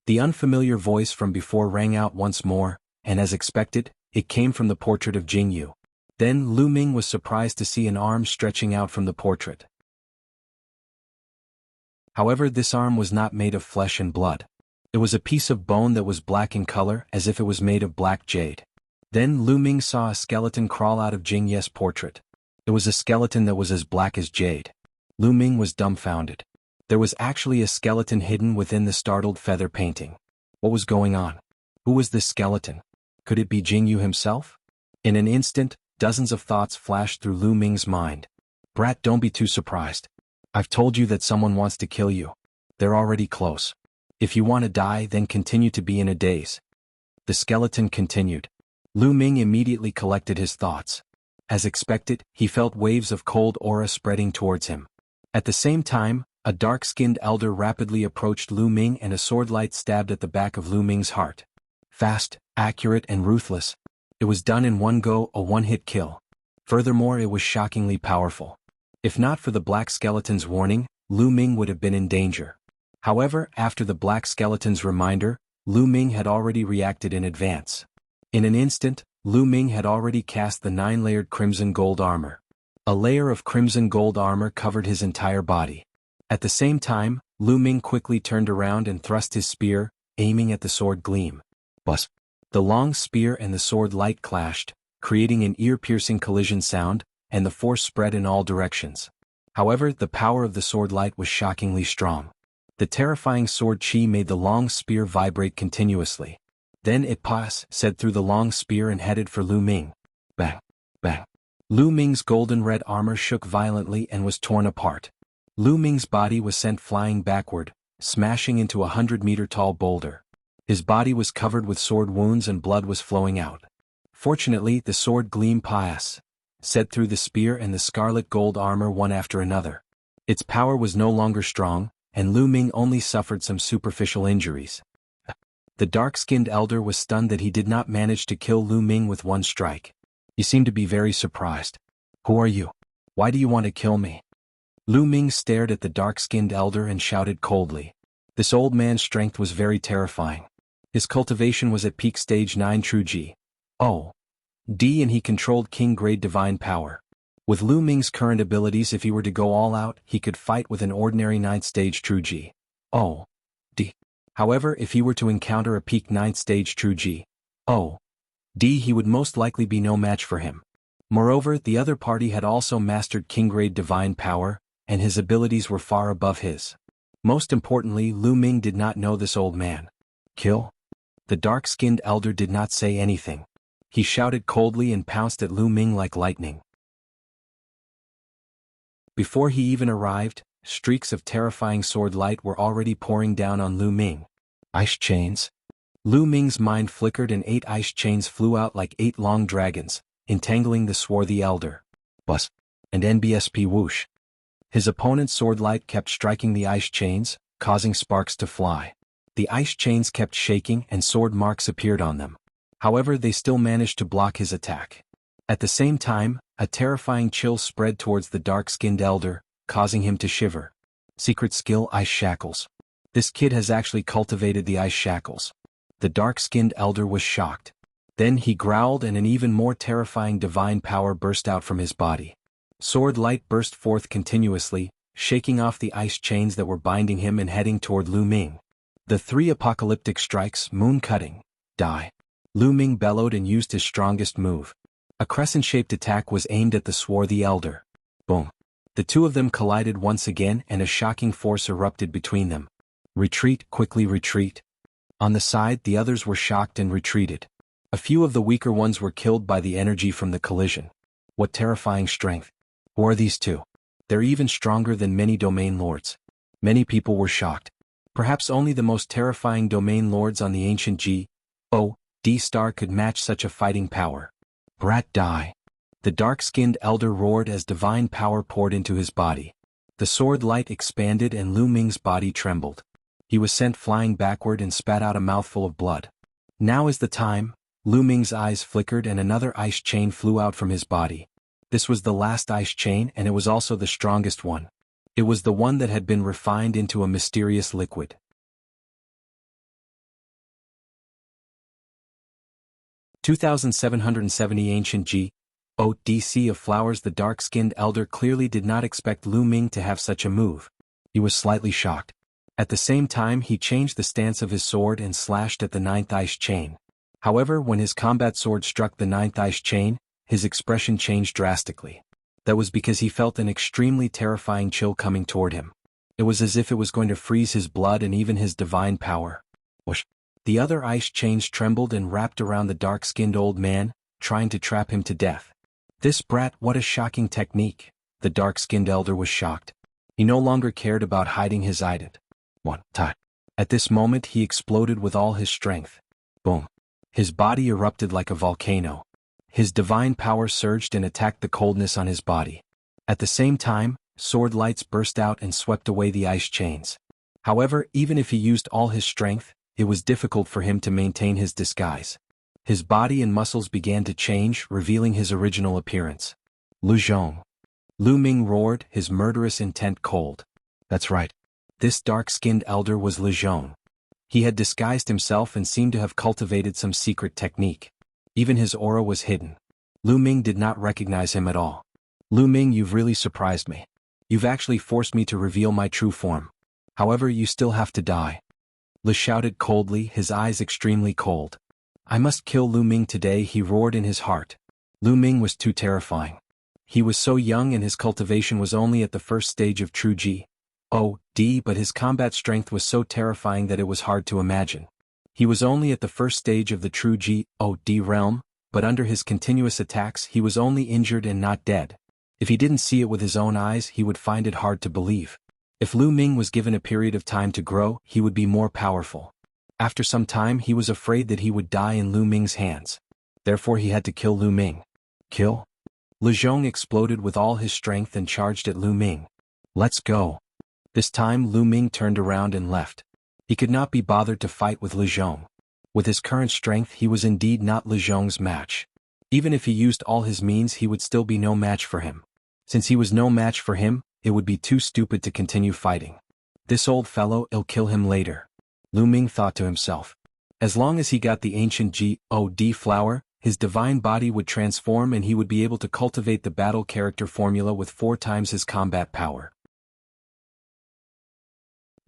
The unfamiliar voice from before rang out once more, and as expected, it came from the portrait of Jianghu. Then Lu Ming was surprised to see an arm stretching out from the portrait. However, this arm was not made of flesh and blood. It was a piece of bone that was black in color, as if it was made of black jade. Then Lu Ming saw a skeleton crawl out of Jianghu's portrait. It was a skeleton that was as black as jade. Lu Ming was dumbfounded. There was actually a skeleton hidden within the startled feather painting. What was going on? Who was this skeleton? Could it be Jianghu himself? In an instant, dozens of thoughts flashed through Lu Ming's mind. Brat, don't be too surprised. I've told you that someone wants to kill you. They're already close. If you want to die, then continue to be in a daze. The skeleton continued. Lu Ming immediately collected his thoughts. As expected, he felt waves of cold aura spreading towards him. At the same time, a dark-skinned elder rapidly approached Lu Ming and a sword light stabbed at the back of Lu Ming's heart. Fast, accurate and ruthless. It was done in one go, a one-hit kill. Furthermore, it was shockingly powerful. If not for the black skeleton's warning, Lu Ming would have been in danger. However, after the black skeleton's reminder, Lu Ming had already reacted in advance. In an instant, Lu Ming had already cast the 9-layered crimson gold armor. A layer of crimson gold armor covered his entire body. At the same time, Lu Ming quickly turned around and thrust his spear, aiming at the sword gleam. Buzz! The long spear and the sword light clashed, creating an ear-piercing collision sound, and the force spread in all directions. However, the power of the sword light was shockingly strong. The terrifying sword chi made the long spear vibrate continuously. Then it said through the long spear and headed for Lu Ming. Bang! Bang! Lu Ming's golden-red armor shook violently and was torn apart. Lu Ming's body was sent flying backward, smashing into a 100-meter-tall boulder. His body was covered with sword wounds and blood was flowing out. Fortunately, the sword gleam said through the spear and the scarlet gold armor one after another. Its power was no longer strong, and Lu Ming only suffered some superficial injuries. The dark-skinned elder was stunned that he did not manage to kill Lu Ming with one strike. He seemed to be very surprised. Who are you? Why do you want to kill me? Lu Ming stared at the dark-skinned elder and shouted coldly. This old man's strength was very terrifying. His cultivation was at peak stage 9 true G. D and he controlled king-grade divine power. With Lu Ming's current abilities, if he were to go all out, he could fight with an ordinary 9th stage true G. D. However, if he were to encounter a peak 9th stage true G. D, he would most likely be no match for him. Moreover, the other party had also mastered king-grade divine power, and his abilities were far above his. Most importantly, Lu Ming did not know this old man. Kill? The dark-skinned elder did not say anything. He shouted coldly and pounced at Lu Ming like lightning. Before he even arrived, streaks of terrifying sword light were already pouring down on Lu Ming. Ice chains? Lu Ming's mind flickered and 8 ice chains flew out like 8 long dragons, entangling the swarthy elder. Buzz! and NBSP whoosh. His opponent's sword light kept striking the ice chains, causing sparks to fly. The ice chains kept shaking and sword marks appeared on them. However, they still managed to block his attack. At the same time, a terrifying chill spread towards the dark-skinned elder, causing him to shiver. Secret skill: Ice Shackles. This kid has actually cultivated the ice shackles. The dark-skinned elder was shocked. Then he growled and an even more terrifying divine power burst out from his body. Sword light burst forth continuously, shaking off the ice chains that were binding him and heading toward Lu Ming. The 3 apocalyptic strikes, moon cutting, die. Lu Ming bellowed and used his strongest move. A crescent-shaped attack was aimed at the swarthy elder. Boom. The 2 of them collided once again and a shocking force erupted between them. Retreat, quickly retreat. On the side, the others were shocked and retreated. A few of the weaker ones were killed by the energy from the collision. What terrifying strength. Who are these 2? They're even stronger than many domain lords. Many people were shocked. Perhaps only the most terrifying domain lords on the ancient G.O.D. star could match such a fighting power. Brat, die. The dark-skinned elder roared as divine power poured into his body. The sword light expanded and Lu Ming's body trembled. He was sent flying backward and spat out a mouthful of blood. Now is the time. Lu Ming's eyes flickered and another ice chain flew out from his body. This was the last ice chain and it was also the strongest one. It was the one that had been refined into a mysterious liquid. 2770 Ancient G.O.D. Sea of Flowers. The dark-skinned elder clearly did not expect Lu Ming to have such a move. He was slightly shocked. At the same time, he changed the stance of his sword and slashed at the 9th ice chain. However, when his combat sword struck the 9th ice chain, his expression changed drastically. That was because he felt an extremely terrifying chill coming toward him. It was as if it was going to freeze his blood and even his divine power. Whoosh. The other ice chains trembled and wrapped around the dark-skinned old man, trying to trap him to death. This brat, what a shocking technique. The dark-skinned elder was shocked. He no longer cared about hiding his identity. At this moment he exploded with all his strength. Boom. His body erupted like a volcano. His divine power surged and attacked the coldness on his body. At the same time, sword lights burst out and swept away the ice chains. However, even if he used all his strength, it was difficult for him to maintain his disguise. His body and muscles began to change, revealing his original appearance. Lu Zhong. Lu Ming roared, his murderous intent cold. That's right. This dark-skinned elder was Lu Zhong. He had disguised himself and seemed to have cultivated some secret technique. Even his aura was hidden. Lu Ming did not recognize him at all. Lu Ming, you've really surprised me. You've actually forced me to reveal my true form. However, you still have to die. Lu shouted coldly, his eyes extremely cold. I must kill Lu Ming today, he roared in his heart. Lu Ming was too terrifying. He was so young and his cultivation was only at the first stage of true G.O.D., but his combat strength was so terrifying that it was hard to imagine. He was only at the first stage of the true G.O.D. realm, but under his continuous attacks he was only injured and not dead. If he didn't see it with his own eyes, he would find it hard to believe. If Lu Ming was given a period of time to grow, he would be more powerful. After some time he was afraid that he would die in Lu Ming's hands. Therefore he had to kill Lu Ming. Kill? Lu Zhong exploded with all his strength and charged at Lu Ming. Let's go. This time Lu Ming turned around and left. He could not be bothered to fight with Lu Zhong. With his current strength he was indeed not Lu Zhong's match. Even if he used all his means he would still be no match for him. Since he was no match for him, it would be too stupid to continue fighting. This old fellow, I'll kill him later. Lu Ming thought to himself. As long as he got the ancient G.O.D. flower, his divine body would transform and he would be able to cultivate the battle character formula with 4 times his combat power.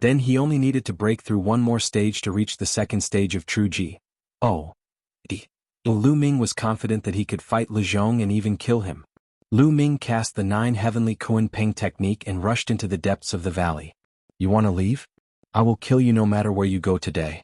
Then he only needed to break through one more stage to reach the second stage of true G.O.D. Lu Ming was confident that he could fight Lu Zhong and even kill him. Lu Ming cast the 9 heavenly Kuan Ping technique and rushed into the depths of the valley. You want to leave? I will kill you no matter where you go today.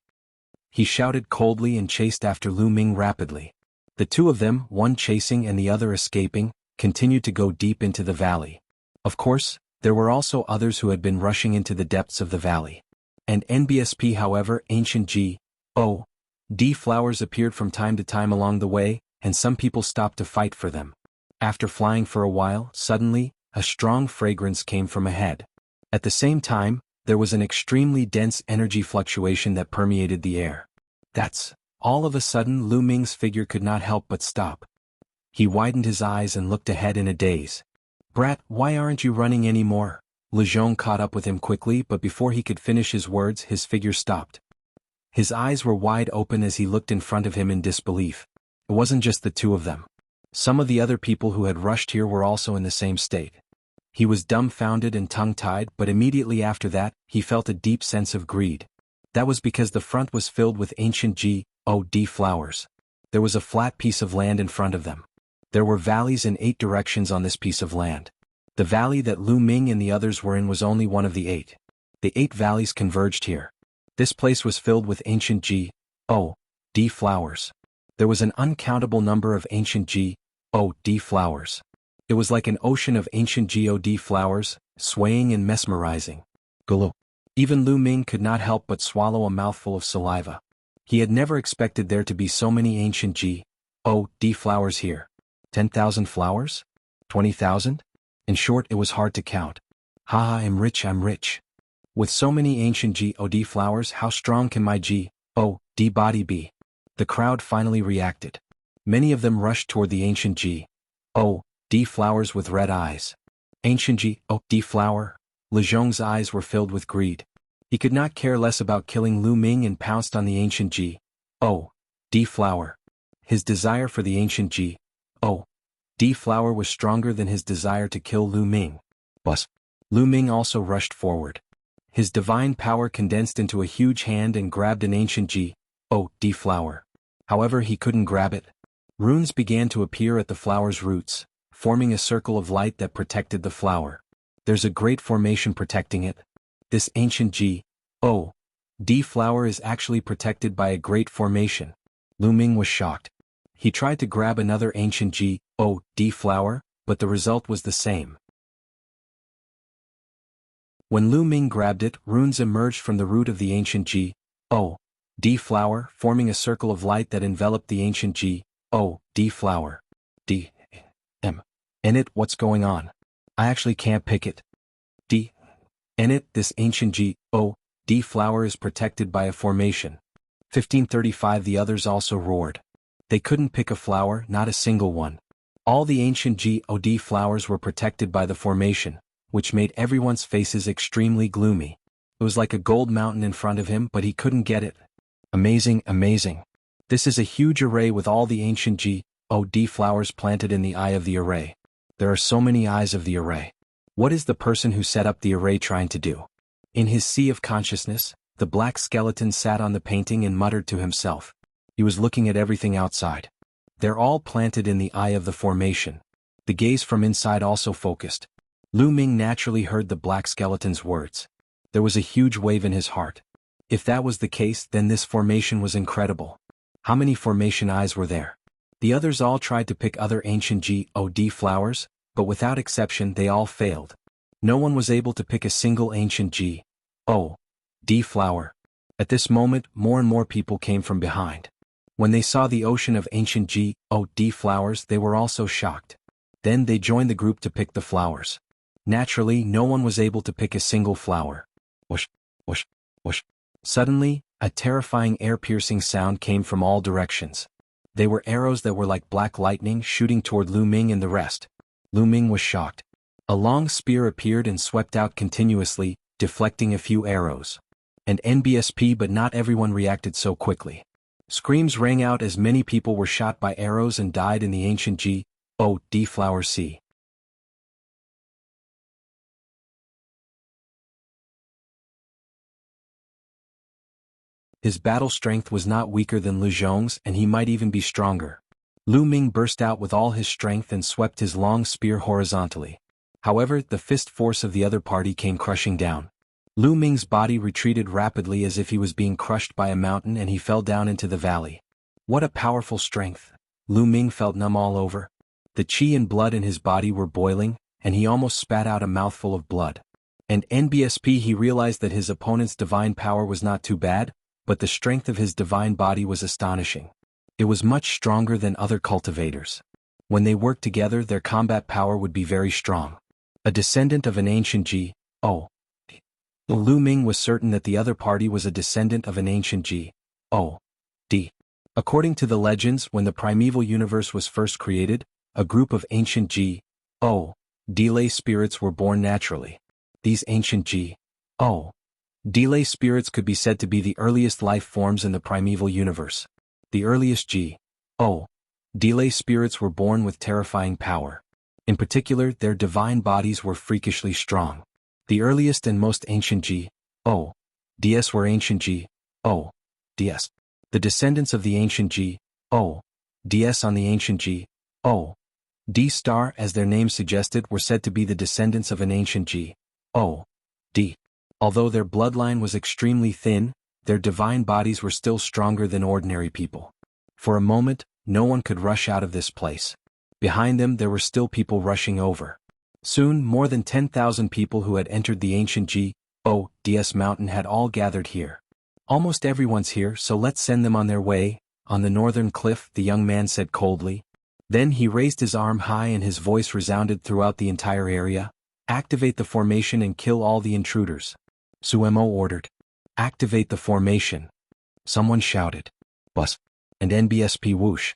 He shouted coldly and chased after Lu Ming rapidly. The 2 of them, one chasing and the other escaping, continued to go deep into the valley. Of course, there were also others who had been rushing into the depths of the valley. And NBSP, however, ancient G.O.D. flowers appeared from time to time along the way, and some people stopped to fight for them. After flying for a while, suddenly, a strong fragrance came from ahead. At the same time, there was an extremely dense energy fluctuation that permeated the air. All of a sudden Lu Ming's figure could not help but stop. He widened his eyes and looked ahead in a daze. "Brat, why aren't you running anymore?" Lu Zhong caught up with him quickly, but before he could finish his words his figure stopped. His eyes were wide open as he looked in front of him in disbelief. It wasn't just the two of them. Some of the other people who had rushed here were also in the same state. He was dumbfounded and tongue-tied, but immediately after that, he felt a deep sense of greed. That was because the front was filled with ancient G.O.D. flowers. There was a flat piece of land in front of them. There were valleys in 8 directions on this piece of land. The valley that Lu Ming and the others were in was only one of the 8. The 8 valleys converged here. This place was filled with ancient G.O.D. flowers. There was an uncountable number of ancient G.O.D. flowers. It was like an ocean of ancient G.O.D. flowers, swaying and mesmerizing. Gulu. Even Lu Ming could not help but swallow a mouthful of saliva. He had never expected there to be so many ancient G.O.D. flowers here. 10,000 flowers? 20,000? In short, it was hard to count. Haha, I'm rich. With so many ancient G.O.D. flowers, how strong can my G.O.D. body be? The crowd finally reacted. Many of them rushed toward the ancient G.O.D. flowers with red eyes. Ancient G.O.D. flower? Lu Zhong's eyes were filled with greed. He could not care less about killing Lu Ming and pounced on the ancient G.O.D. flower. His desire for the ancient G.O.D. flower was stronger than his desire to kill Lu Ming. Bus. Lu Ming also rushed forward. His divine power condensed into a huge hand and grabbed an ancient G.O.D. flower. However, he couldn't grab it. Runes began to appear at the flower's roots, forming a circle of light that protected the flower. There's a great formation protecting it. This ancient G.O.D. flower is actually protected by a great formation. Lu Ming was shocked. He tried to grab another ancient G.O.D. flower, but the result was the same. When Lu Ming grabbed it, runes emerged from the root of the ancient G.O.D. flower, forming a circle of light that enveloped the ancient G.O.D. flower. In it, what's going on? I actually can't pick it. In it, this ancient G.O.D. flower is protected by a formation. 1535 The others also roared. They couldn't pick a flower, not a single one. All the ancient G.O.D. flowers were protected by the formation, which made everyone's faces extremely gloomy. It was like a gold mountain in front of him, but he couldn't get it. Amazing. This is a huge array with all the ancient G.O.D. flowers planted in the eye of the array. There are so many eyes of the array. What is the person who set up the array trying to do? In his sea of consciousness, the black skeleton sat on the painting and muttered to himself. He was looking at everything outside. They're all planted in the eye of the formation. The gaze from inside also focused. Lu Ming naturally heard the black skeleton's words. There was a huge wave in his heart. If that was the case, then this formation was incredible. How many formation eyes were there? The others all tried to pick other ancient G.O.D. flowers, but without exception they all failed. No one was able to pick a single ancient G.O.D. flower. At this moment, more and more people came from behind. When they saw the ocean of ancient G.O.D. flowers, they were also shocked. Then they joined the group to pick the flowers. Naturally, no one was able to pick a single flower. Whoosh, whoosh, whoosh. Suddenly, a terrifying air-piercing sound came from all directions. They were arrows that were like black lightning shooting toward Lu Ming and the rest. Lu Ming was shocked. A long spear appeared and swept out continuously, deflecting a few arrows. And NBSP, but not everyone reacted so quickly. Screams rang out as many people were shot by arrows and died in the ancient G.O.D. flower sea. His battle strength was not weaker than Lu Zhong's, and he might even be stronger. Lu Ming burst out with all his strength and swept his long spear horizontally. However, the fist force of the other party came crushing down. Lu Ming's body retreated rapidly as if he was being crushed by a mountain, and he fell down into the valley. What a powerful strength! Lu Ming felt numb all over. The qi and blood in his body were boiling, and he almost spat out a mouthful of blood. And NBSP, he realized that his opponent's divine power was not too bad, but the strength of his divine body was astonishing. It was much stronger than other cultivators. When they worked together, their combat power would be very strong. A descendant of an ancient G.O. Lu Ming was certain that the other party was a descendant of an ancient G.O.D. According to the legends, when the primeval universe was first created, a group of ancient G.O.D. spirits were born naturally. These ancient G.O.D. spirits could be said to be the earliest life forms in the primeval universe. The earliest G.O.D. spirits were born with terrifying power. In particular, their divine bodies were freakishly strong. The earliest and most ancient G.O.D.s were ancient G.O.D.s. The descendants of the ancient G.O.D.s on the ancient G.O.D. star, as their name suggested, were said to be the descendants of an ancient G.O.D. Although their bloodline was extremely thin, their divine bodies were still stronger than ordinary people. For a moment, no one could rush out of this place. Behind them there were still people rushing over. Soon, more than 10,000 people who had entered the ancient G.O.D.s mountain had all gathered here. Almost everyone's here, so let's send them on their way. On the northern cliff, the young man said coldly. Then he raised his arm high and his voice resounded throughout the entire area. Activate the formation and kill all the intruders. Suemo ordered. Activate the formation. Someone shouted. Bus. And NBSP whoosh.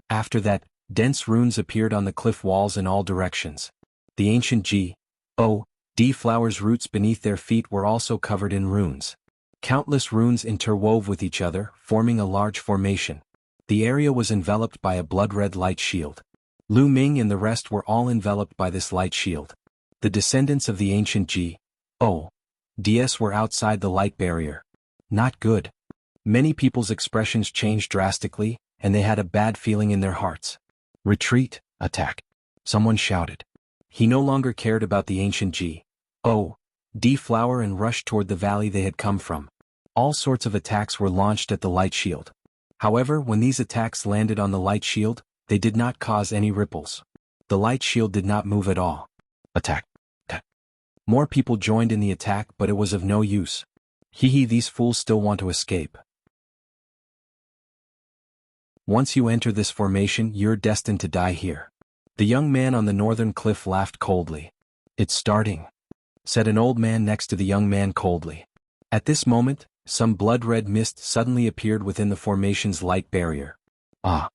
After that, dense runes appeared on the cliff walls in all directions. The ancient G.O.D. flowers' roots beneath their feet were also covered in runes. Countless runes interwove with each other, forming a large formation. The area was enveloped by a blood-red light shield. Lu Ming and the rest were all enveloped by this light shield. The descendants of the ancient G.O.D.s were outside the light barrier. Not good. Many people's expressions changed drastically, and they had a bad feeling in their hearts. Retreat, attack. Someone shouted. He no longer cared about the ancient G.O.D. flower and rushed toward the valley they had come from. All sorts of attacks were launched at the light shield. However, when these attacks landed on the light shield, they did not cause any ripples. The light shield did not move at all. Attack. More people joined in the attack, but it was of no use. These fools still want to escape. Once you enter this formation, you're destined to die here. The young man on the northern cliff laughed coldly. It's starting, said an old man next to the young man coldly. At this moment, some blood-red mist suddenly appeared within the formation's light barrier. Ah!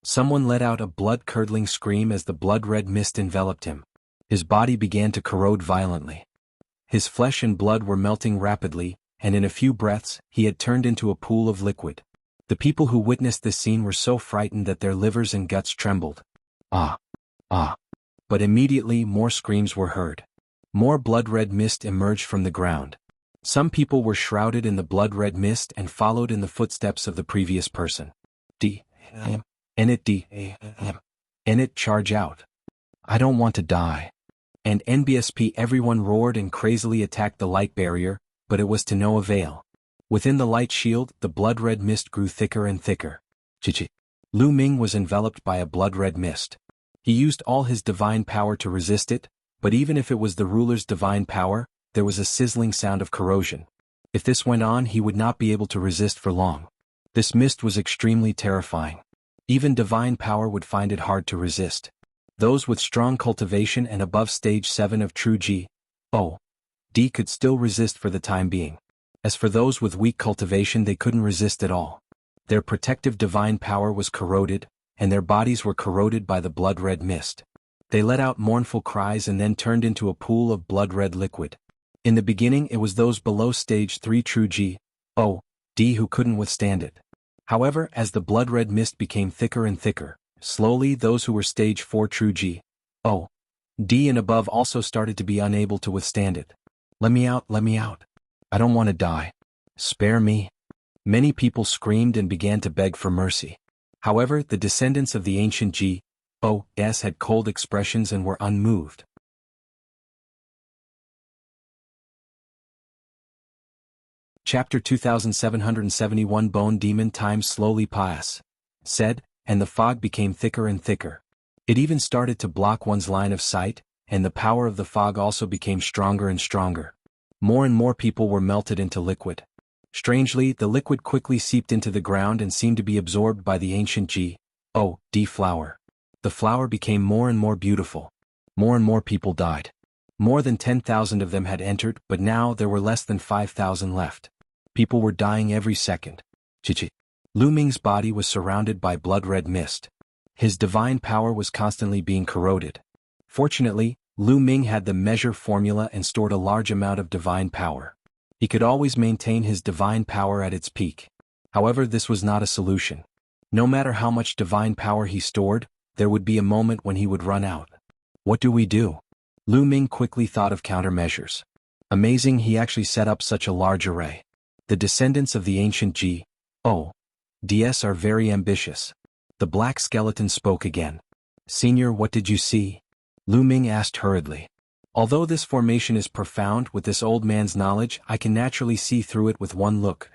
Someone let out a blood-curdling scream as the blood-red mist enveloped him. His body began to corrode violently. His flesh and blood were melting rapidly, and in a few breaths, he had turned into a pool of liquid. The people who witnessed this scene were so frightened that their livers and guts trembled. Ah! Ah! But immediately more screams were heard. More blood-red mist emerged from the ground. Some people were shrouded in the blood-red mist and followed in the footsteps of the previous person. Enit charge out. I don't want to die. And NBSP everyone roared and crazily attacked the light barrier, but it was to no avail. Within the light shield, the blood-red mist grew thicker and thicker. Lu Ming was enveloped by a blood-red mist. He used all his divine power to resist it, but even if it was the ruler's divine power, there was a sizzling sound of corrosion. If this went on, he would not be able to resist for long. This mist was extremely terrifying. Even divine power would find it hard to resist. Those with strong cultivation and above stage 7 of true G.O.D. could still resist for the time being. As for those with weak cultivation, they couldn't resist at all. Their protective divine power was corroded, and their bodies were corroded by the blood-red mist. They let out mournful cries and then turned into a pool of blood-red liquid. In the beginning, it was those below stage 3 true G.O.D. who couldn't withstand it. However, as the blood-red mist became thicker and thicker, slowly those who were stage 4 true G.O.D. and above also started to be unable to withstand it. Let me out, let me out. I don't want to die. Spare me. Many people screamed and began to beg for mercy. However, the descendants of the ancient G.O.S. had cold expressions and were unmoved. Chapter 2771 Bone Demon Time slowly said, and the fog became thicker and thicker. It even started to block one's line of sight, and the power of the fog also became stronger and stronger. More and more people were melted into liquid. Strangely, the liquid quickly seeped into the ground and seemed to be absorbed by the ancient G.O.D. flower. The flower became more and more beautiful. More and more people died. More than 10,000 of them had entered, but now there were less than 5,000 left. People were dying every second. Chichi. Lu Ming's body was surrounded by blood-red mist. His divine power was constantly being corroded. Fortunately, Lu Ming had the measure formula and stored a large amount of divine power. He could always maintain his divine power at its peak. However, this was not a solution. No matter how much divine power he stored, there would be a moment when he would run out. What do we do? Lu Ming quickly thought of countermeasures. Amazing, he actually set up such a large array. The descendants of the ancient G.O.D.S. are very ambitious. The black skeleton spoke again. Senior, what did you see? Lu Ming asked hurriedly. Although this formation is profound, with this old man's knowledge, I can naturally see through it with one look.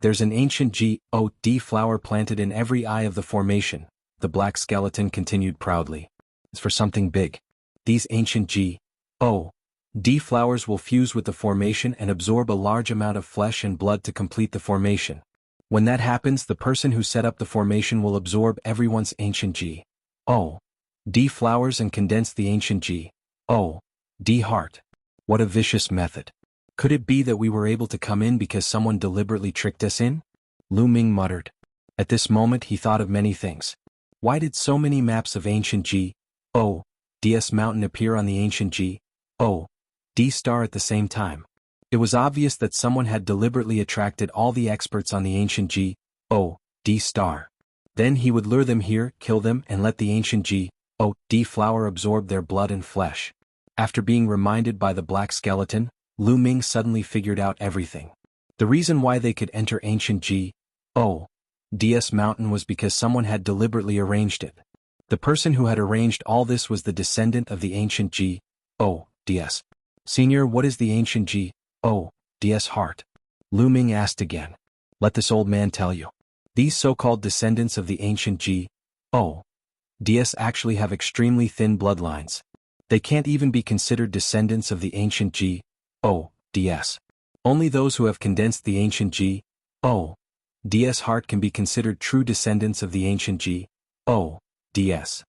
There's an ancient G.O.D. flower planted in every eye of the formation, the black skeleton continued proudly. It's for something big. These ancient G.O.D. flowers will fuse with the formation and absorb a large amount of flesh and blood to complete the formation. When that happens, the person who set up the formation will absorb everyone's ancient G.O.D. flowers and condense the ancient G.O.D. heart. What a vicious method. Could it be that we were able to come in because someone deliberately tricked us in? Lu Ming muttered. At this moment he thought of many things. Why did so many maps of ancient G.O.D.S. mountain appear on the ancient G.O.D. star at the same time? It was obvious that someone had deliberately attracted all the experts on the ancient G.O.D. star. Then he would lure them here, kill them, and let the ancient G.O.D. flower absorb their blood and flesh. After being reminded by the black skeleton, Lu Ming suddenly figured out everything. The reason why they could enter ancient G.O.D.S. mountain was because someone had deliberately arranged it. The person who had arranged all this was the descendant of the ancient G.O.D.S. Senior, what is the ancient G.O.D.S. heart? Lu Ming asked again. Let this old man tell you. These so-called descendants of the ancient G.O.D.S. actually have extremely thin bloodlines. They can't even be considered descendants of the ancient G.O.D.S. Only those who have condensed the ancient G.O.D.S. heart can be considered true descendants of the ancient G.O.D.S.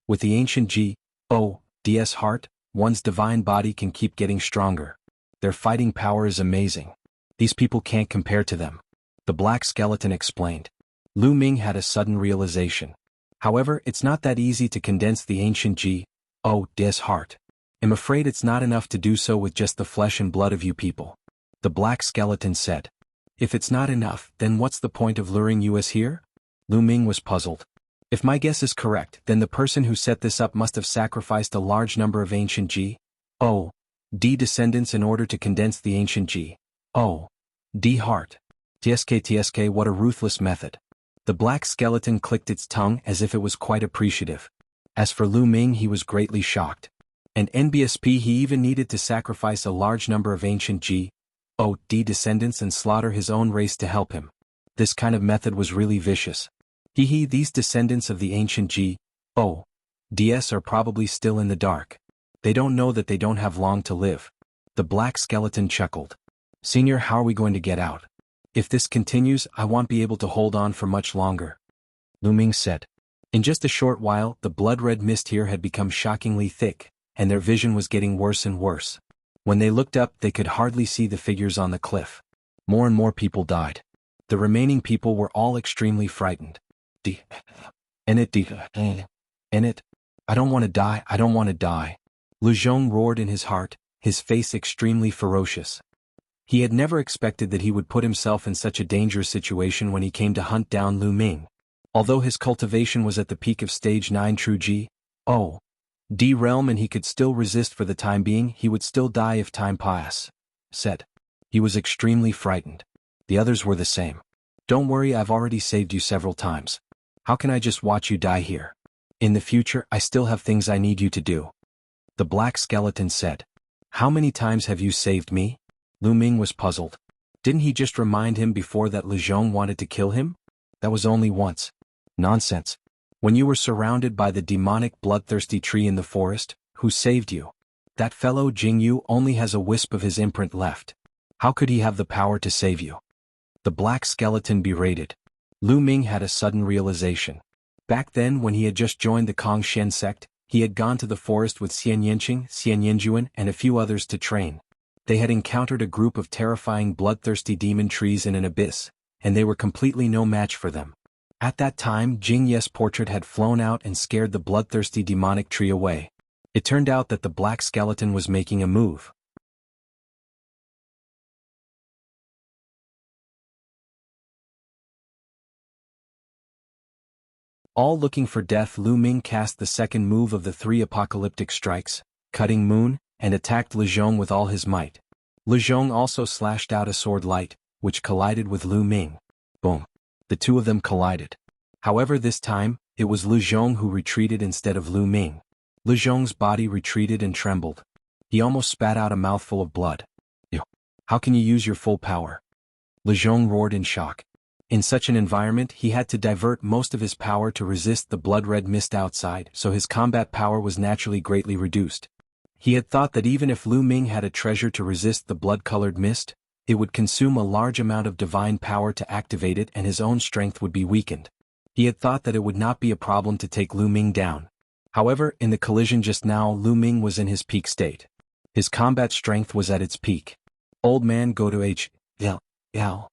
With the ancient G.O.D.S. heart, one's divine body can keep getting stronger. Their fighting power is amazing. These people can't compare to them. The black skeleton explained. Lu Ming had a sudden realization. However, it's not that easy to condense the ancient G.O.D.S. heart. I'm afraid it's not enough to do so with just the flesh and blood of you people. The black skeleton said. If it's not enough, then what's the point of luring us here? Lu Ming was puzzled. If my guess is correct, then the person who set this up must have sacrificed a large number of ancient G.O.D. descendants in order to condense the ancient G.O.D. heart. TSK, what a ruthless method. The black skeleton clicked its tongue as if it was quite appreciative. As for Lu Ming, he was greatly shocked. And NBSP, he even needed to sacrifice a large number of ancient G.O.D. descendants and slaughter his own race to help him. This kind of method was really vicious. These descendants of the ancient G.O.D.S. are probably still in the dark. They don't know that they don't have long to live. The black skeleton chuckled. Senior, how are we going to get out? If this continues, I won't be able to hold on for much longer. Lu Ming said. In just a short while, the blood-red mist here had become shockingly thick, and their vision was getting worse and worse. When they looked up, they could hardly see the figures on the cliff. More and more people died. The remaining people were all extremely frightened. I don't want to die, I don't want to die. Lu Zhong roared in his heart, his face extremely ferocious. He had never expected that he would put himself in such a dangerous situation when he came to hunt down Lu Ming. Although his cultivation was at the peak of stage 9 true G.O.D. realm and he could still resist for the time being, he would still die if time said. He was extremely frightened. The others were the same. Don't worry, I've already saved you several times. How can I just watch you die here? In the future, I still have things I need you to do. The black skeleton said. How many times have you saved me? Lu Ming was puzzled. Didn't he just remind him before that Lu Zhong wanted to kill him? That was only once. Nonsense. When you were surrounded by the demonic bloodthirsty tree in the forest, who saved you? That fellow Jianghu only has a wisp of his imprint left. How could he have the power to save you? The black skeleton berated. Lu Ming had a sudden realization. Back then when he had just joined the Kongshen sect, he had gone to the forest with Xian Yanqing, Xian Yanjuan and a few others to train. They had encountered a group of terrifying bloodthirsty demon trees in an abyss, and they were completely no match for them. At that time Jing Ye's portrait had flown out and scared the bloodthirsty demonic tree away. It turned out that the black skeleton was making a move. All looking for death, Lu Ming cast the second move of the 3 apocalyptic strikes, Cutting Moon, and attacked Lu Zhong with all his might. Lu Zhong also slashed out a sword light, which collided with Lu Ming. Boom. The two of them collided. However, this time, it was Lu Zhong who retreated instead of Lu Ming. Lu Zhong's body retreated and trembled. He almost spat out a mouthful of blood. Ew. How can you use your full power? Lu Zhong roared in shock. In such an environment he had to divert most of his power to resist the blood-red mist outside, so his combat power was naturally greatly reduced. He had thought that even if Lu Ming had a treasure to resist the blood-colored mist, it would consume a large amount of divine power to activate it and his own strength would be weakened. He had thought that it would not be a problem to take Lu Ming down. However, in the collision just now Lu Ming was in his peak state. His combat strength was at its peak. Old man, go to L.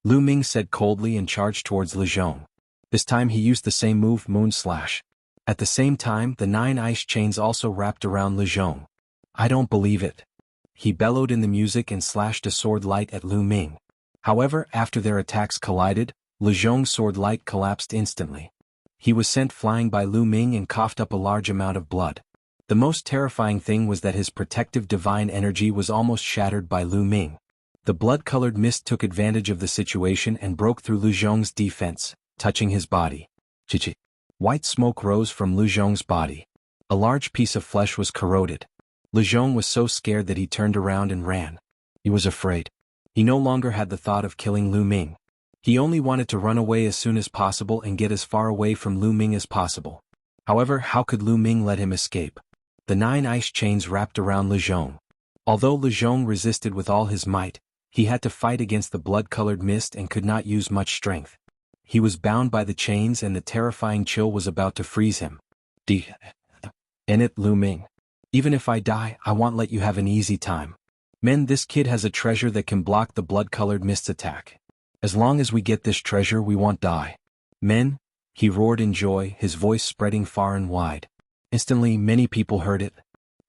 Lu Ming said coldly and charged towards Lu Zhong. This time he used the same move, Moon Slash. At the same time the 9 ice chains also wrapped around Lu Zhong. I don't believe it. He bellowed in the music and slashed a sword light at Lu Ming. However, after their attacks collided, Lu Zhong's sword light collapsed instantly. He was sent flying by Lu Ming and coughed up a large amount of blood. The most terrifying thing was that his protective divine energy was almost shattered by Lu Ming. The blood-colored mist took advantage of the situation and broke through Lu Zhong's defense, touching his body. Chichi. White smoke rose from Lu Zhong's body. A large piece of flesh was corroded. Lu Zhong was so scared that he turned around and ran. He was afraid. He no longer had the thought of killing Lu Ming. He only wanted to run away as soon as possible and get as far away from Lu Ming as possible. However, how could Lu Ming let him escape? The 9 ice chains wrapped around Lu Zhong. Although Lu Zhong resisted with all his might, he had to fight against the blood-colored mist and could not use much strength. He was bound by the chains and the terrifying chill was about to freeze him. In it, Lu Ming. Even if I die, I won't let you have an easy time. Men, this kid has a treasure that can block the blood-colored mist's attack. As long as we get this treasure, we won't die. Men, he roared in joy, his voice spreading far and wide. Instantly, many people heard it.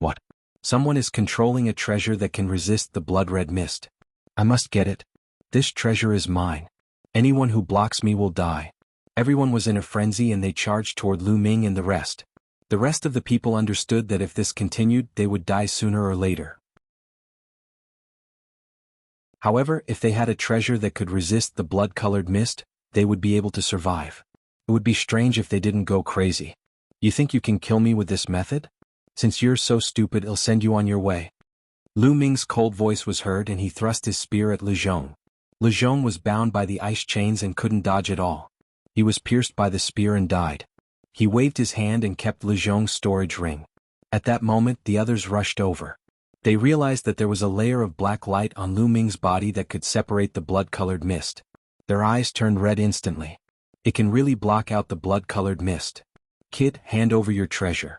What? Someone is controlling a treasure that can resist the blood-red mist. I must get it. This treasure is mine. Anyone who blocks me will die. Everyone was in a frenzy and they charged toward Lu Ming and the rest. The rest of the people understood that if this continued, they would die sooner or later. However, if they had a treasure that could resist the blood-colored mist, they would be able to survive. It would be strange if they didn't go crazy. You think you can kill me with this method? Since you're so stupid, I'll send you on your way. Lu Ming's cold voice was heard and he thrust his spear at Lu Zhong. Lu Zhong was bound by the ice chains and couldn't dodge at all. He was pierced by the spear and died. He waved his hand and kept Lu Zhong's storage ring. At that moment the others rushed over. They realized that there was a layer of black light on Lu Ming's body that could separate the blood-colored mist. Their eyes turned red instantly. It can really block out the blood-colored mist. Kid, hand over your treasure.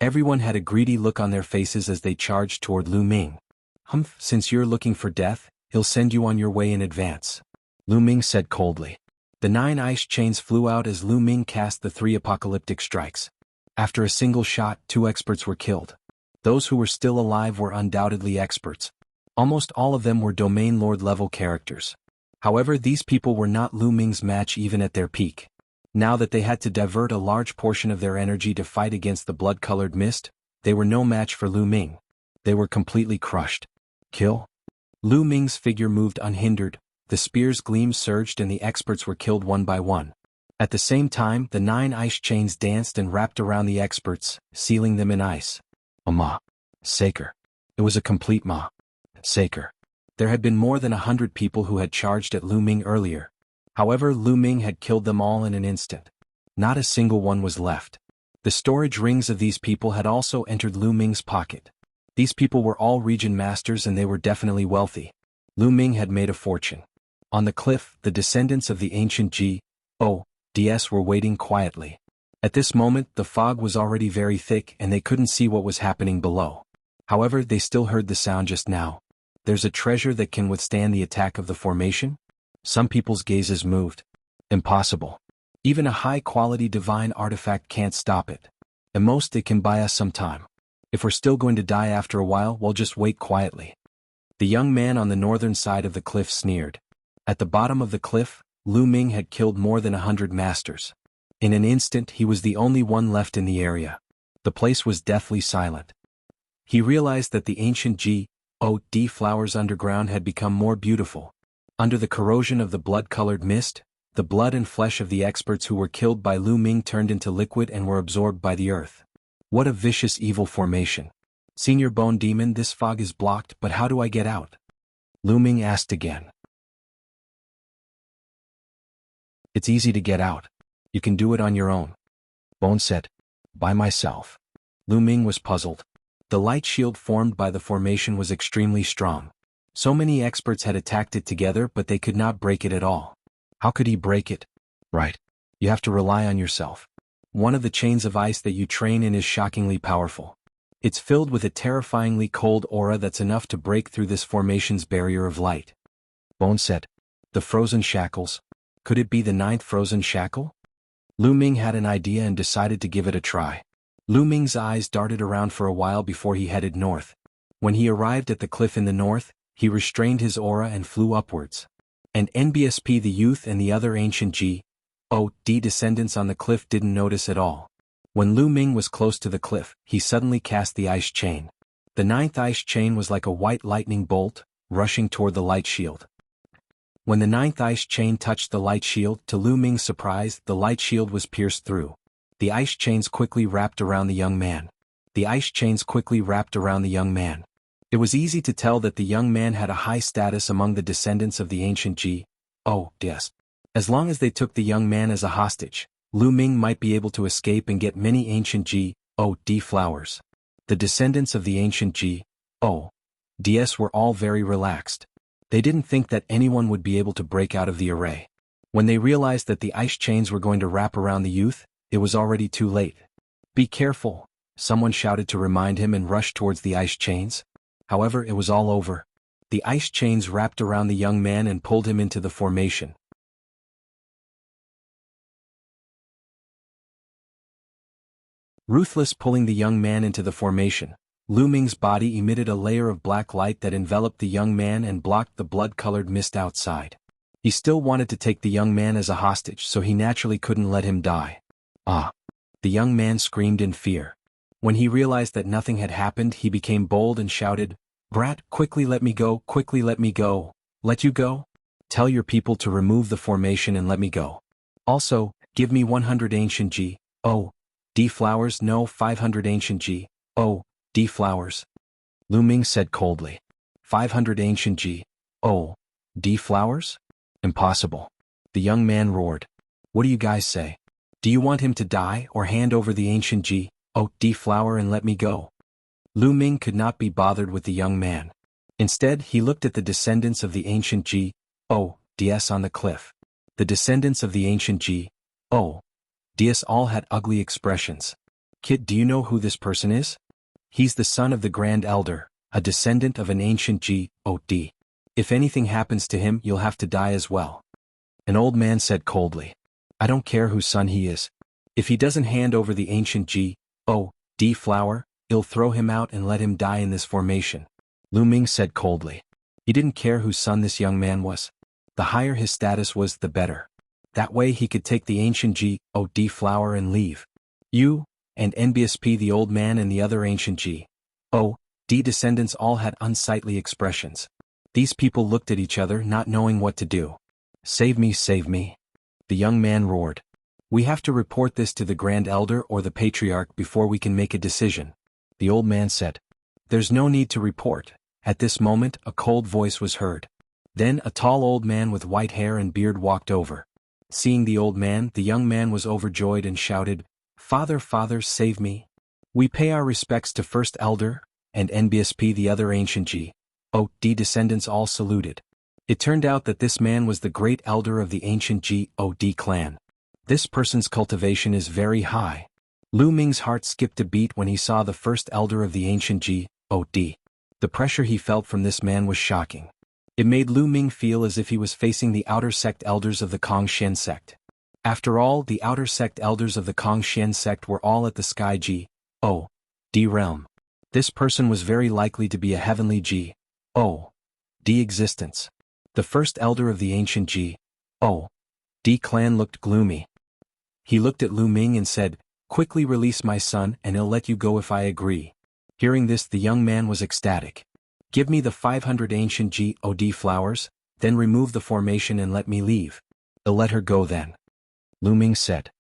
Everyone had a greedy look on their faces as they charged toward Lu Ming. Humph, since you're looking for death, he'll send you on your way in advance. Lu Ming said coldly. The 9 ice chains flew out as Lu Ming cast the 3 apocalyptic strikes. After a single shot, 2 experts were killed. Those who were still alive were undoubtedly experts. Almost all of them were Domain Lord level characters. However, these people were not Lu Ming's match even at their peak. Now that they had to divert a large portion of their energy to fight against the blood-colored mist, they were no match for Lu Ming. They were completely crushed. Kill? Lu Ming's figure moved unhindered, the spear's gleam surged and the experts were killed one by one. At the same time, the 9 ice chains danced and wrapped around the experts, sealing them in ice. Ma. Saker. It was a complete ma. Saker. There had been more than 100 people who had charged at Lu Ming earlier. However, Lu Ming had killed them all in an instant. Not a single one was left. The storage rings of these people had also entered Lu Ming's pocket. These people were all region masters and they were definitely wealthy. Lu Ming had made a fortune. On the cliff, the descendants of the ancient G.O.D.S. were waiting quietly. At this moment the fog was already very thick and they couldn't see what was happening below. However, they still heard the sound just now. There's a treasure that can withstand the attack of the formation? Some people's gazes moved. Impossible. Even a high-quality divine artifact can't stop it. At most it can buy us some time. If we're still going to die after a while, we'll just wait quietly. The young man on the northern side of the cliff sneered. At the bottom of the cliff, Lu Ming had killed more than 100 masters. In an instant he was the only one left in the area. The place was deathly silent. He realized that the ancient G.O.D. flowers underground had become more beautiful. Under the corrosion of the blood-colored mist, the blood and flesh of the experts who were killed by Lu Ming turned into liquid and were absorbed by the earth. What a vicious evil formation. Senior Bone Demon, this fog is blocked, but how do I get out? Lu Ming asked again. It's easy to get out. You can do it on your own. Bone said. By myself. Lu Ming was puzzled. The light shield formed by the formation was extremely strong. So many experts had attacked it together, but they could not break it at all. How could he break it? Right. You have to rely on yourself. One of the chains of ice that you train in is shockingly powerful. It's filled with a terrifyingly cold aura that's enough to break through this formation's barrier of light. Bone said. The frozen shackles. Could it be the 9th frozen shackle? Lu Ming had an idea and decided to give it a try. Lu Ming's eyes darted around for a while before he headed north. When he arrived at the cliff in the north, he restrained his aura and flew upwards. And NBSP the youth and the other ancient G.O.D. descendants on the cliff didn't notice at all. When Lu Ming was close to the cliff, he suddenly cast the ice chain. The 9th ice chain was like a white lightning bolt, rushing toward the light shield. When the 9th ice chain touched the light shield, to Lu Ming's surprise, the light shield was pierced through. The ice chains quickly wrapped around the young man. The ice chains quickly wrapped around the young man. It was easy to tell that the young man had a high status among the descendants of the ancient G.O.D.s. As long as they took the young man as a hostage, Lu Ming might be able to escape and get many ancient G.O.D. flowers. The descendants of the ancient G.O.D.s were all very relaxed. They didn't think that anyone would be able to break out of the array. When they realized that the ice chains were going to wrap around the youth, it was already too late. Be careful, someone shouted to remind him and rushed towards the ice chains. However, it was all over. The ice chains wrapped around the young man and pulled him into the formation. Ruthless pulling the young man into the formation, Lu Ming's body emitted a layer of black light that enveloped the young man and blocked the blood-colored mist outside. He still wanted to take the young man as a hostage, so he naturally couldn't let him die. Ah! The young man screamed in fear. When he realized that nothing had happened, he became bold and shouted, "Brat, quickly let me go, quickly let me go." Let you go? Tell your people to remove the formation and let me go. Also, give me 100 ancient G.O.D. flowers, no 500 ancient G.O.D. flowers. Lu Ming said coldly. 500 ancient G.O.D. flowers? Impossible. The young man roared. What do you guys say? Do you want him to die or hand over the ancient G.O.D. flower and let me go? Lu Ming could not be bothered with the young man. Instead, he looked at the descendants of the ancient G.O.D.s on the cliff. The descendants of the ancient G.O.D.s all had ugly expressions. Kid, do you know who this person is? He's the son of the Grand Elder, a descendant of an ancient G.O.D. If anything happens to him, you'll have to die as well. An old man said coldly. I don't care whose son he is. If he doesn't hand over the ancient G.O.D. flower, I'll throw him out and let him die in this formation. Lu Ming said coldly. He didn't care whose son this young man was. The higher his status was, the better. That way he could take the ancient G.O.D. flower and leave. You, and NBSP the old man and the other ancient G.O.D. descendants all had unsightly expressions. These people looked at each other, not knowing what to do. Save me, save me. The young man roared. We have to report this to the Grand Elder or the Patriarch before we can make a decision. The old man said. There's no need to report. At this moment, a cold voice was heard. Then a tall old man with white hair and beard walked over. Seeing the old man, the young man was overjoyed and shouted, Father, Father, save me. We pay our respects to First Elder, and NBSP the other ancient G.O.D. descendants all saluted. It turned out that this man was the great elder of the ancient G.O.D. clan. This person's cultivation is very high. Lu Ming's heart skipped a beat when he saw the first elder of the ancient G.O.D. The pressure he felt from this man was shocking. It made Lu Ming feel as if he was facing the outer sect elders of the Kongxian sect. After all, the outer sect elders of the Kongxian sect were all at the Sky G.O.D. realm. This person was very likely to be a heavenly G.O.D. existence. The first elder of the ancient G.O.D. clan looked gloomy. He looked at Lu Ming and said, "Quickly release my son and I'll let you go if I agree." Hearing this, the young man was ecstatic. "Give me the 500 ancient G.O.D. flowers, then remove the formation and let me leave." "I'll let her go then," Lu Ming said.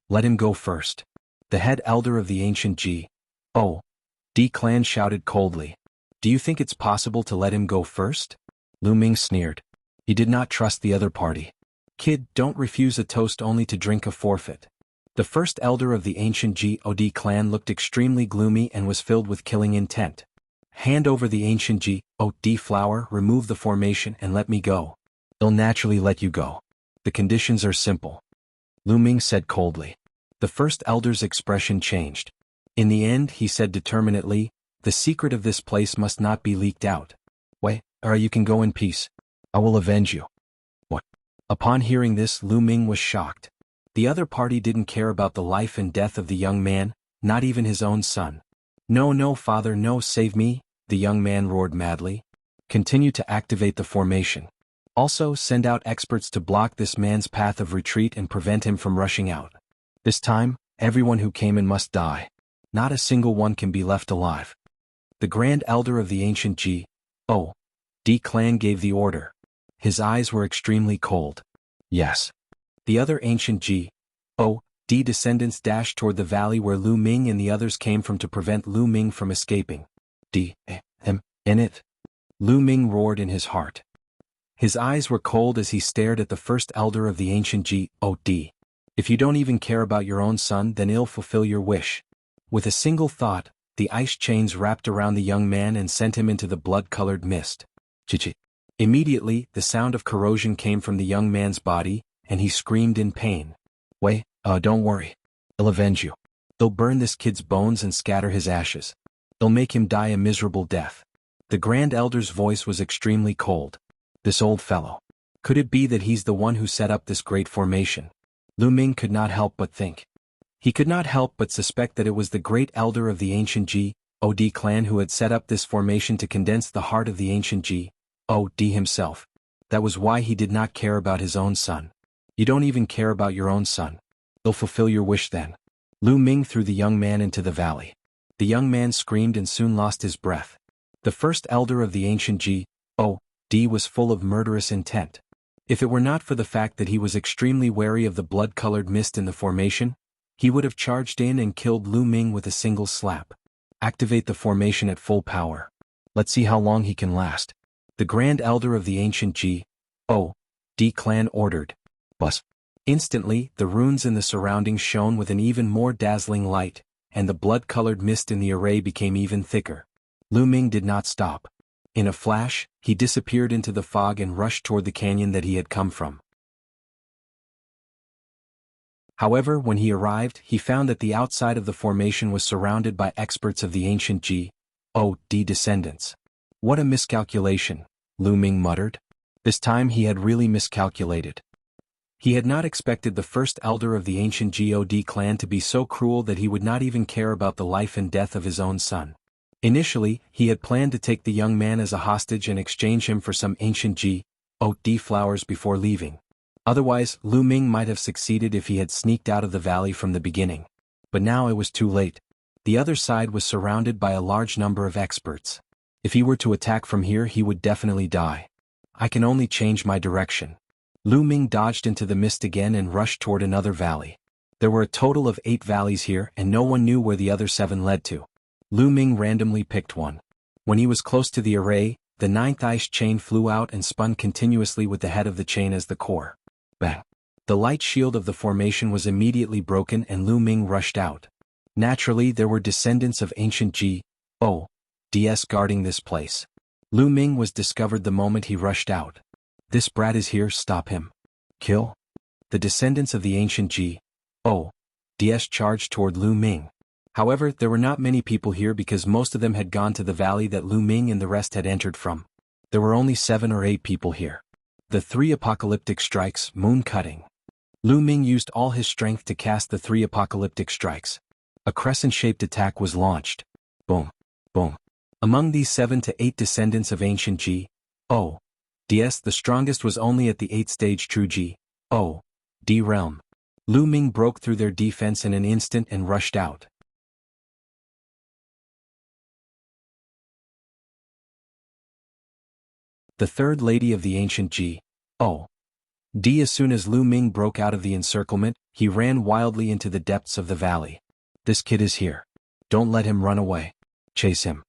"Let him go first." The head elder of the ancient G.O.D. clan shouted coldly. "Do you think it's possible to let him go first?" Lu Ming sneered. He did not trust the other party. "Kid, don't refuse a toast only to drink a forfeit." The first elder of the ancient G.O.D. clan looked extremely gloomy and was filled with killing intent. "Hand over the ancient G.O.D. flower, remove the formation and let me go. I'll naturally let you go. The conditions are simple," Lu Ming said coldly. The first elder's expression changed. In the end, he said determinedly, "The secret of this place must not be leaked out. Wait, or you can go in peace. I will avenge you." "What?" Upon hearing this, Lu Ming was shocked. The other party didn't care about the life and death of the young man, not even his own son. "No, no, father, no, save me," the young man roared madly. "Continue to activate the formation. Also, send out experts to block this man's path of retreat and prevent him from rushing out. This time, everyone who came in must die. Not a single one can be left alive." The Grand Elder of the ancient G.O.D. clan gave the order. His eyes were extremely cold. "Yes." The other ancient G.O.D. descendants dashed toward the valley where Lu Ming and the others came from to prevent Lu Ming from escaping. "D.M. in it?" Lu Ming roared in his heart. His eyes were cold as he stared at the first elder of the ancient G.O.D. "If you don't even care about your own son, then I'll fulfill your wish." With a single thought, the ice chains wrapped around the young man and sent him into the blood-colored mist. Chichi. Immediately, the sound of corrosion came from the young man's body, and he screamed in pain. "Wait, don't worry. I'll avenge you. I'll burn this kid's bones and scatter his ashes. I'll make him die a miserable death." The Grand Elder's voice was extremely cold. This old fellow. Could it be that he's the one who set up this great formation? Lu Ming could not help but think. He could not help but suspect that it was the great elder of the ancient G.O.D. clan who had set up this formation to condense the heart of the ancient G.O.D. himself. That was why he did not care about his own son. "You don't even care about your own son. I'll fulfill your wish then." Lu Ming threw the young man into the valley. The young man screamed and soon lost his breath. The first elder of the ancient G.O.D. was full of murderous intent. If it were not for the fact that he was extremely wary of the blood-colored mist in the formation, he would have charged in and killed Lu Ming with a single slap. "Activate the formation at full power. Let's see how long he can last," the Grand Elder of the ancient G.O.D. clan ordered. Bus. Instantly, the runes in the surroundings shone with an even more dazzling light, and the blood-colored mist in the array became even thicker. Lu Ming did not stop. In a flash, he disappeared into the fog and rushed toward the canyon that he had come from. However, when he arrived, he found that the outside of the formation was surrounded by experts of the ancient G.O.D. descendants. "What a miscalculation," Lu Ming muttered. This time he had really miscalculated. He had not expected the first elder of the ancient G.O.D. clan to be so cruel that he would not even care about the life and death of his own son. Initially, he had planned to take the young man as a hostage and exchange him for some ancient G.O.D. flowers before leaving. Otherwise, Lu Ming might have succeeded if he had sneaked out of the valley from the beginning. But now it was too late. The other side was surrounded by a large number of experts. If he were to attack from here, he would definitely die. "I can only change my direction." Lu Ming dodged into the mist again and rushed toward another valley. There were a total of 8 valleys here and no one knew where the other 7 led to. Lu Ming randomly picked one. When he was close to the array, the 9th ice chain flew out and spun continuously with the head of the chain as the core. Bang! The light shield of the formation was immediately broken and Lu Ming rushed out. Naturally, there were descendants of ancient G.O.D.s guarding this place. Lu Ming was discovered the moment he rushed out. "This brat is here, stop him." Kill? The descendants of the ancient G.O.D.S. charged toward Lu Ming. However, there were not many people here because most of them had gone to the valley that Lu Ming and the rest had entered from. There were only 7 or 8 people here. The 3 apocalyptic strikes, moon cutting. Lu Ming used all his strength to cast the 3 apocalyptic strikes. A crescent-shaped attack was launched. Boom. Boom. Among these 7 to 8 descendants of ancient G.O.D.S., the strongest was only at the 8th stage true G.O.D. realm. Lu Ming broke through their defense in an instant and rushed out. The third lady of the ancient G.O.D. As soon as Lu Ming broke out of the encirclement, he ran wildly into the depths of the valley. This kid is here. Don't let him run away. Chase him.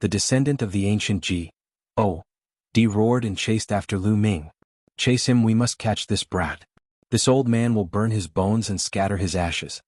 The descendant of the ancient G.O.D. roared and chased after Lu Ming. Chase him, we must catch this brat. This old man will burn his bones and scatter his ashes.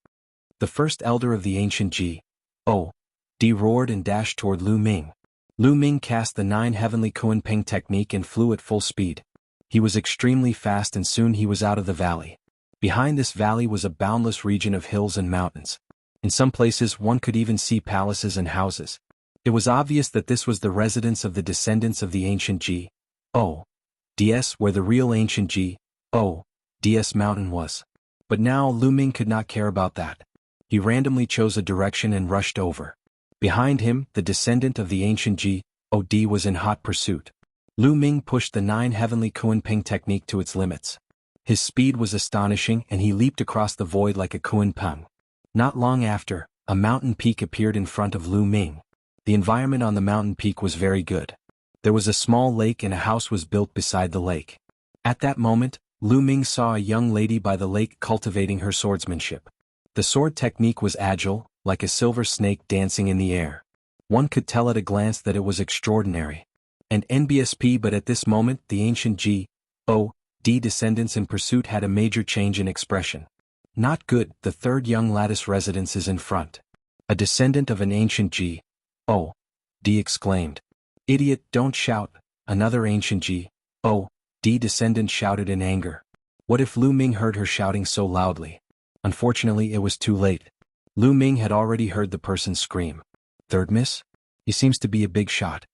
The first elder of the ancient G.O.D. roared and dashed toward Lu Ming. Lu Ming cast the 9 heavenly Kunpeng technique and flew at full speed. He was extremely fast and soon he was out of the valley. Behind this valley was a boundless region of hills and mountains. In some places one could even see palaces and houses. It was obvious that this was the residence of the descendants of the ancient G.O.D.S. where the real ancient G.O.D.S. mountain was. But now Lu Ming could not care about that. He randomly chose a direction and rushed over. Behind him, the descendant of the ancient G.O.D. was in hot pursuit. Lu Ming pushed the 9 heavenly Kunpeng technique to its limits. His speed was astonishing and he leaped across the void like a Kunpeng. Not long after, a mountain peak appeared in front of Lu Ming. The environment on the mountain peak was very good. There was a small lake and a house was built beside the lake. At that moment, Lu Ming saw a young lady by the lake cultivating her swordsmanship. The sword technique was agile, like a silver snake dancing in the air. One could tell at a glance that it was extraordinary. And NBSP, but at this moment the ancient G.O.D. descendants in pursuit had a major change in expression. Not good, the third young lattice residence is in front. A descendant of an ancient G.O.D. exclaimed. Idiot, don't shout, another ancient G.O.D. descendant shouted in anger. What if Lu Ming heard her shouting so loudly? Unfortunately it was too late. Lu Ming had already heard the person scream. Third miss? He seems to be a big shot.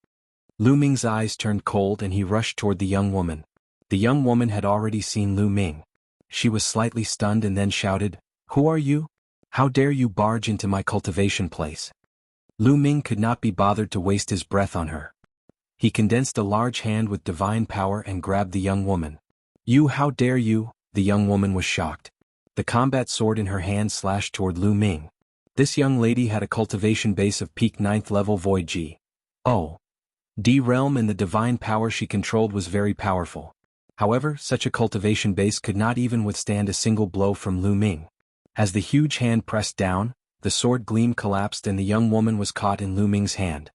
Lu Ming's eyes turned cold and he rushed toward the young woman. The young woman had already seen Lu Ming. She was slightly stunned and then shouted, Who are you? How dare you barge into my cultivation place? Lu Ming could not be bothered to waste his breath on her. He condensed a large hand with divine power and grabbed the young woman. You, how dare you? The young woman was shocked. The combat sword in her hand slashed toward Lu Ming. This young lady had a cultivation base of peak 9th level void G.O.D. realm and the divine power she controlled was very powerful. However, such a cultivation base could not even withstand a single blow from Lu Ming. As the huge hand pressed down, the sword gleam collapsed and the young woman was caught in Lu Ming's hand.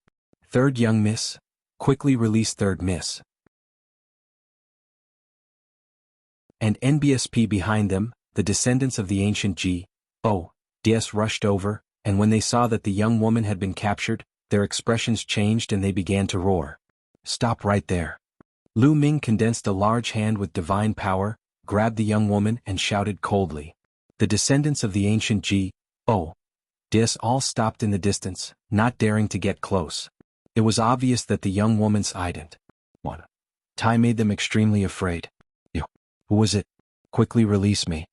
Third young miss. Quickly release third miss. And NBSP behind them, the descendants of the ancient G.O.D.S. rushed over, and when they saw that the young woman had been captured, their expressions changed and they began to roar. Stop right there. Lu Ming condensed a large hand with divine power, grabbed the young woman and shouted coldly. The descendants of the ancient G.O.D.S. all stopped in the distance, not daring to get close. It was obvious that the young woman's ident. Tai made them extremely afraid. Who was it? Quickly release me.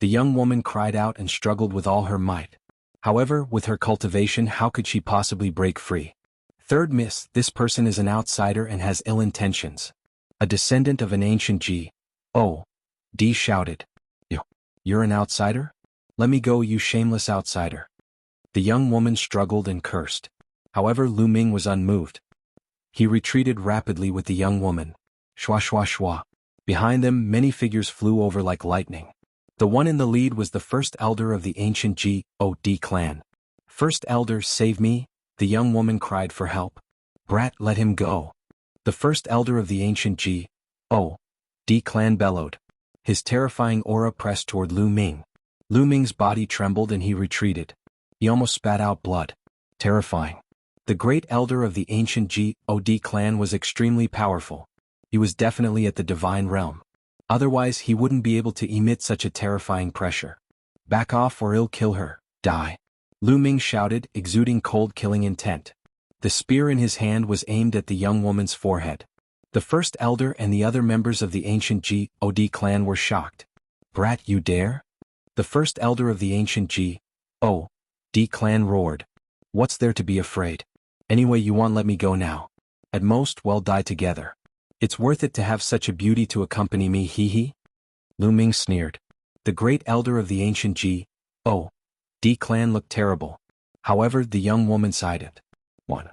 The young woman cried out and struggled with all her might. However, with her cultivation, how could she possibly break free? Third miss, this person is an outsider and has ill intentions. A descendant of an ancient G.O.D. shouted. You're an outsider? Let me go, you shameless outsider. The young woman struggled and cursed. However, Lu Ming was unmoved. He retreated rapidly with the young woman. Shwa shwa shwa. Behind them, many figures flew over like lightning. The one in the lead was the first elder of the ancient G.O.D. clan. First elder, save me, the young woman cried for help. Brat, let him go. The first elder of the ancient G.O.D. clan bellowed. His terrifying aura pressed toward Lu Ming. Lu Ming's body trembled and he retreated. He almost spat out blood. Terrifying. The great elder of the ancient G.O.D. clan was extremely powerful. He was definitely at the divine realm. Otherwise he wouldn't be able to emit such a terrifying pressure. Back off or I'll kill her, die. Lu Ming shouted, exuding cold killing intent. The spear in his hand was aimed at the young woman's forehead. The first elder and the other members of the ancient G.O.D. clan were shocked. Brat, you dare? The first elder of the ancient G.O.D. clan roared. What's there to be afraid? Anyway, you want let me go now. At most, we'll die together. It's worth it to have such a beauty to accompany me, hee hee. Lu Ming sneered. The great elder of the ancient G.O.D. clan looked terrible. However, the young woman sighed. 1.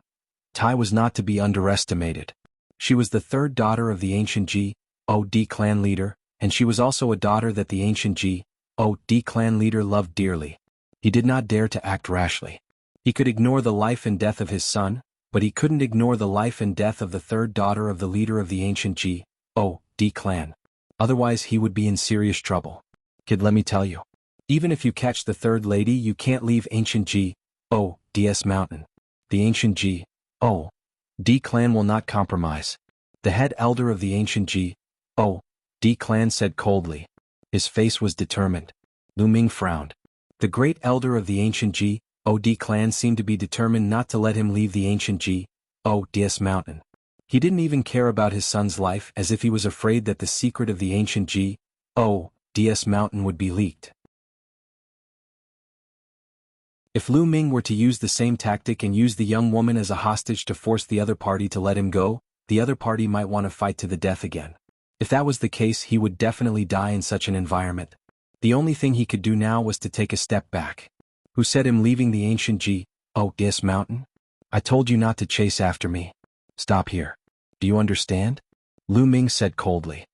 Tai was not to be underestimated. She was the third daughter of the ancient G.O.D. clan leader, and she was also a daughter that the ancient G.O.D. clan leader loved dearly. He did not dare to act rashly. He could ignore the life and death of his son, but he couldn't ignore the life and death of the third daughter of the leader of the ancient G.O.D. clan. Otherwise he would be in serious trouble. Kid, let me tell you. Even if you catch the third lady, you can't leave ancient G.O.D.'s mountain. The ancient G.O.D. clan will not compromise. The head elder of the ancient G.O.D. clan said coldly. His face was determined. Lu Ming frowned. The great elder of the ancient G.O.D. clan seemed to be determined not to let him leave the ancient G.O.D.'s mountain. He didn't even care about his son's life, as if he was afraid that the secret of the ancient G.O.D.'s mountain would be leaked. If Lu Ming were to use the same tactic and use the young woman as a hostage to force the other party to let him go, the other party might want to fight to the death again. If that was the case, he would definitely die in such an environment. The only thing he could do now was to take a step back. Who said him leaving the ancient G.O.D.'s mountain? I told you not to chase after me. Stop here. Do you understand? Lu Ming said coldly.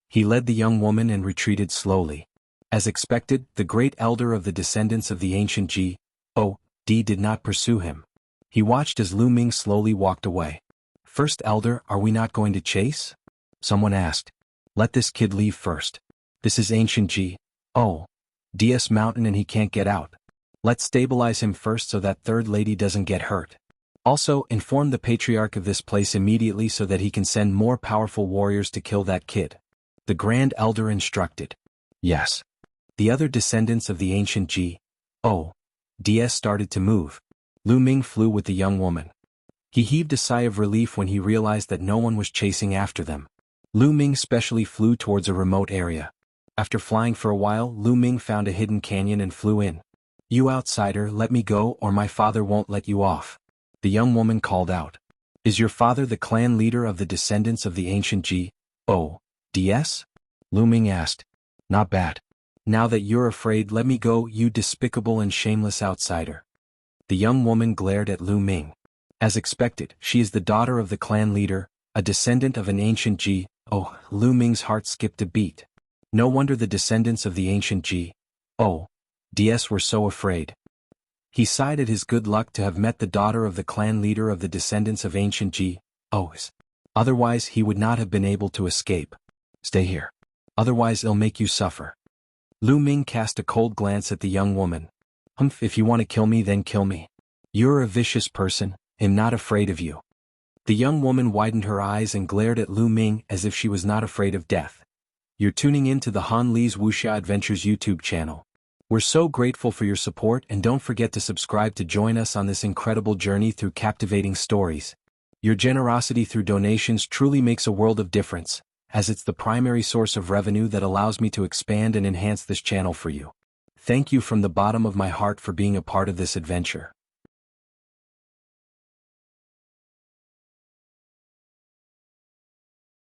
He led the young woman and retreated slowly. As expected, the great elder of the descendants of the ancient G.O.D. did not pursue him. He watched as Lu Ming slowly walked away. First elder, are we not going to chase? Someone asked. Let this kid leave first. This is ancient G.O.D.'s mountain and he can't get out. Let's stabilize him first so that third lady doesn't get hurt. Also, inform the patriarch of this place immediately so that he can send more powerful warriors to kill that kid. The grand elder instructed. Yes. The other descendants of the ancient G.O.D.s started to move. Lu Ming flew with the young woman. He heaved a sigh of relief when he realized that no one was chasing after them. Lu Ming specially flew towards a remote area. After flying for a while, Lu Ming found a hidden canyon and flew in. You outsider, let me go or my father won't let you off. The young woman called out. Is your father the clan leader of the descendants of the ancient G.O.D.s? Lu Ming asked. Not bad. Now that you're afraid, let me go, you despicable and shameless outsider. The young woman glared at Lu Ming. As expected, she is the daughter of the clan leader, a descendant of an ancient Lu Ming's heart skipped a beat. No wonder the descendants of the ancient G.O.D.s were so afraid. He sighed at his good luck to have met the daughter of the clan leader of the descendants of ancient G.O.s. Otherwise he would not have been able to escape. Stay here. Otherwise I'll make you suffer. Lu Ming cast a cold glance at the young woman. Humph, if you want to kill me then kill me. You're a vicious person, I'm not afraid of you. The young woman widened her eyes and glared at Lu Ming as if she was not afraid of death. You're tuning in to the Han Li's Wuxia Adventures YouTube channel. We're so grateful for your support and don't forget to subscribe to join us on this incredible journey through captivating stories. Your generosity through donations truly makes a world of difference, as it's the primary source of revenue that allows me to expand and enhance this channel for you. Thank you from the bottom of my heart for being a part of this adventure.